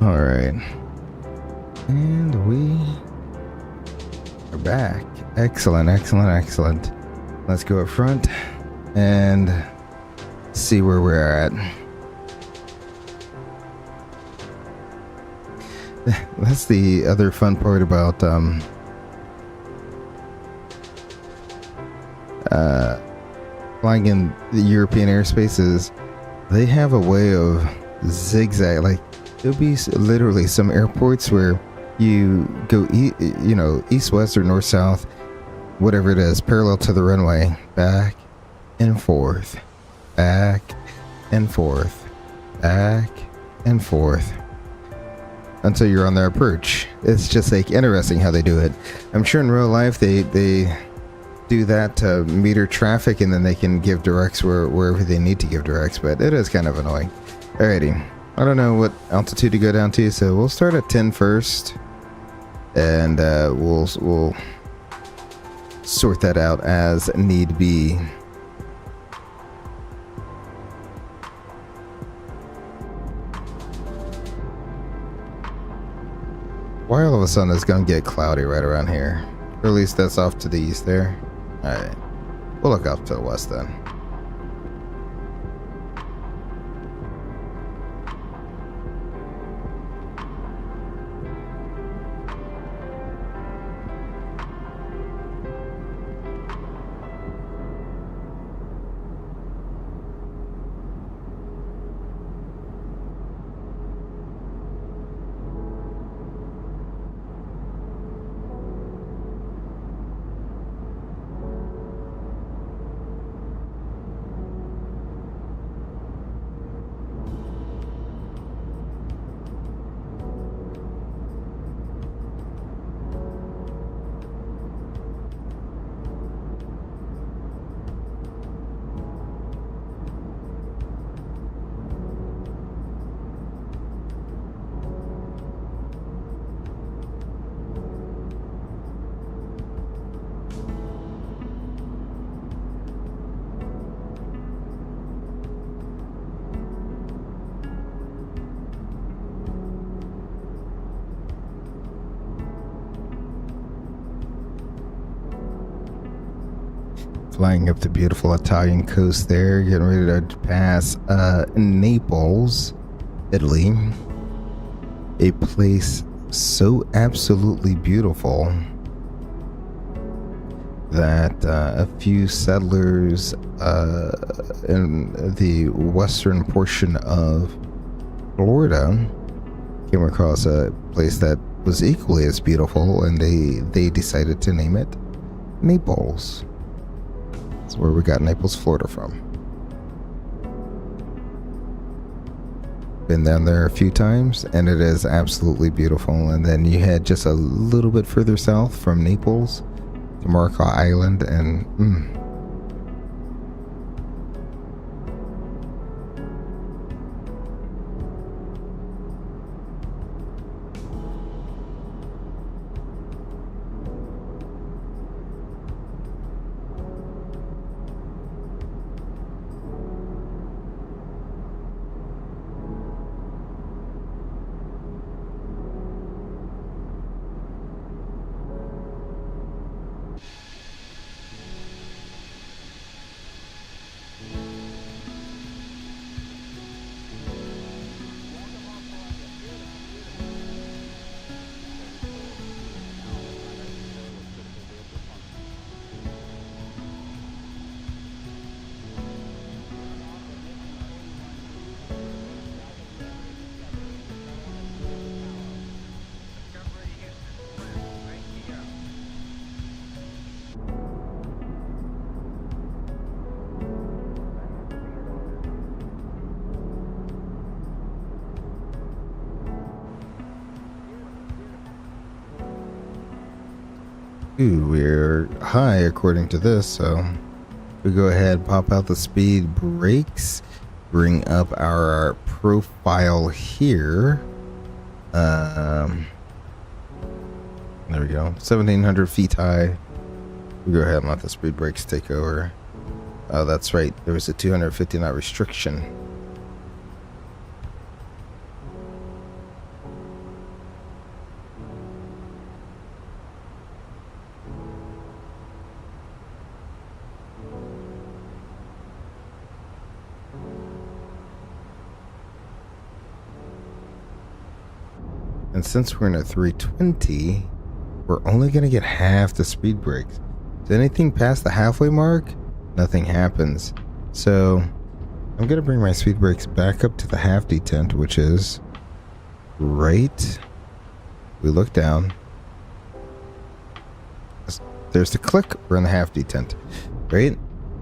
All right. And we are back. Excellent, excellent, excellent. Let's go up front and see where we're at. That's the other fun part about flying in the European airspace is they have a way of zigzag. Like there'll be literally some airports where you go east, west, or north, south, whatever it is, parallel to the runway, back and forth, back and forth, back and forth, until you're on their approach. It's just like interesting how they do it. I'm sure in real life they do that to meter traffic, and then they can give directs wherever they need to give directs, but it is kind of annoying. Alrighty, I don't know what altitude to go down to, so we'll start at 10 first, and we'll sort that out as need be. Why all of a sudden it's gonna get cloudy right around here? Or at least that's off to the east there. Alright, we'll look off to the west then. Flying up the beautiful Italian coast there, getting ready to pass Naples, Italy. A place so absolutely beautiful that a few settlers in the western portion of Florida came across a place that was equally as beautiful, and they decided to name it Naples. That's where we got Naples, Florida from. Been down there a few times, and it is absolutely beautiful. And then you head just a little bit further south from Naples to Marco Island, and ooh, we're high according to this, so we go ahead, pop out the speed brakes, bring up our profile here. There we go, 1,700 feet high. We go ahead and let the speed brakes take over. Oh, that's right, there was a 250 knot restriction. And since we're in a 320, we're only going to get half the speed brakes. So anything past the halfway mark, nothing happens. So I'm going to bring my speed brakes back up to the half detent, which is right. We look down. There's the click. We're in the half detent, right?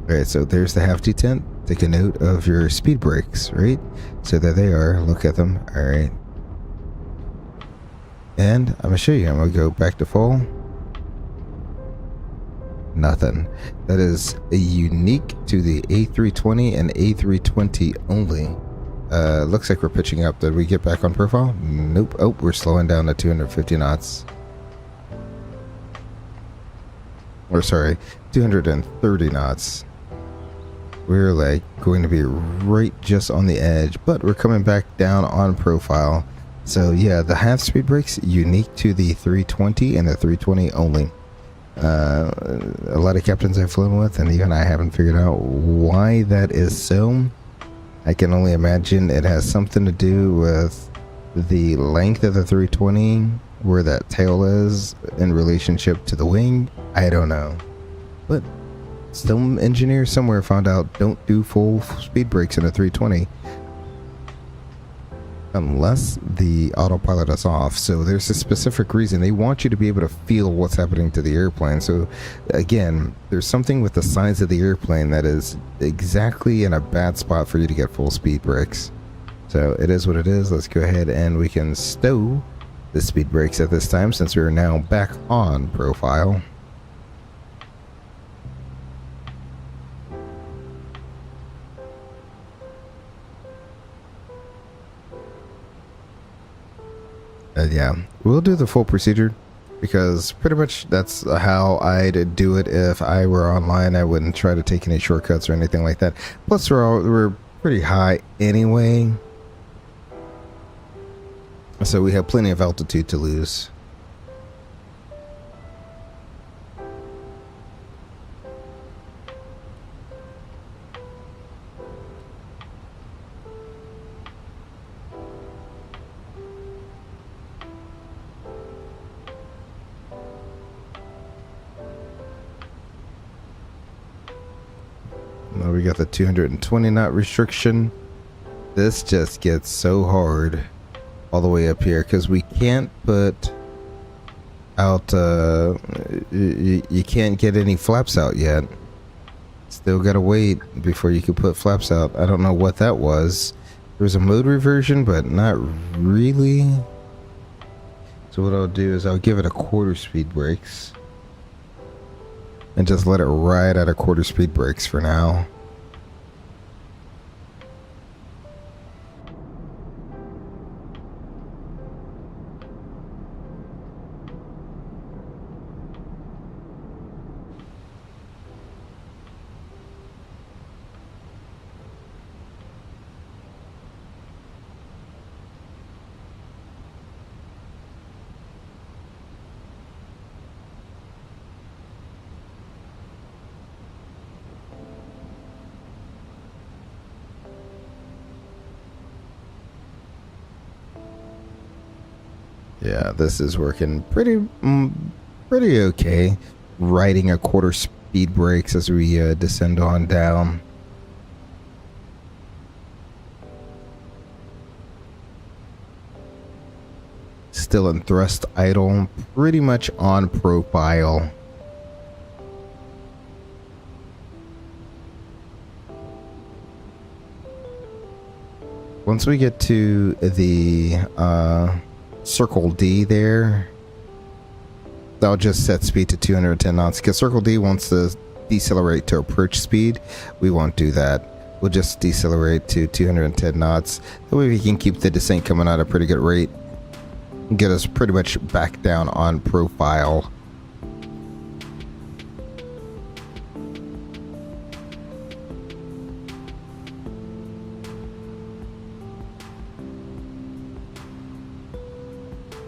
All right, so there's the half detent. Take a note of your speed brakes, right? So there they are. Look at them. All right. And I'm going to show you. I'm going to go back to full. Nothing. That is unique to the A320 and A320 only. Looks like we're pitching up. Did we get back on profile? Nope. Oh, we're slowing down to 250 knots. Or sorry, 230 knots. We're like going to be right just on the edge, but we're coming back down on profile. So yeah, the half speed brakes unique to the 320 and the 320 only. A lot of captains I've flown with, and even I haven't figured out why that is so. I can only imagine it has something to do with the length of the 320, where that tail is in relationship to the wing. I don't know, but some engineer somewhere found out don't do full speed brakes in a 320 unless the autopilot is off. So there's a specific reason. They want you to be able to feel what's happening to the airplane. So again, there's something with the size of the airplane that is exactly in a bad spot for you to get full speed brakes. So it is what it is. Let's go ahead and we can stow the speed brakes at this time, since we are now back on profile. Yeah, we'll do the full procedure, because pretty much that's how I'd do it if I were online. I wouldn't try to take any shortcuts or anything like that. Plus, we're pretty high anyway, so we have plenty of altitude to lose. Now we got the 220 knot restriction. This just gets so hard all the way up here, because we can't put out you can't get any flaps out yet. Still gotta wait before you can put flaps out. I don't know what that was. There was a mode reversion, but not really. So what I'll do is I'll give it a quarter speed brakes and just let it ride at a quarter speed brakes for now. Yeah, this is working pretty okay. Riding a quarter speed brakes as we descend on down. Still in thrust idle, pretty much on profile. Once we get to the Circle D there, I'll just set speed to 210 knots, because Circle D wants to decelerate to approach speed. We won't do that. We'll just decelerate to 210 knots. That way we can keep the descent coming at a pretty good rate and get us pretty much back down on profile.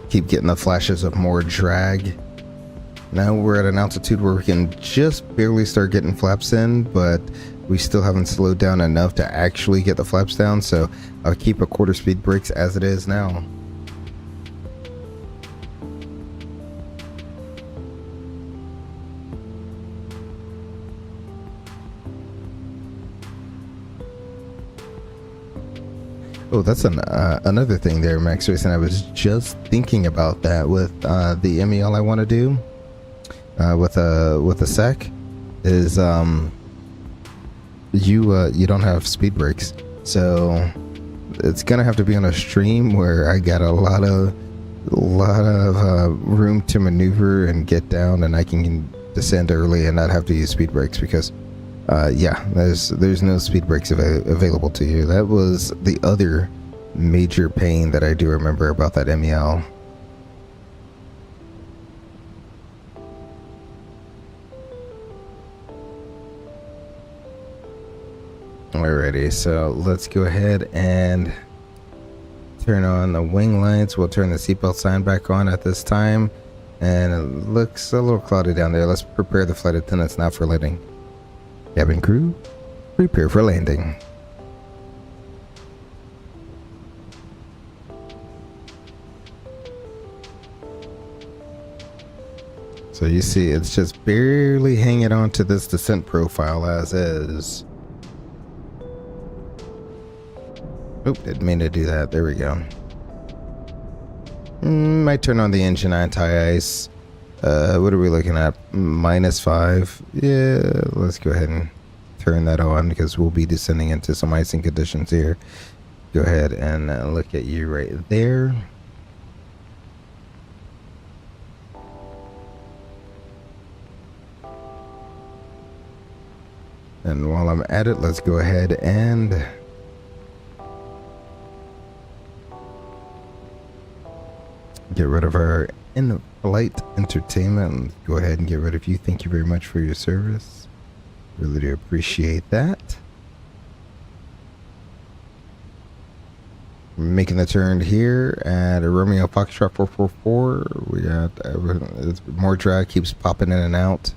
Keep getting the flashes of more drag. Now we're at an altitude where we can just barely start getting flaps in, but we still haven't slowed down enough to actually get the flaps down, so I'll keep a quarter speed brakes as it is now. Oh, that's another thing there, Max Racing. I was just thinking about that with the MEL I want to do with a sec is you don't have speed brakes, so it's gonna have to be on a stream where I got a lot of room to maneuver and get down, and I can descend early and not have to use speed brakes because yeah, there's no speed brakes available to you. That was the other major pain that I do remember about that MEL. Alrighty, so let's go ahead and turn on the wing lights. We'll turn the seatbelt sign back on at this time, and it looks a little cloudy down there. Let's prepare the flight attendants now for landing. Cabin crew, prepare for landing. So you see it's just barely hanging on to this descent profile as is. Oh, didn't mean to do that. There we go. Might turn on the engine anti-ice. What are we looking at? -5. Yeah, let's go ahead and turn that on because we'll be descending into some icing conditions here. Go ahead and look at you right there. And while I'm at it, let's go ahead and get rid of our in-flight entertainment. Go ahead and get rid of you. Thank you very much for your service. Really do appreciate that. Making the turn here at a Romeo Foxtrot 444. We got more drag keeps popping in and out.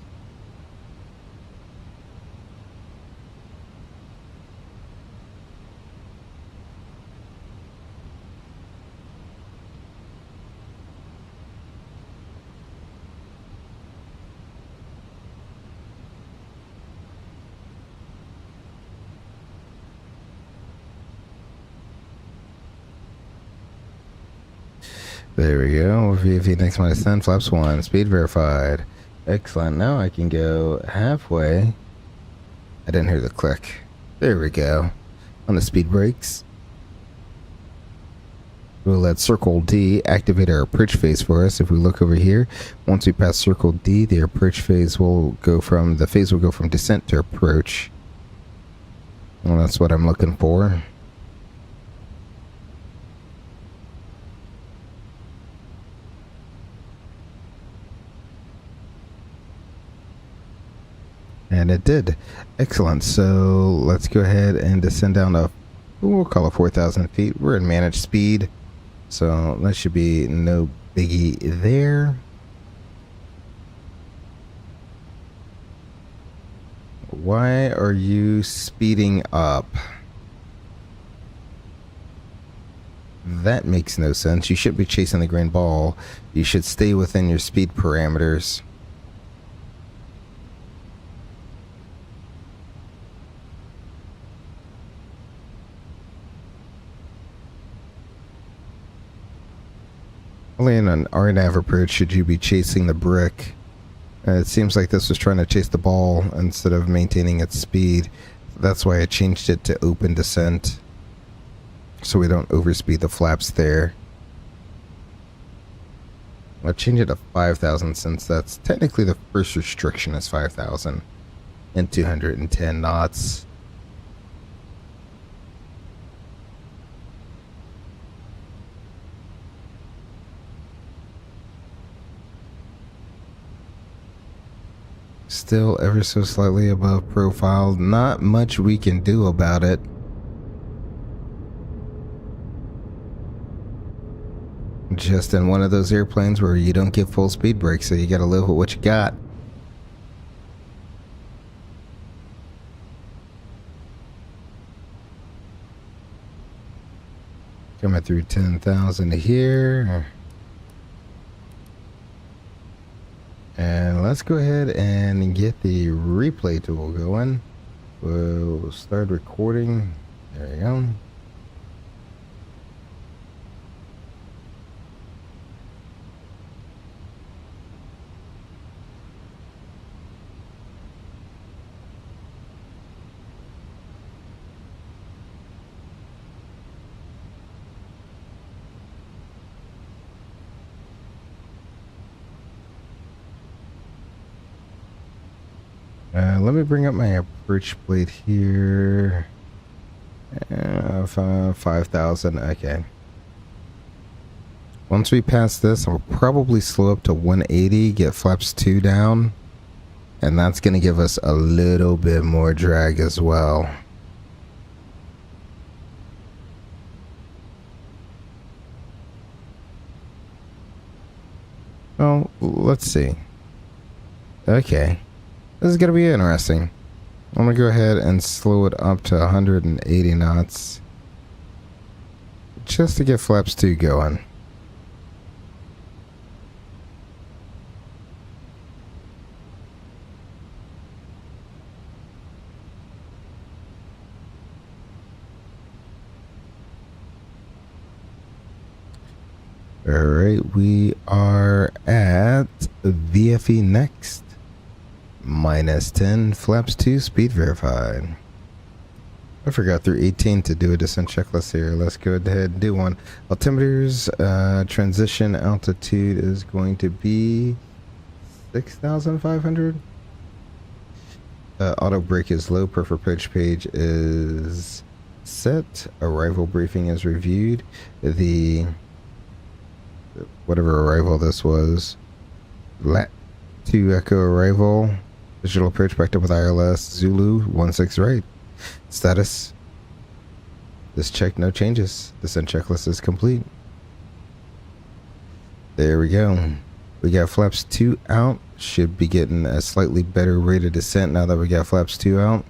There we go. VFE next minus 10, flaps 1, speed verified. Excellent. Now I can go halfway. I didn't hear the click. There we go. On the speed brakes. We'll let Circle D activate our approach phase for us. If we look over here, once we pass Circle D, the approach phase will go from descent to approach. Well, that's what I'm looking for. And it did. Excellent. So let's go ahead and descend down to, we'll call it 4,000 feet. We're in managed speed, so that should be no biggie there. Why are you speeding up? That makes no sense. You shouldn't be chasing the green ball. You should stay within your speed parameters. Only in an RNAV approach should you be chasing the brick. It seems like this was trying to chase the ball instead of maintaining its speed. That's why I changed it to open descent, so we don't overspeed the flaps there. I'll change it to 5,000 since that's technically the first restriction is 5,000 and 210 knots. Still ever so slightly above profile. Not much we can do about it. Just in one of those airplanes where you don't get full speed brakes, so you gotta live with what you got. Coming through 10,000 here. And let's go ahead and get the replay tool going. We'll start recording. There you go. Let me bring up my approach plate here. 5,000. Okay. Once we pass this, I'll probably slow up to 180, get flaps 2 down, and that's going to give us a little bit more drag as well. Well, let's see. Okay. This is going to be interesting. I'm going to go ahead and slow it up to 180 knots just to get flaps 2 going. Alright, we are at VFE next. -10, flaps 2, speed verified. I forgot through 18 to do a descent checklist here. Let's go ahead and do one. Altimeters, transition altitude is going to be 6,500. Auto brake is low, prefer approach page is set. Arrival briefing is reviewed. The whatever arrival this was, lat 2 echo arrival, digital approach backed up with ILS Zulu 16 right. Status, this check no changes. Descent checklist is complete. There we go. We got flaps 2 out. Should be getting a slightly better rate of descent now that we got flaps 2 out.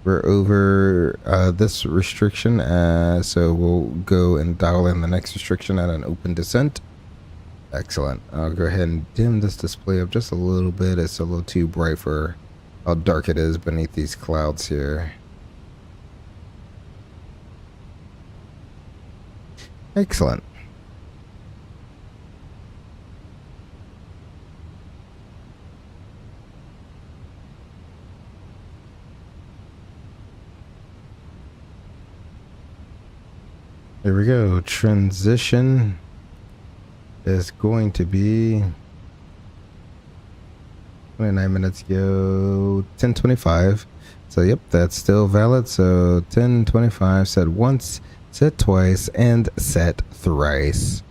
We're over this restriction, so we'll go and dial in the next restriction at an open descent. Excellent. I'll go ahead and dim this display up just a little bit. It's a little too bright for how dark it is beneath these clouds here. Excellent. There we go. Transition is going to be 29 minutes ago, 10:25. So yep, that's still valid. So 10:25, set once, set twice, and set thrice.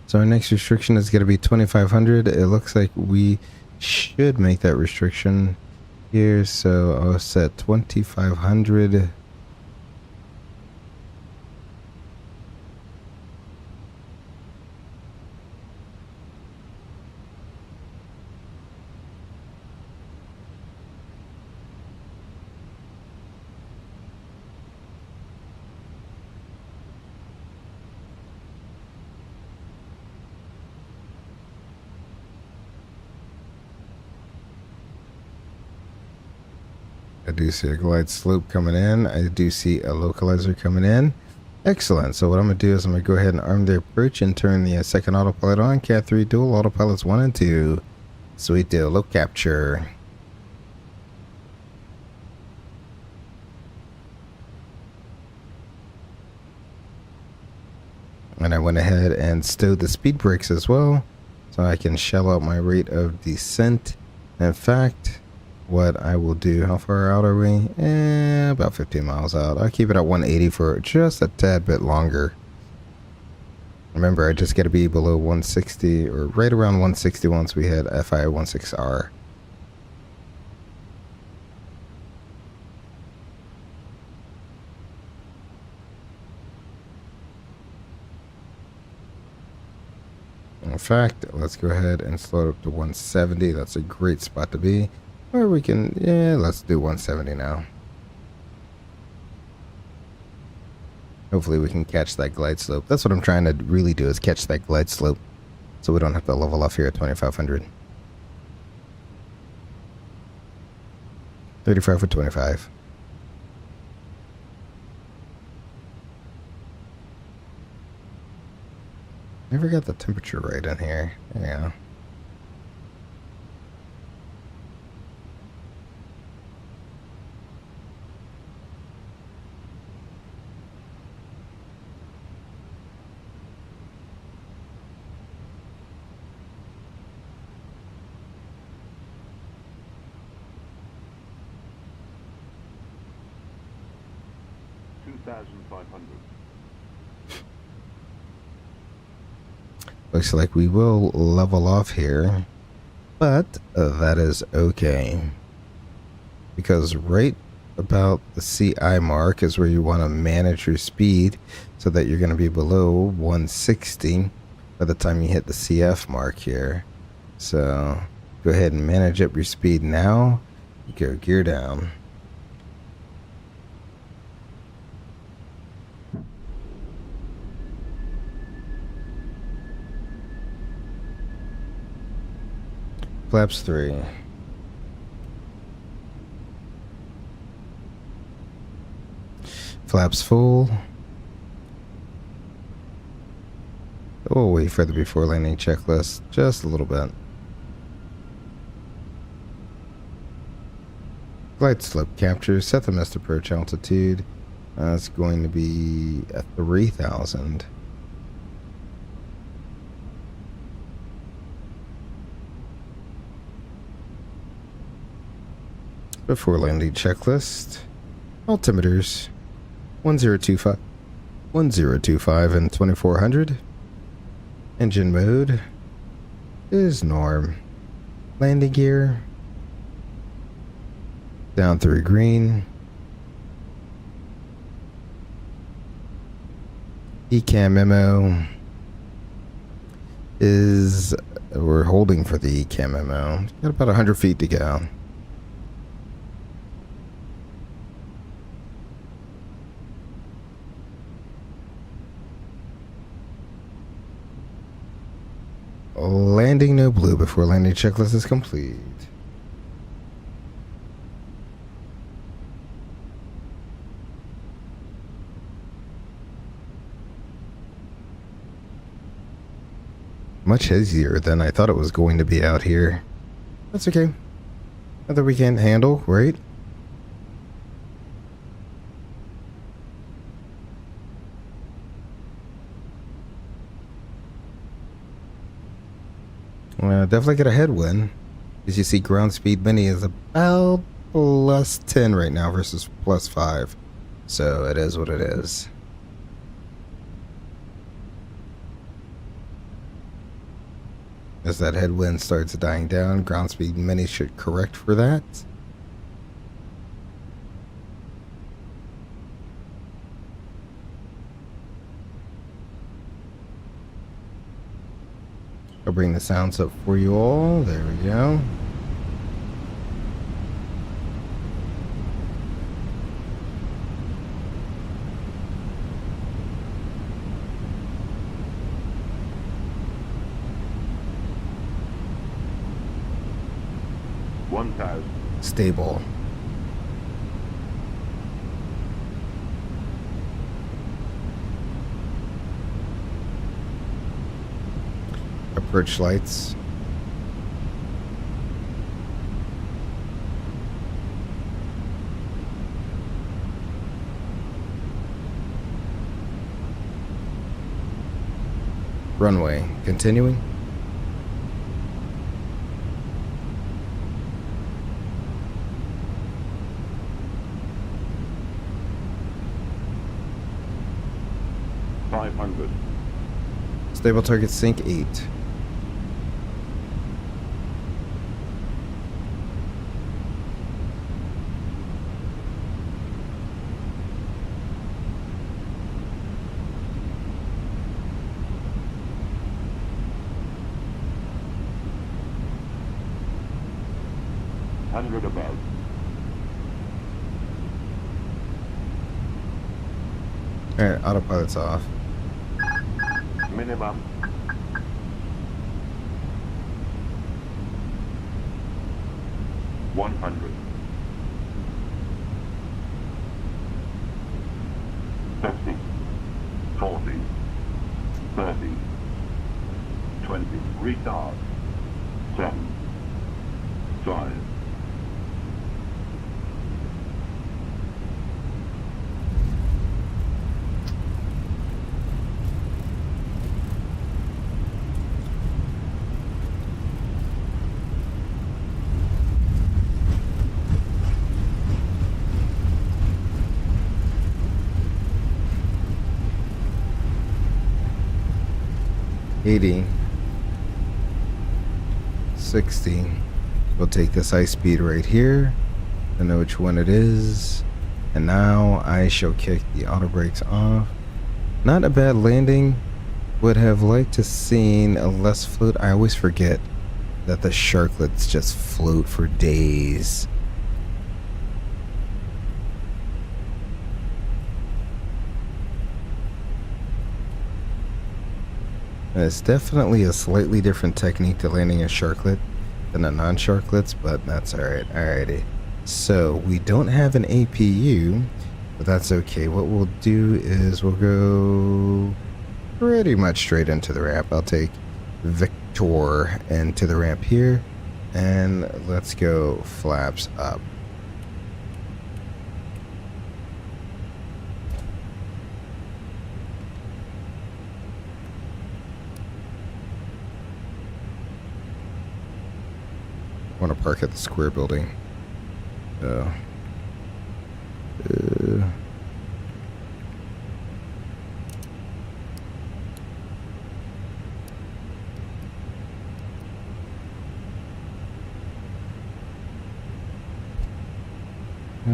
So our next restriction is going to be 2,500. It looks like we should make that restriction here. So I'll set 2,500. I do see a glide slope coming in. I do see a localizer coming in. Excellent. So what I'm going to do is I'm going to go ahead and arm the approach and turn the second autopilot on. Cat 3 dual autopilots 1 and 2. Sweet deal. Low capture. And I went ahead and stowed the speed brakes as well, so I can shell out my rate of descent. In fact, what I will do, how far out are we? About 15 miles out. I'll keep it at 180 for just a tad bit longer. Remember, I just got to be below 160, or right around 160 once we hit FI-16R. In fact, let's go ahead and slow it up to 170. That's a great spot to be. Or we can, yeah, let's do 170 now. Hopefully we can catch that glide slope. That's what I'm trying to really do, is catch that glide slope, so we don't have to level off here at 2,500. 35 for 25. Never got the temperature right in here. There you go. 1,500. Looks like we will level off here, but that is okay. Because right about the CI mark is where you want to manage your speed so that you're going to be below 160 by the time you hit the CF mark here. So go ahead and manage up your speed now. Go gear down. Flaps 3. Flaps full. We'll wait for the before landing checklist just a little bit. Glide slope capture. Set the missed approach altitude. It's going to be at 3,000. Before landing checklist. Altimeters 1025 and 2400. Engine mode is norm. Landing gear down through green. ECAM memo is, we're holding for the ECAM memo. Got about 100 feet to go. Landing no blue before landing checklist is complete. Much easier than I thought it was going to be out here. That's okay. Nothing we can't handle, right? Definitely get a headwind. As you see, ground speed mini is about plus 10 right now versus plus 5. So it is what it is. As that headwind starts dying down, ground speed mini should correct for that. I'll bring the sounds up for you all. There we go. Stable. Approach lights. Runway. Continuing. Stable target sync 8. Above. Alright, autopilot's off. Minimum. $100. 50. 40. 30. 20. Retard. 7. 5. 80, 60. We'll take this high speed right here. I know which one it is. And now I shall kick the auto brakes off. Not a bad landing. Would have liked to seen a less float. I always forget that the sharklets just float for days. And it's definitely a slightly different technique to landing a sharklet than a non-sharklets, but that's alright. Alrighty. So we don't have an APU, but that's okay. What we'll do is we'll go pretty much straight into the ramp. I'll take Victor into the ramp here, and let's go flaps up. I want to park at the square building.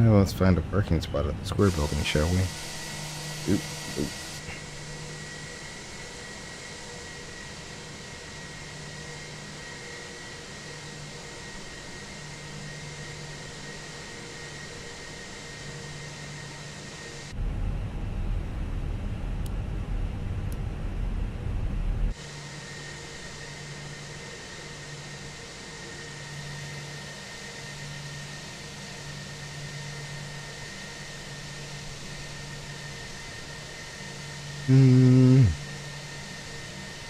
Let's find a parking spot at the square building, shall we? Oop, oop.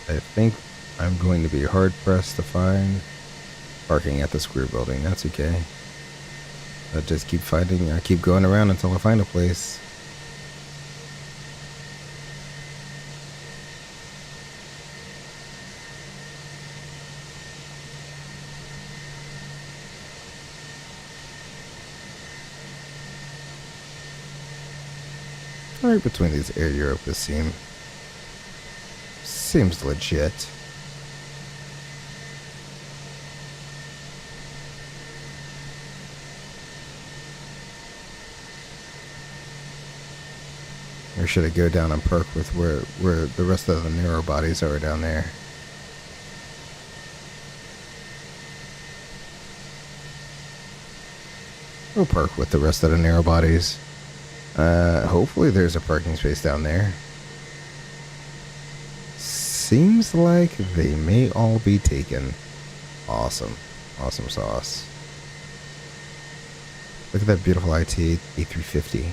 I think I'm going to be hard pressed to find parking at the square building. That's okay. I just keep finding. I keep going around until I find a place. Right between these air Europa seems legit. Or should I go down and park with where the rest of the narrow bodies are down there? We'll park with the rest of the narrow bodies. Hopefully there's a parking space down there. Seems like they may all be taken. Awesome. Awesome sauce. Look at that beautiful IT A350.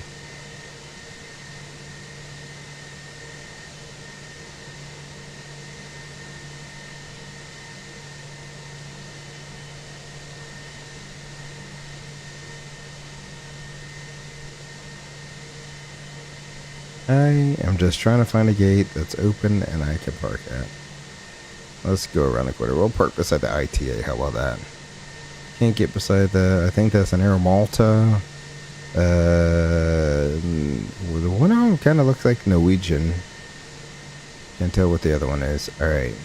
I am just trying to find a gate that's open and I can park at. Let's go around the corner. We'll park beside the ITA. How about that? Can't get beside the... I think that's an Air Malta. The one of them kind of looks like Norwegian. Can't tell what the other one is. Alright.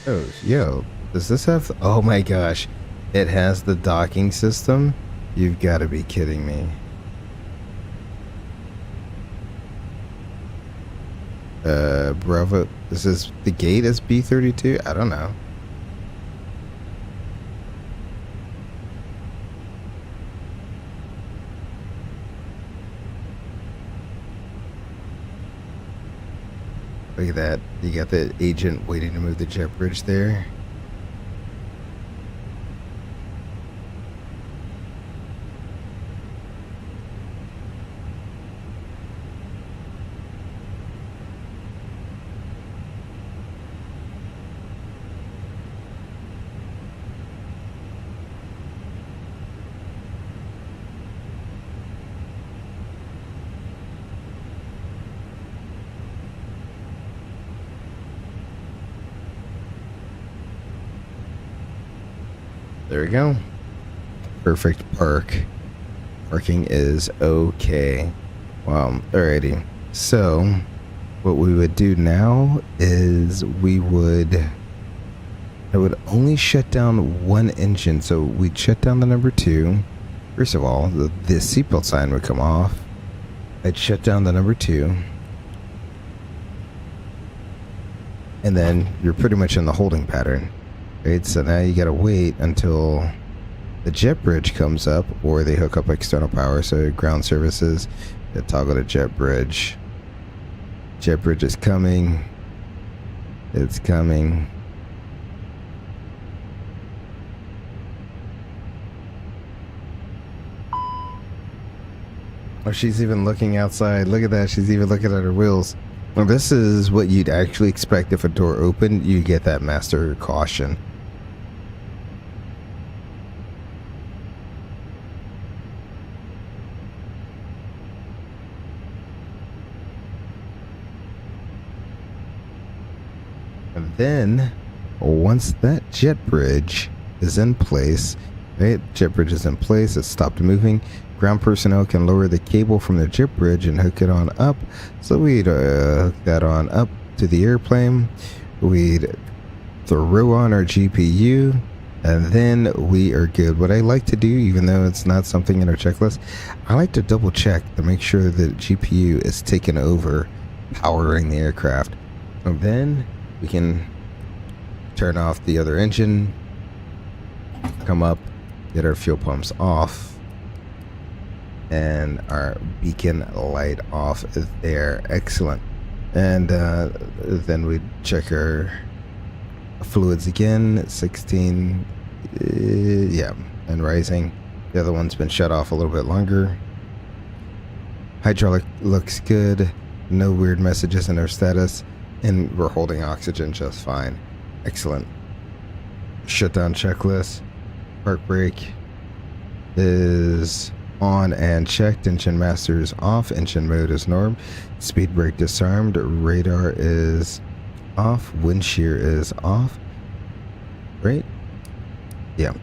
Oh, yo, does this have... Oh my gosh, it has the docking system? You've got to be kidding me. Bravo, is this the gate as B32? I don't know. Look at that. You got the agent waiting to move the jet bridge there. There we go. Perfect park. Parking is okay. Well, alrighty. So, what we would do now is I would only shut down one engine. So we'd shut down the number 2. First of all, the seatbelt sign would come off. I'd shut down the number 2. And then you're pretty much in the holding pattern. Right? So now you gotta wait until the jet bridge comes up, or they hook up external power. So ground services, they toggle to jet bridge. Jet bridge is coming. It's coming. Oh, she's even looking outside. Look at that. She's even looking at her wheels. Well, this is what you'd actually expect if a door opened. You get that master caution. And then, once that jet bridge is in place, right? Jet bridge is in place. It's stopped moving. Ground personnel can lower the cable from the jet bridge and hook it on up. So we'd hook that on up to the airplane. We'd throw on our GPU, and then we are good. What I like to do, even though it's not something in our checklist, I like to double check to make sure that GPU is taken over powering the aircraft. And then we can turn off the other engine, come up, get our fuel pumps off, and our beacon light off there. Excellent. And then we check our fluids again. 16, yeah, and rising. The other one's been shut off a little bit longer. Hydraulic looks good. No weird messages in our status, and we're holding oxygen just fine. Excellent. Shutdown checklist. Park brake is on and checked. Engine master is off. Engine mode is norm. Speed brake disarmed. Radar is off. Wind shear is off. Right? Yeah.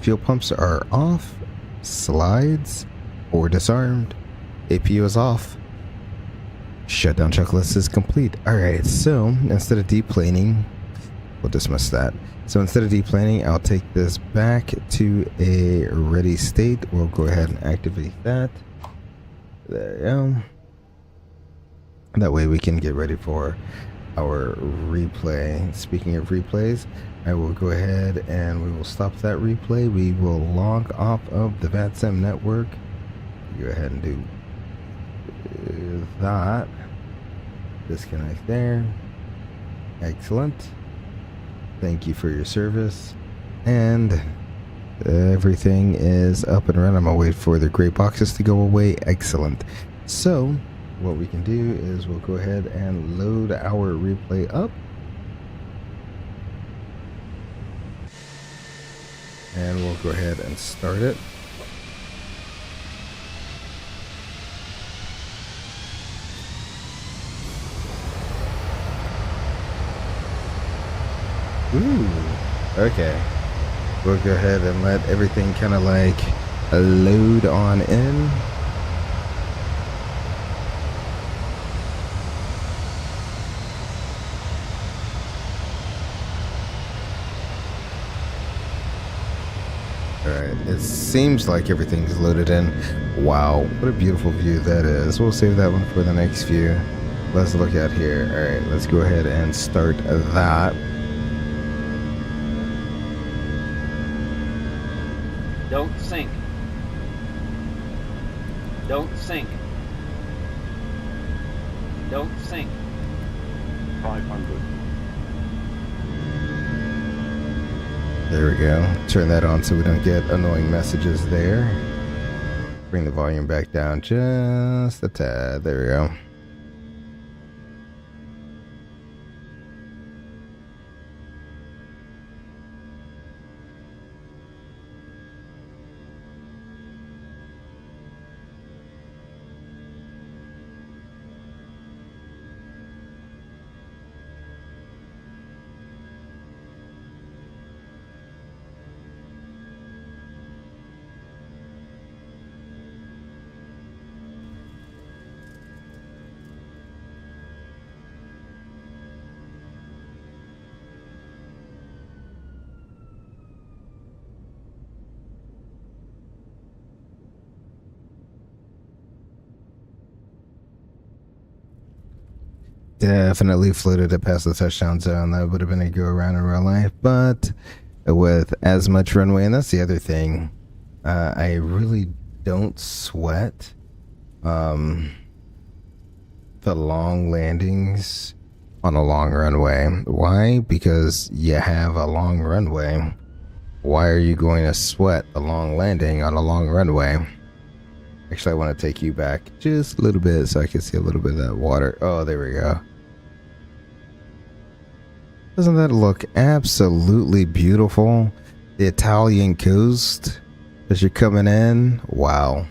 Fuel pumps are off. Slides or disarmed. APU is off. Shutdown checklist is complete. Alright, so instead of deplaning, we'll dismiss that. So instead of deplaning, I'll take this back to a ready state. We'll go ahead and activate that. There you go. That way we can get ready for our replay. Speaking of replays, I will go ahead and we will stop that replay. We will log off of the VATSIM network. Go ahead and do that. Disconnect there. Excellent. Thank you for your service. And everything is up and running. I'm gonna wait for the gray boxes to go away. Excellent. So what we can do is we'll go ahead and load our replay up. And we'll go ahead and start it. Ooh, okay. We'll go ahead and let everything kind of like load on in. Alright, it seems like everything's loaded in. Wow, what a beautiful view that is. We'll save that one for the next view. Let's look at here. Alright, let's go ahead and start that. Don't sink. Don't sink. Don't sink. 500. There we go. Turn that on so we don't get annoying messages there. Bring the volume back down just a tad. There we go. Definitely floated it past the touchdown zone. That would have been a go around in real life, but with as much runway, and that's the other thing. I really don't sweat the long landings on a long runway. Why? Because you have a long runway. Why are you going to sweat a long landing on a long runway? Actually, I want to take you back just a little bit so I can see a little bit of that water. Oh, there we go. Doesn't that look absolutely beautiful? The Italian coast as you're coming in. Wow.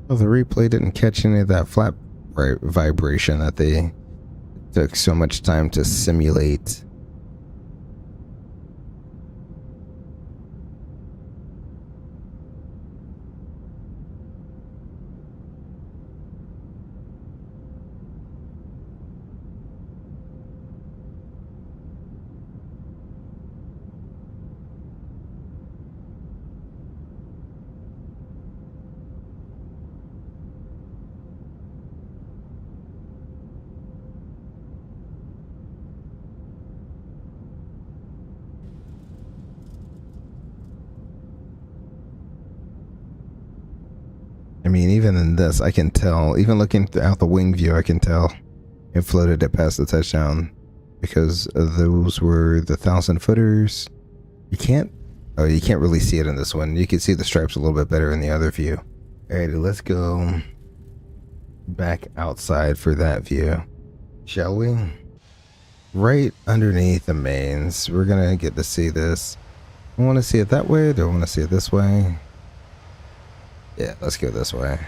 Well, the replay didn't catch any of that flap vibration that they took so much time to simulate. I mean, even in this, I can tell, even looking out the wing view, I can tell it floated it past the touchdown because those were the 1,000-footers. You can't really see it in this one. You can see the stripes a little bit better in the other view. Alrighty, let's go back outside for that view, shall we? Right underneath the mains, we're gonna get to see this. I want to see it that way, or do I want to see it this way? Yeah, let's go this way.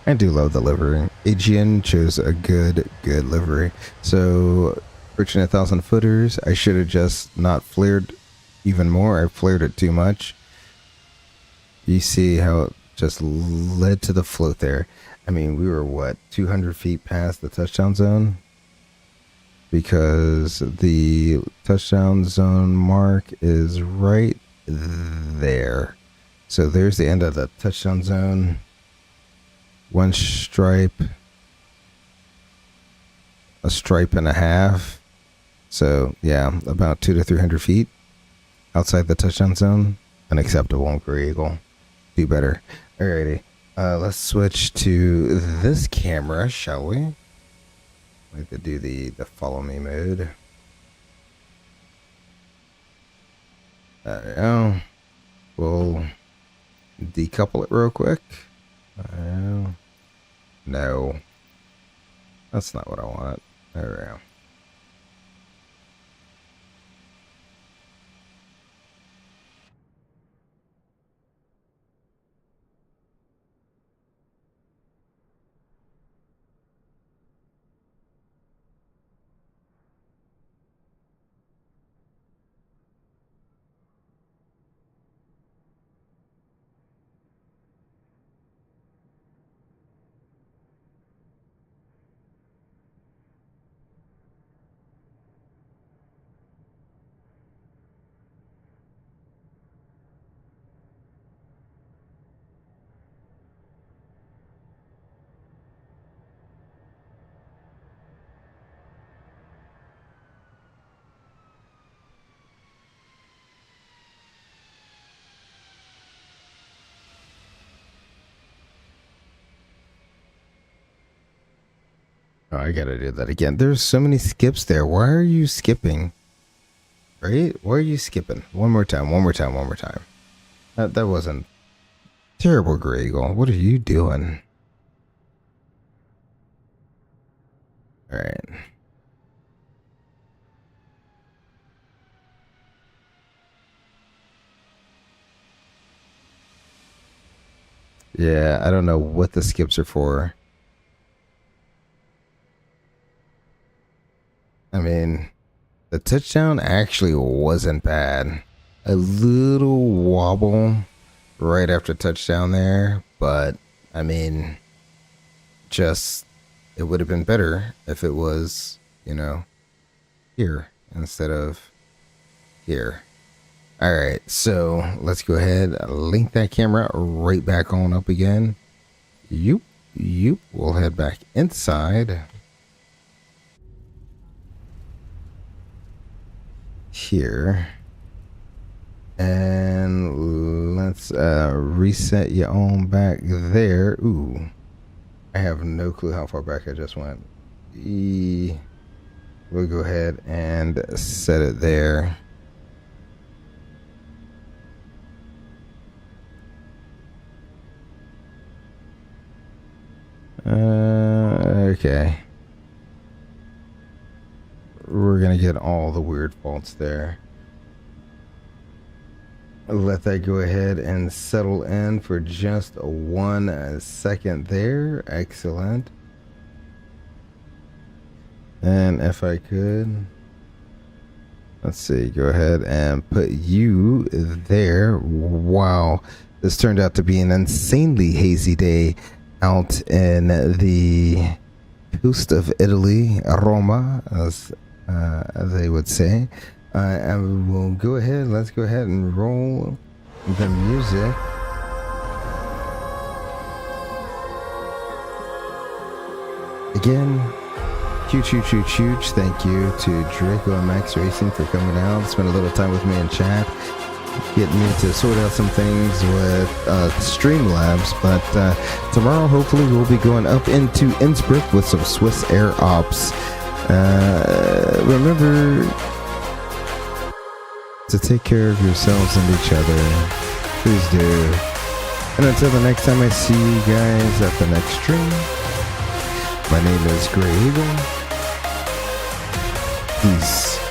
I do love the livery. Aegean chose a good livery. So, reaching 1,000-footers, I should have just not flared even more. I flared it too much. You see how it just led to the float there. I mean, we were, what, 200 feet past the touchdown zone? Because the touchdown zone mark is right there. So there's the end of the touchdown zone. One stripe, a stripe and a half. So yeah, about 200 to 300 feet outside the touchdown zone. Unacceptable, Gray Eagle. Do better. Alrighty, let's switch to this camera, shall we? We have to do the follow me mode. There we go. We'll decouple it real quick. No, that's not what I want. There we go. Oh, I gotta do that again. There's so many skips there. Why are you skipping? Right? Why are you skipping? One more time. That wasn't terrible, Gray Eagle. What are you doing? All right. Yeah, I don't know what the skips are for. I mean, the touchdown actually wasn't bad. A little wobble right after touchdown there, but I mean, just it would have been better if it was, here instead of here. All right, so let's go ahead, link that camera right back on up again. Yoop. We'll head back inside. Here. And let's reset you on back there. Ooh. I have no clue how far back I just went. We'll go ahead and set it there. Okay. We're gonna get all the weird faults there. Let that go ahead and settle in for just 1 second there. Excellent. And if I could, let's see, go ahead and put you there. Wow, this turned out to be an insanely hazy day out in the coast of Italy, Roma, as they would say. And we'll go ahead, let's go ahead and roll the music. Again, huge thank you to Draco and Max Racing for coming out, spend a little time with me in chat, getting me to sort out some things with Streamlabs. But tomorrow, hopefully, we'll be going up into Innsbruck with some Swiss Air Ops. Remember to take care of yourselves and each other. Please do. And until the next time I see you guys at the next stream, my name is Grey Eagle. Peace.